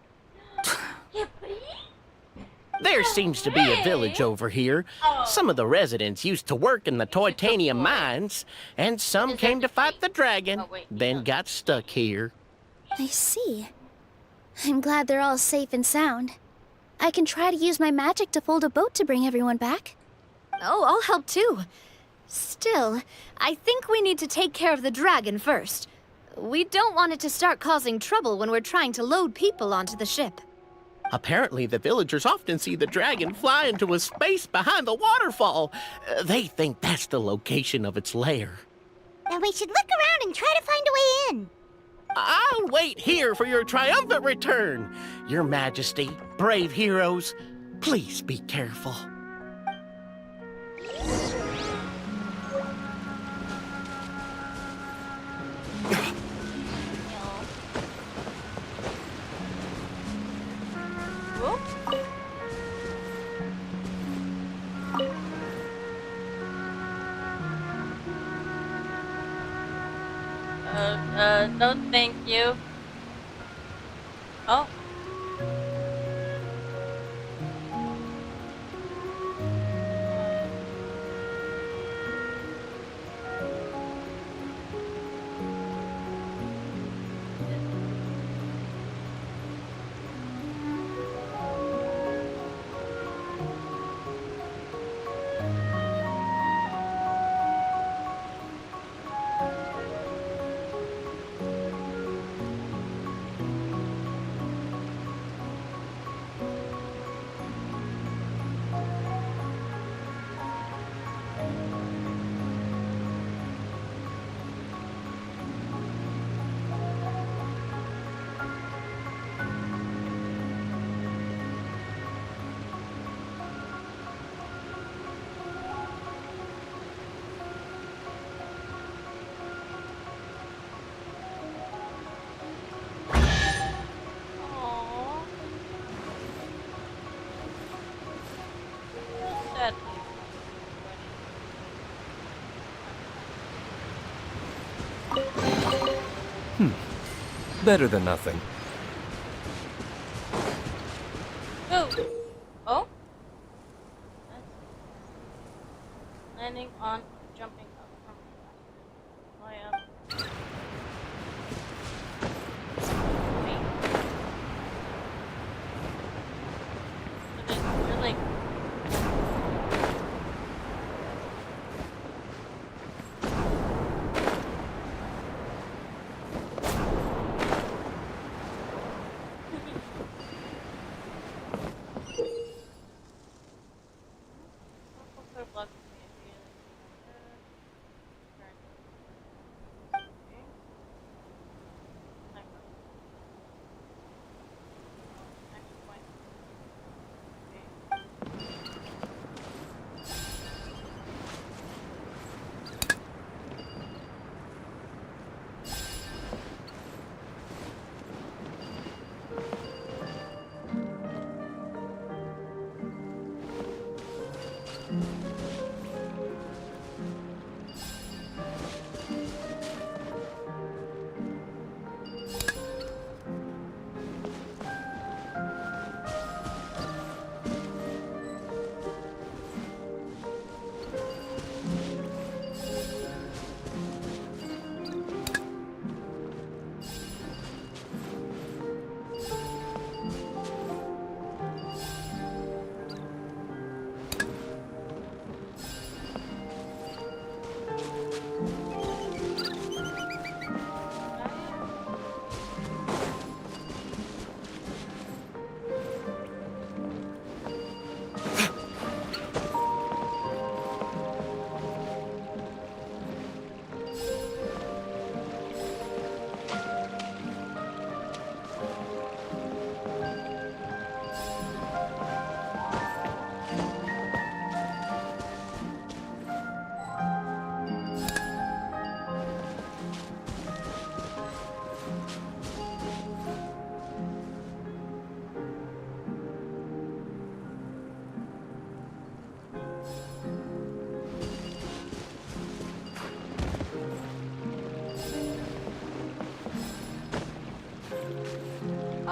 There seems to be a village over here. Some of the residents used to work in the titanium mines, and some came to fight the dragon, then got stuck here. I see. I'm glad they're all safe and sound. I can try to use my magic to fold a boat to bring everyone back. Oh, I'll help too. Still, I think we need to take care of the dragon first. We don't want it to start causing trouble when we're trying to load people onto the ship. Apparently, the villagers often see the dragon fly into a space behind the waterfall. They think that's the location of its lair. Then we should look around and try to find a way in. I'll wait here for your triumphant return. Your Majesty, brave heroes, please be careful. No, thank you. Oh. Better than nothing. Oh. Oh. Landing on, jumping up from high up. Wait. So you're like.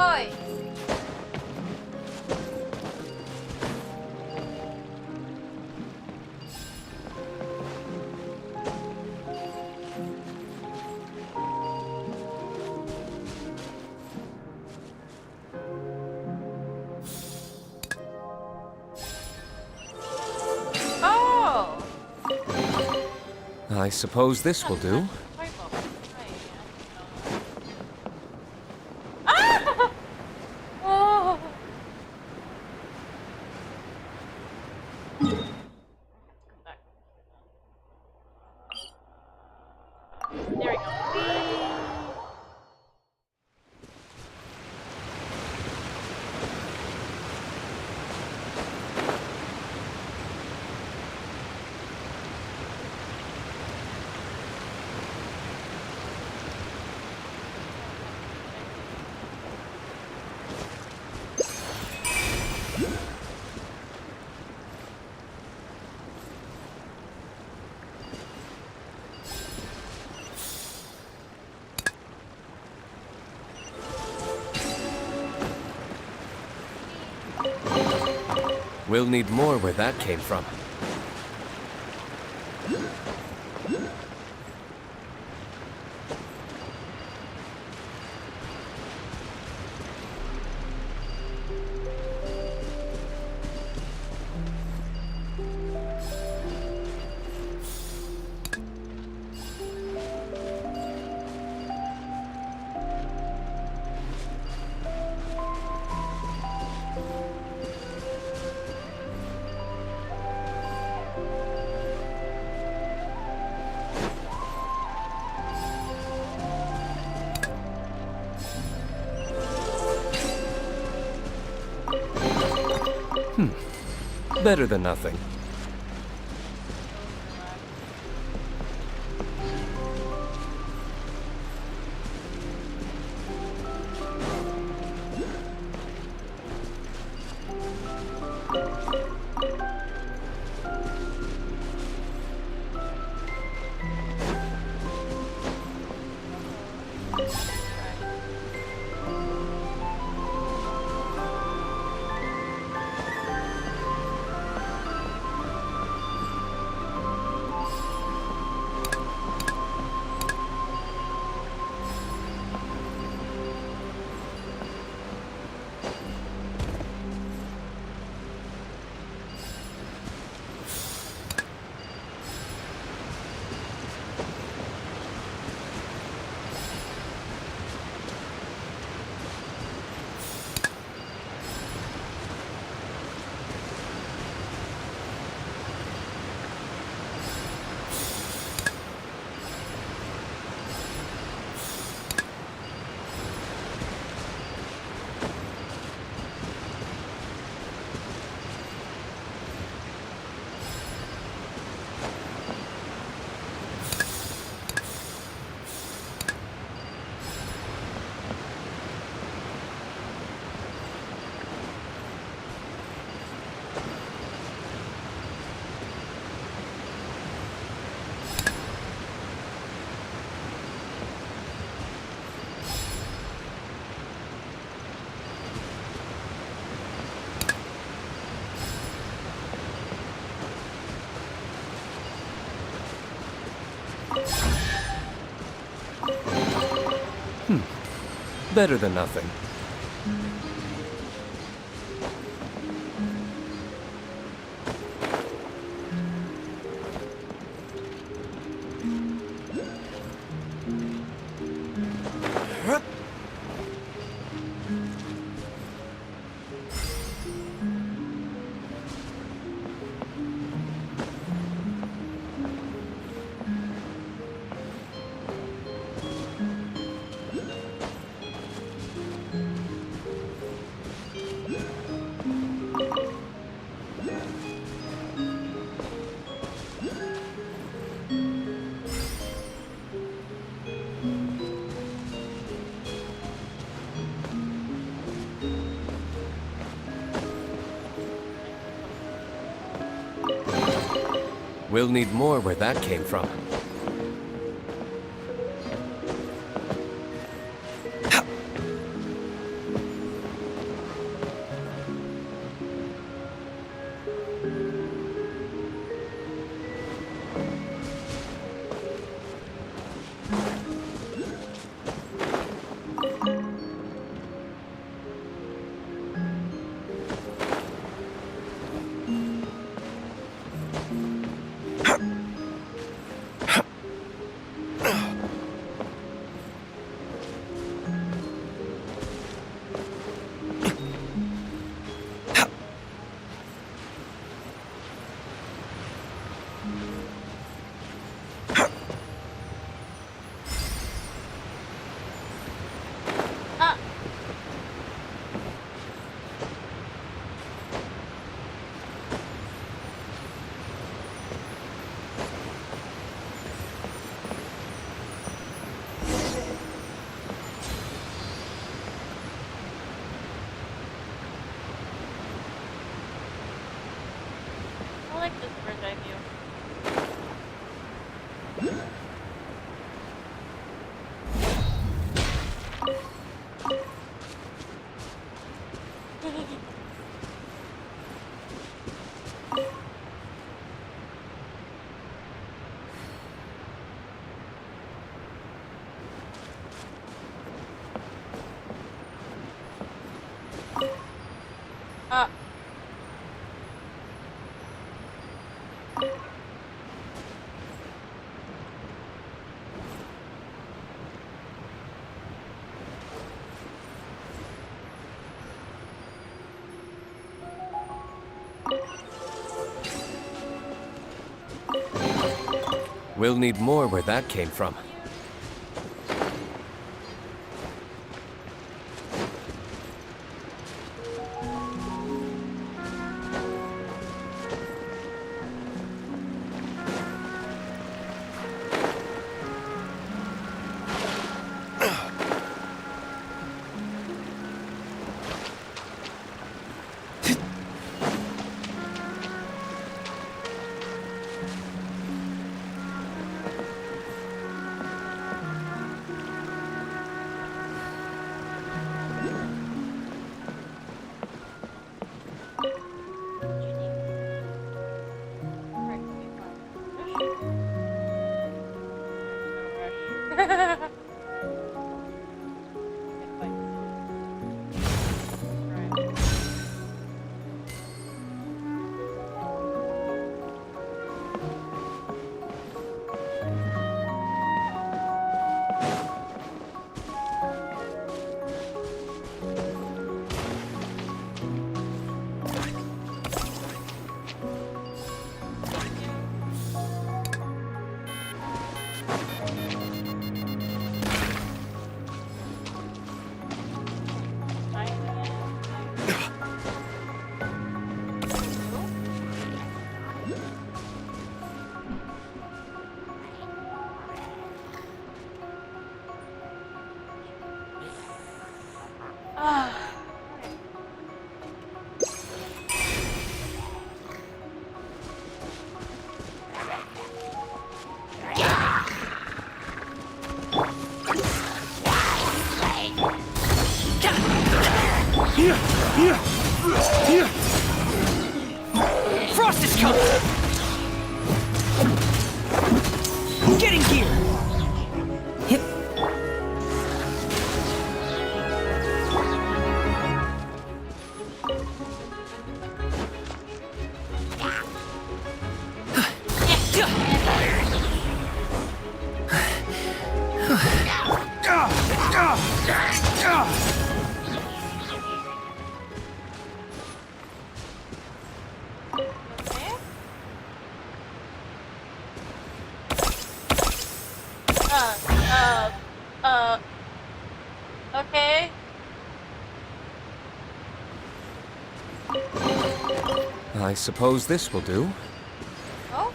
Oi! Oh! I suppose this will do. Ah! Oh! There we go. We'll need more where that came from. Better than nothing. Better than nothing. We'll need more where that came from. I like this bird's eye view. We'll need more where that came from. Frost is coming! Get in gear! Hip. Okay. I suppose this will do. Oh.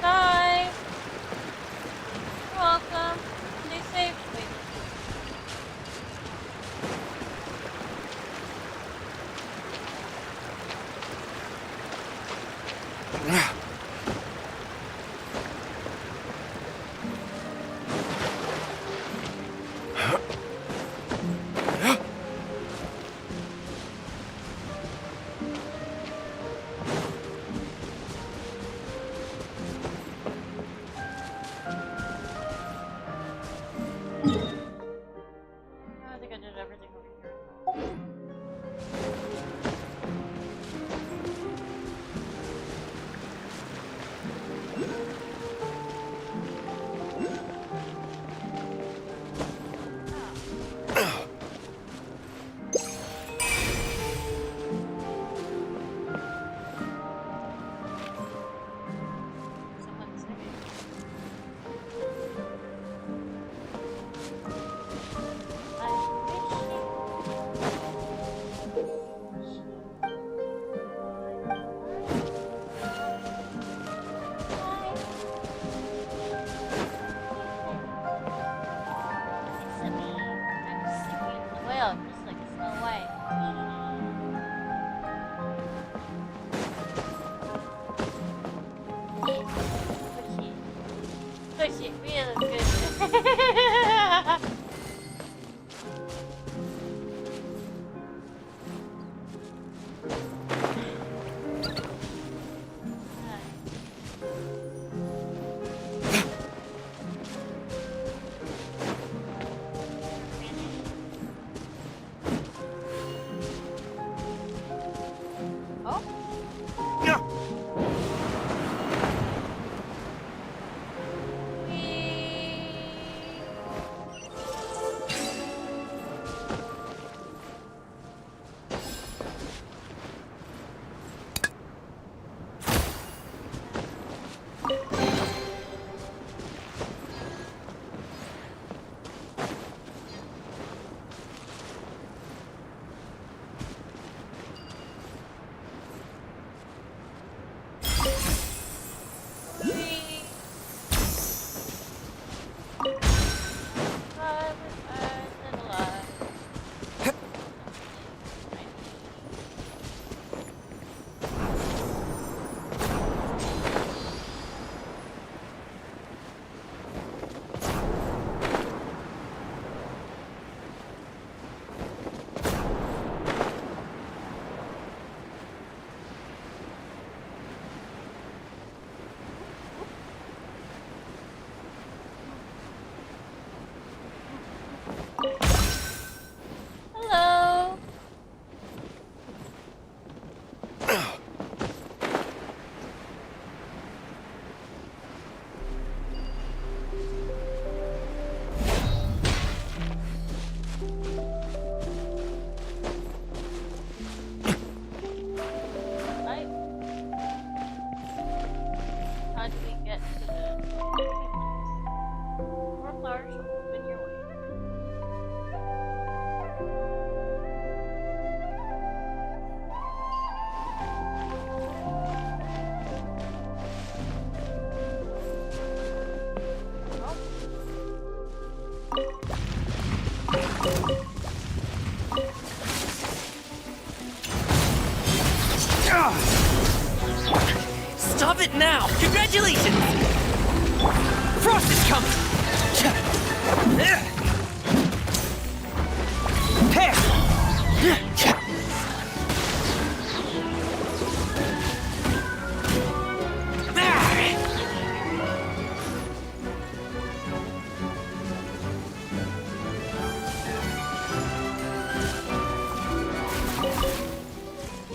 Bye. You're welcome. Stay safe. Wait. I think I did everything over here. get to the more flowers will open your way. Stop it now! Congratulations! Frost is coming!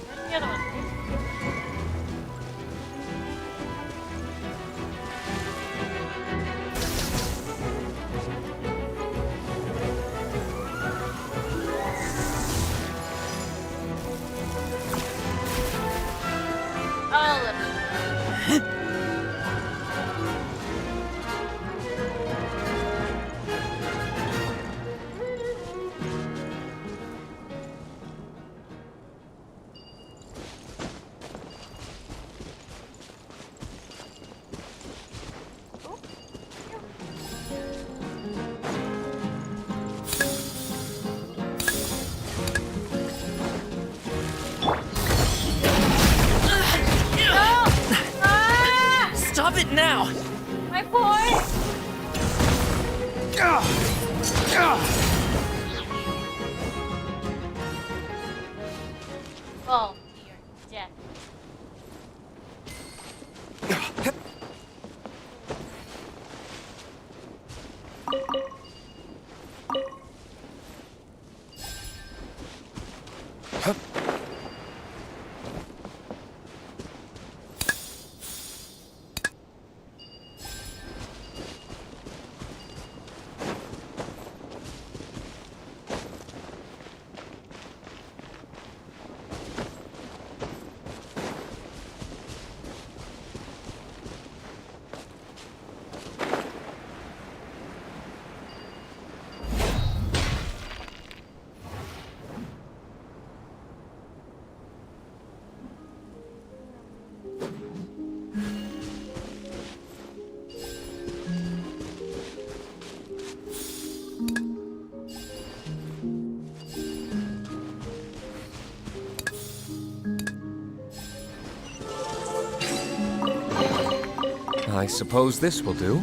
Where's the other one? Oh, look. Stop it now! My boy! Fall to your death. I suppose this will do.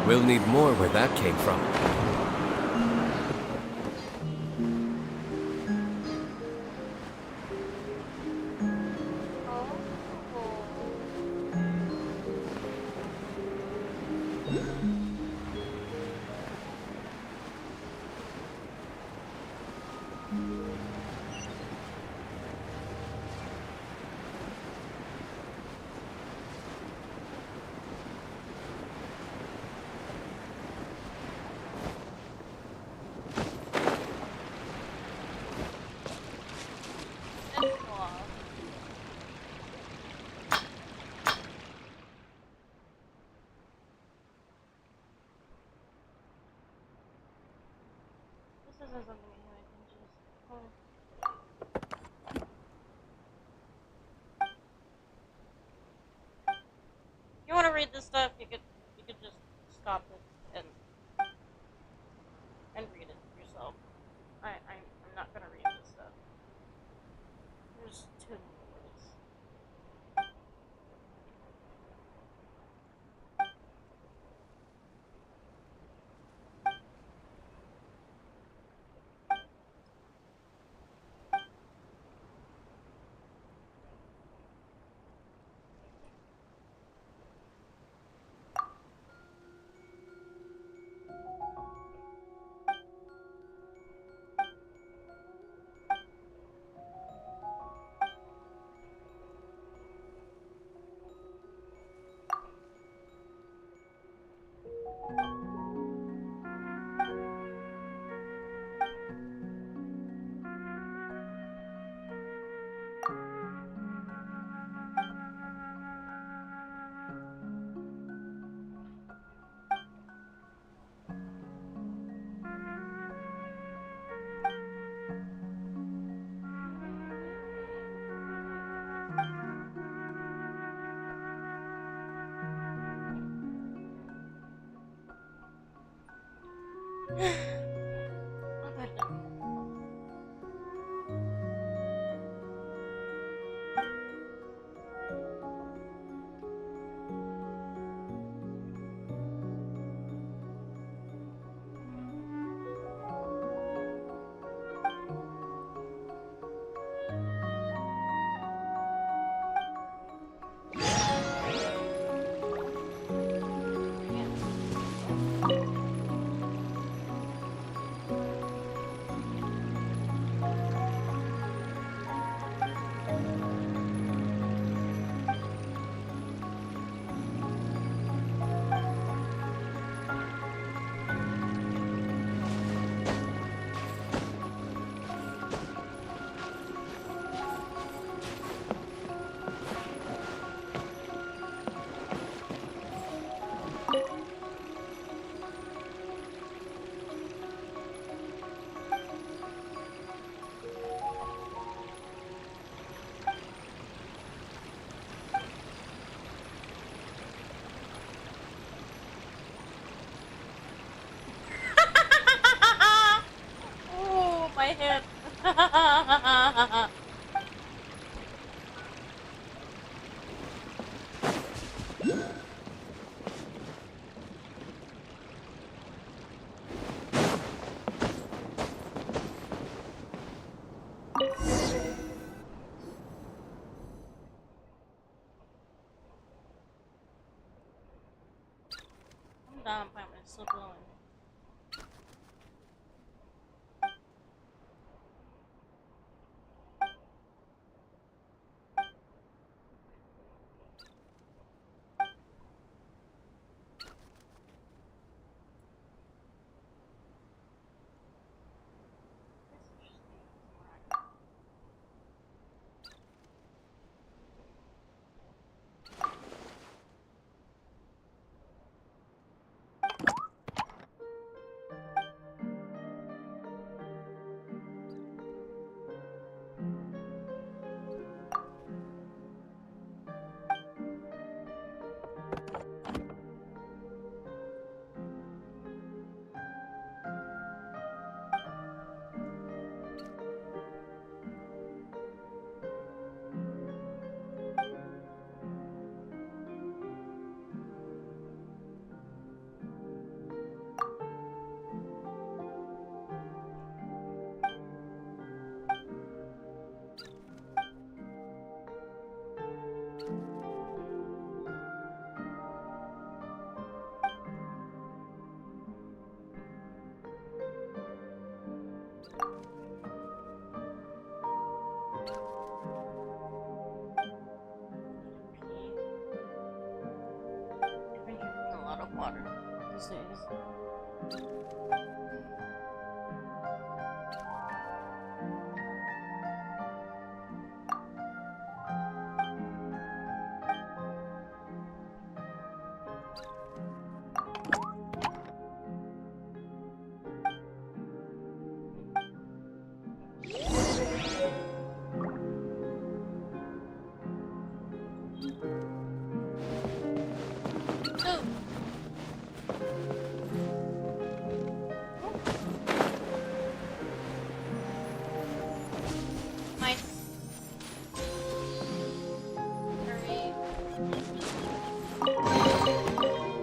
We'll need more where that came from. This isn't something I can just. Oh. If you want to read this stuff, you could just stop it and read it. Oh, my head. I'm down, but it's still blowing. I've been drinking a lot of water these days.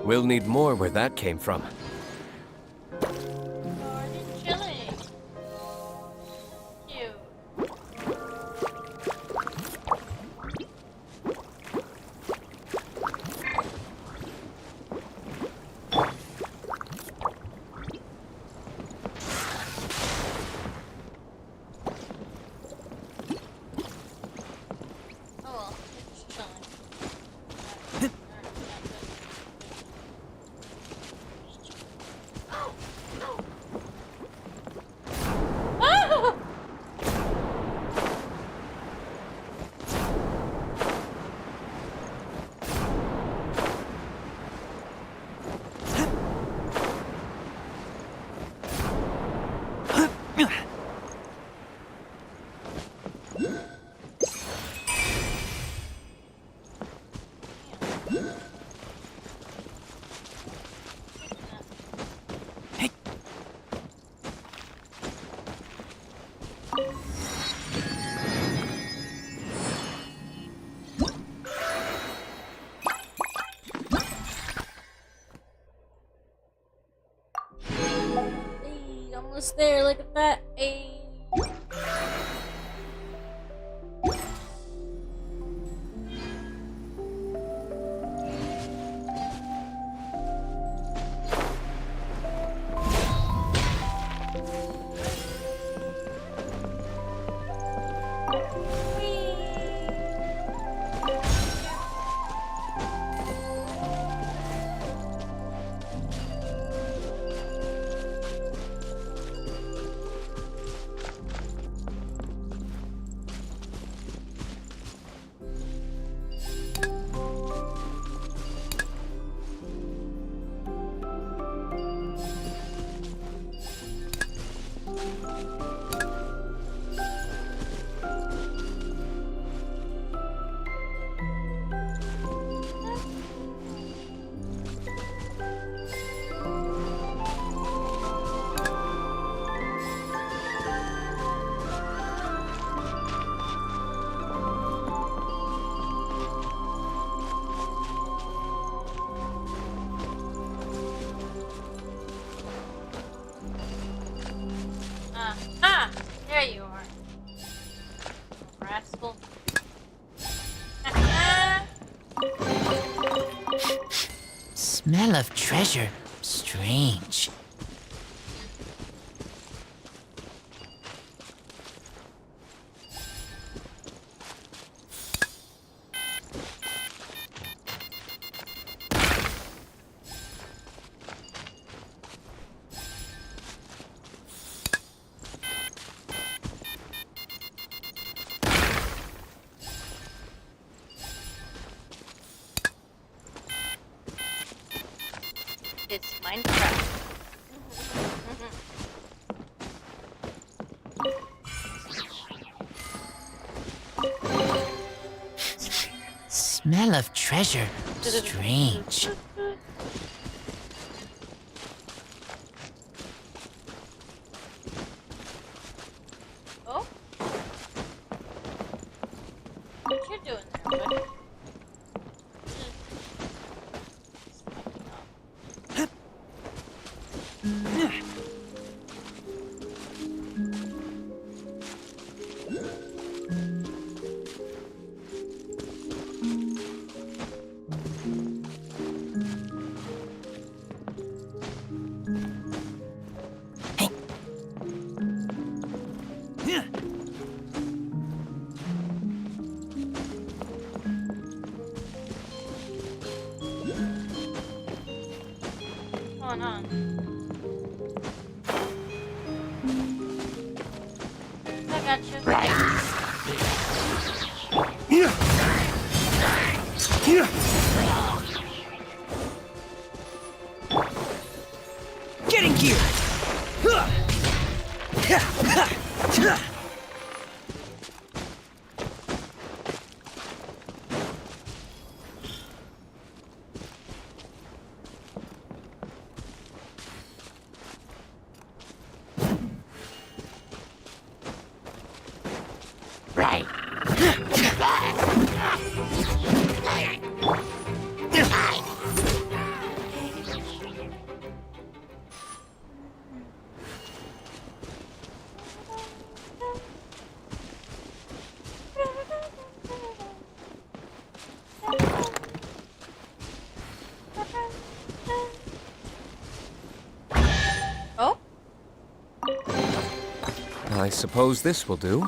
We'll need more where that came from. almost there. Look at that. Ayy. There you are. Rascal. Smell of treasure. Strange. It's Minecraft. Smell of treasure. Strange. Oh? What you doing there, buddy? What's going on? I got you. Get in gear! Right. Oh? I suppose this will do.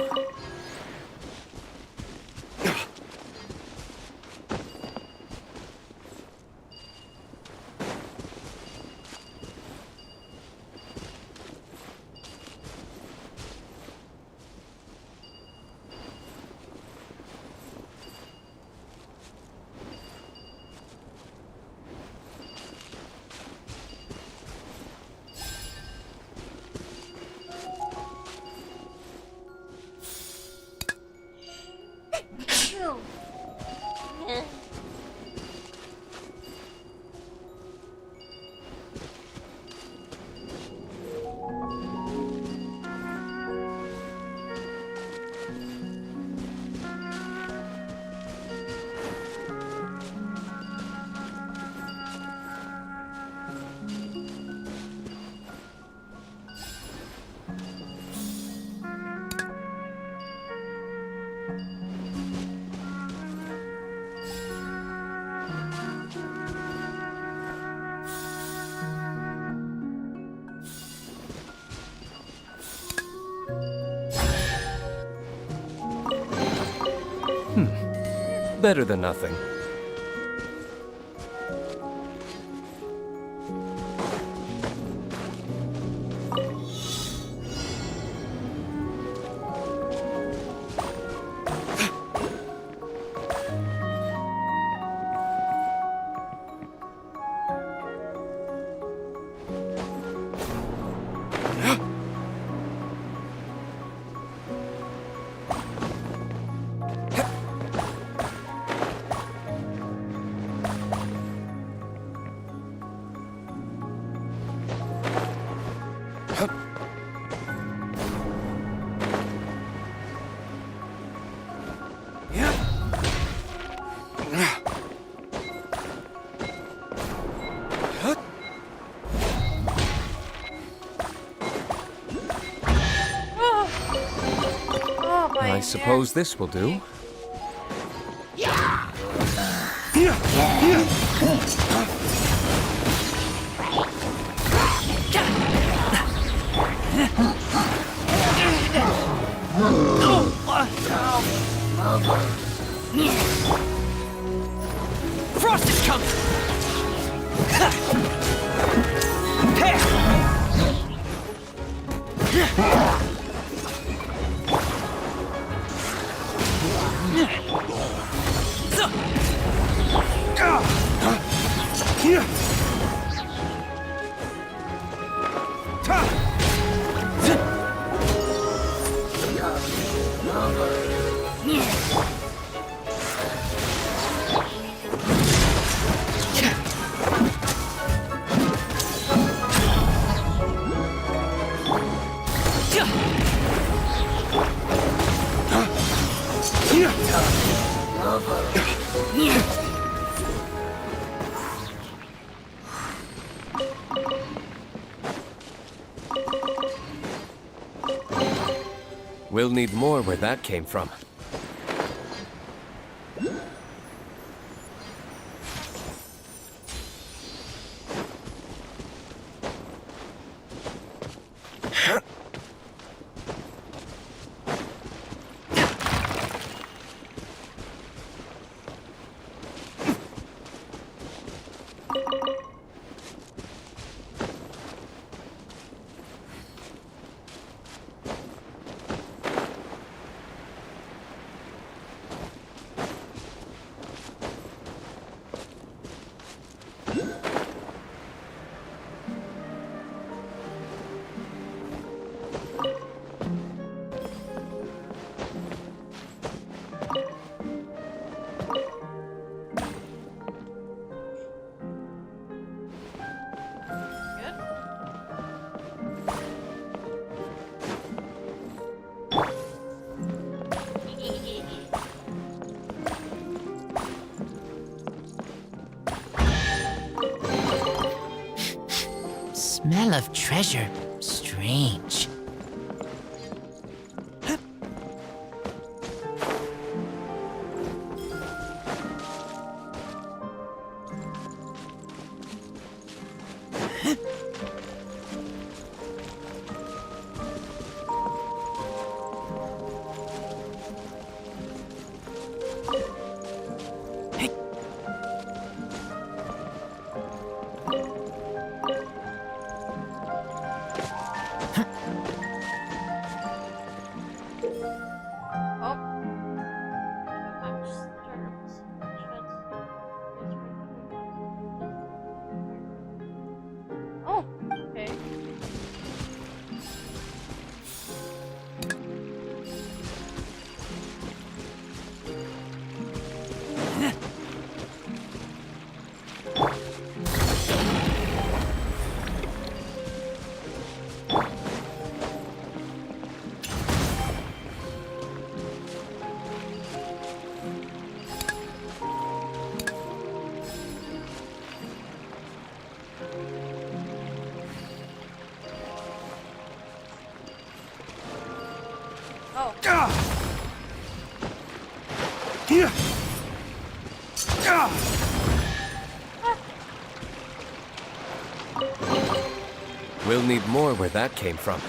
Better than nothing. I suppose this will do. Frost is coming! We'll need more where that came from. Smell of treasure. Strange. Oh, okay. We'll need more where that came from.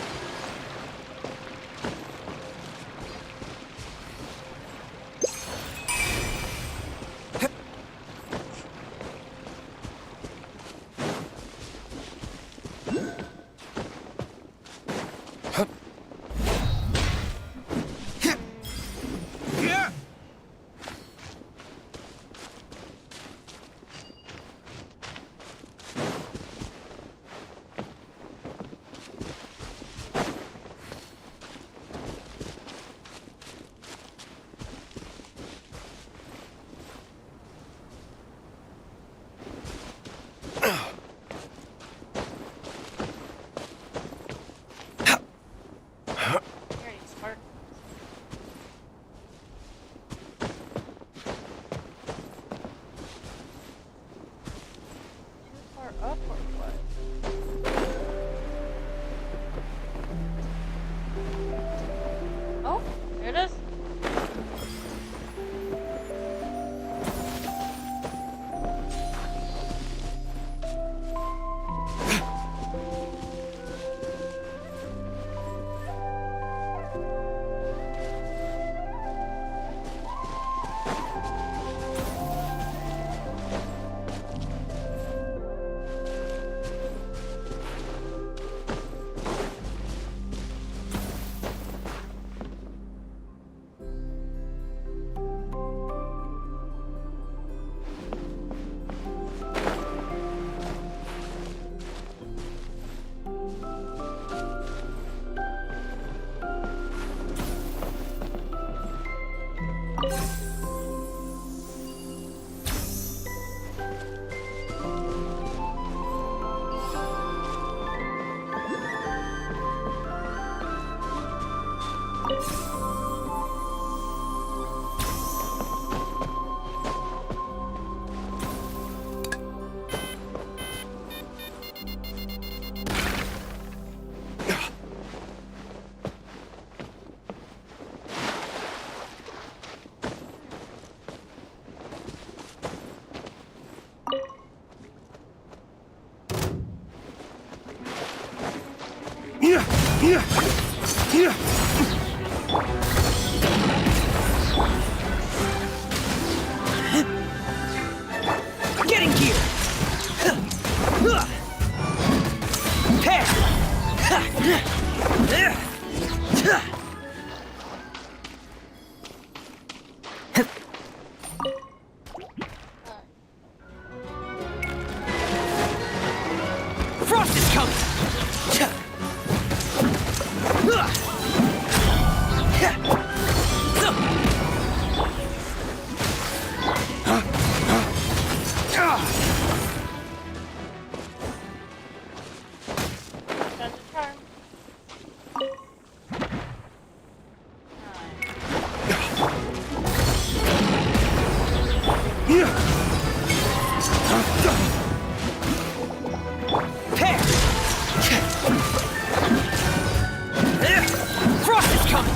Get in gear! Pair! Frost is coming! Frost is coming!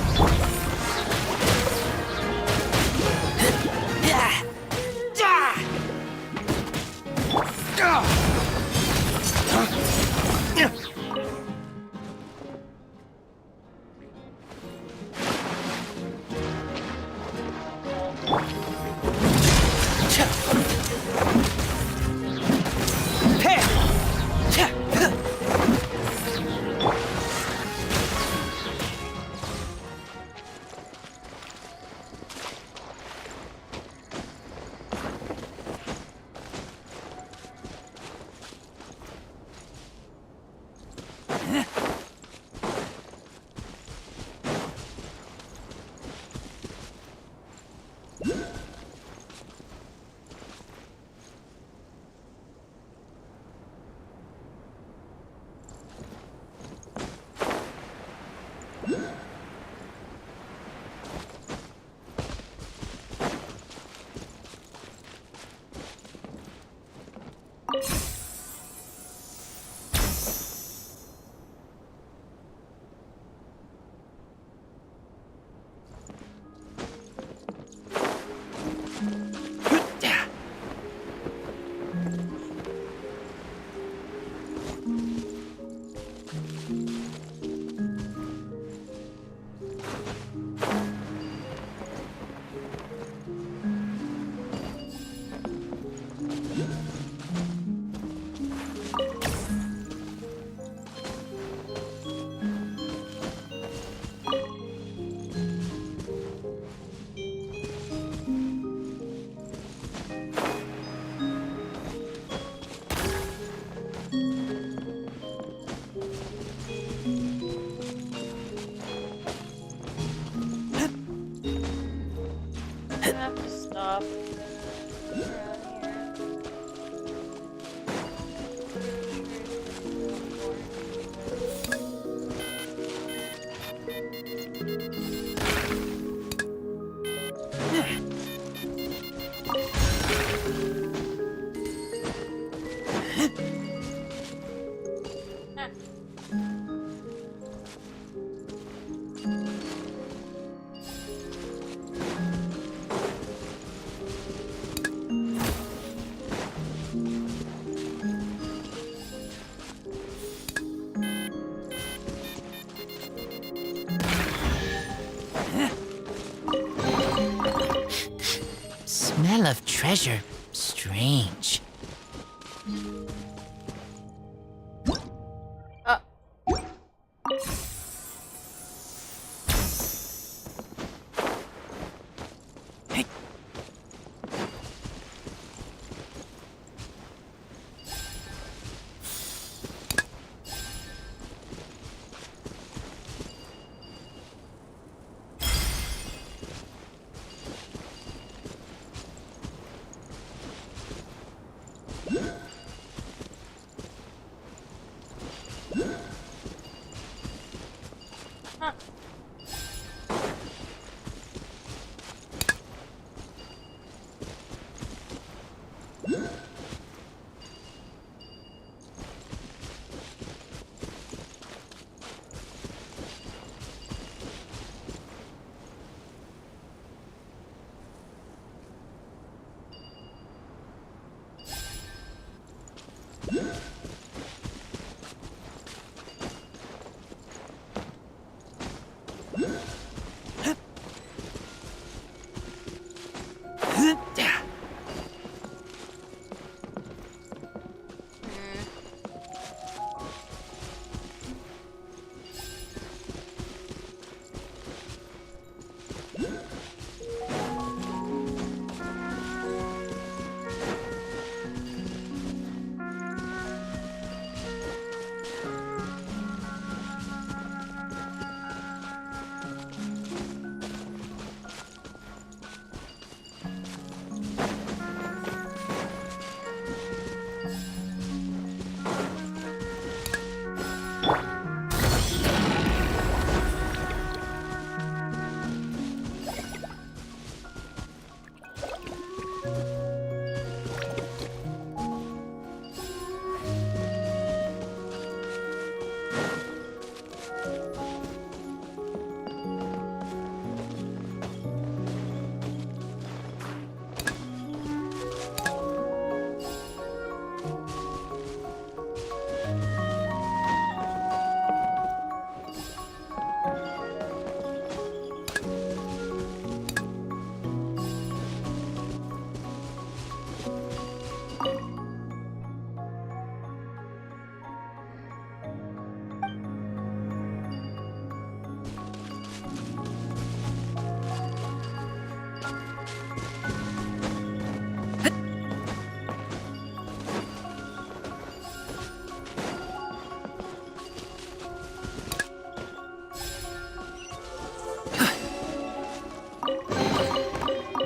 Smell of treasure. Strange.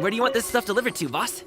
Where do you want this stuff delivered to, boss?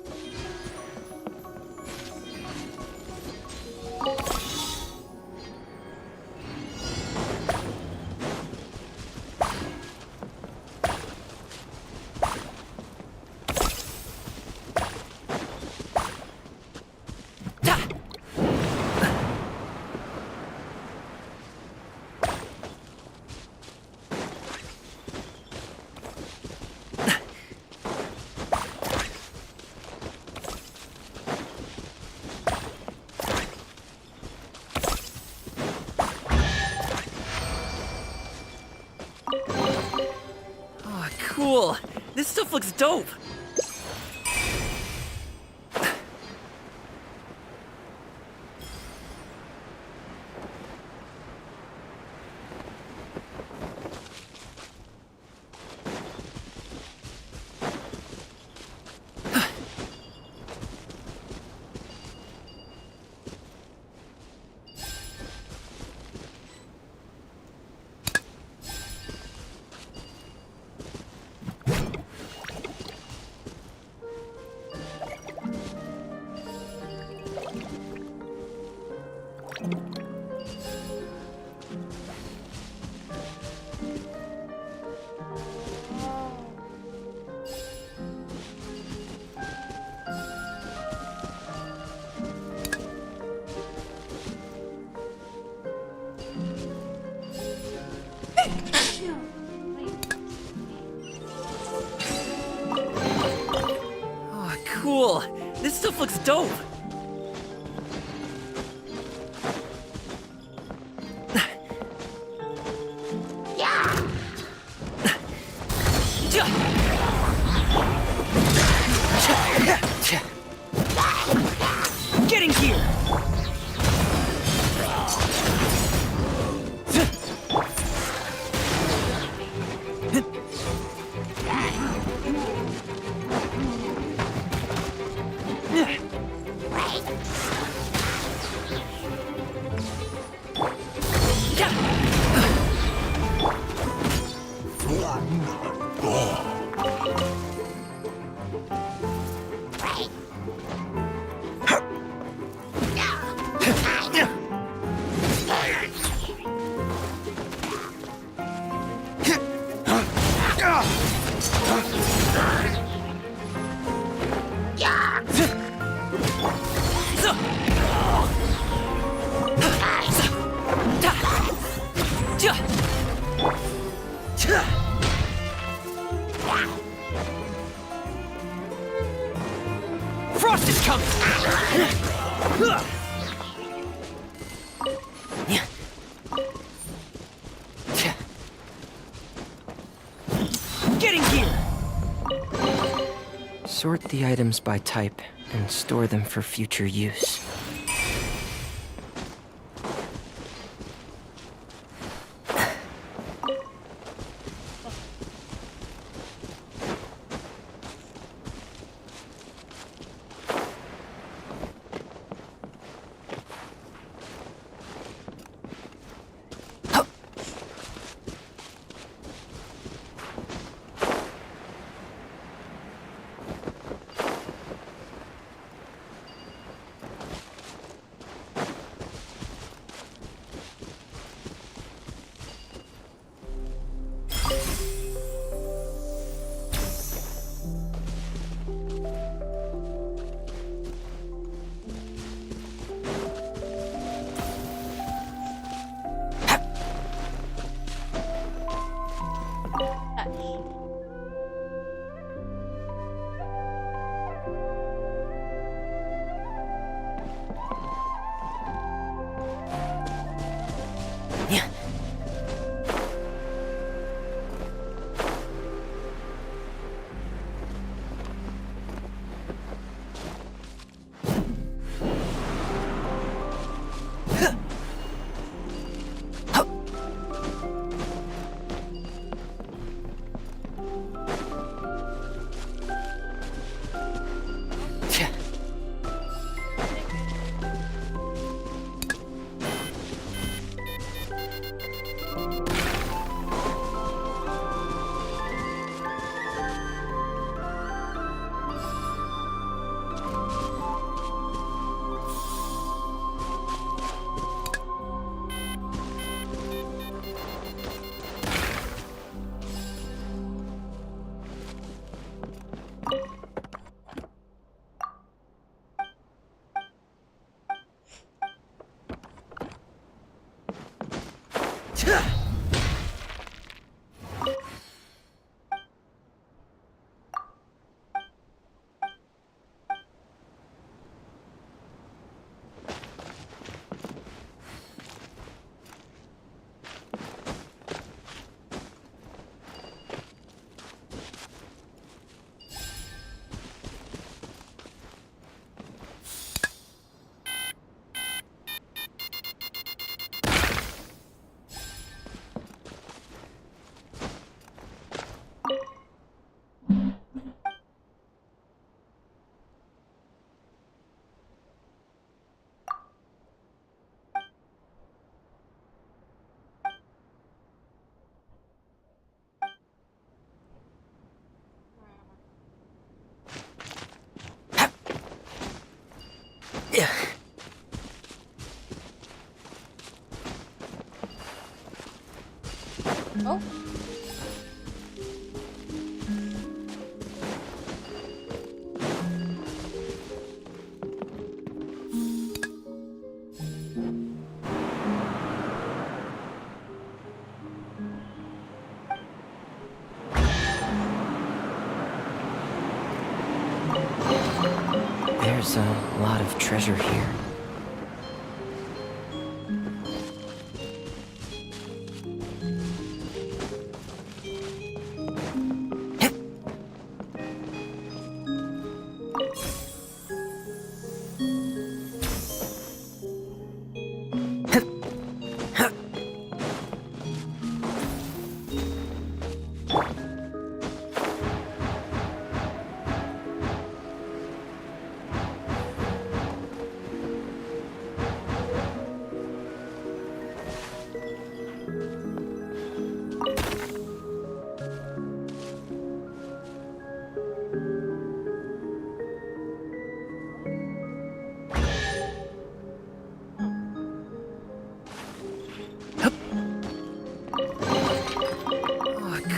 Cool. This stuff looks dope. Cool. This stuff looks dope. Get in here. Frost is coming! Sort the items by type and store them for future use. Oh. There's a lot of treasure here.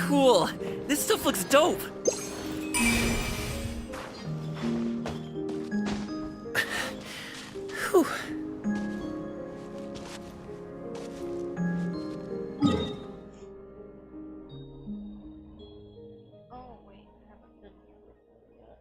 Cool. This stuff looks dope. Whew. Oh wait, I haven't been here before yet.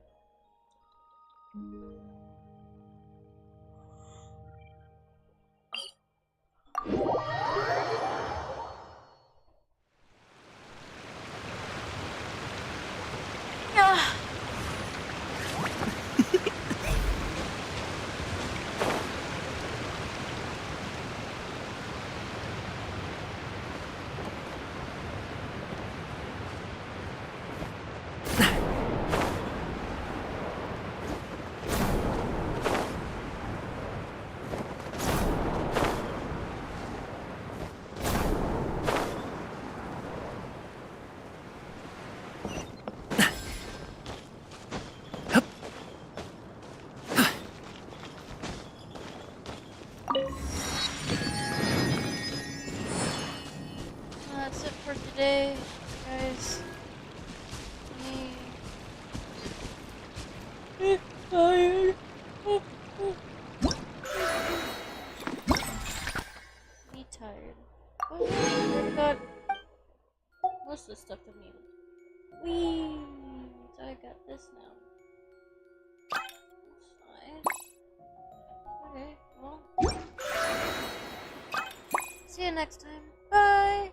day, guys. I'm tired. Me tired. Oh, I got most of the stuff that needed. Whee! So I got this now. That's fine. Okay, well. See you next time. Bye!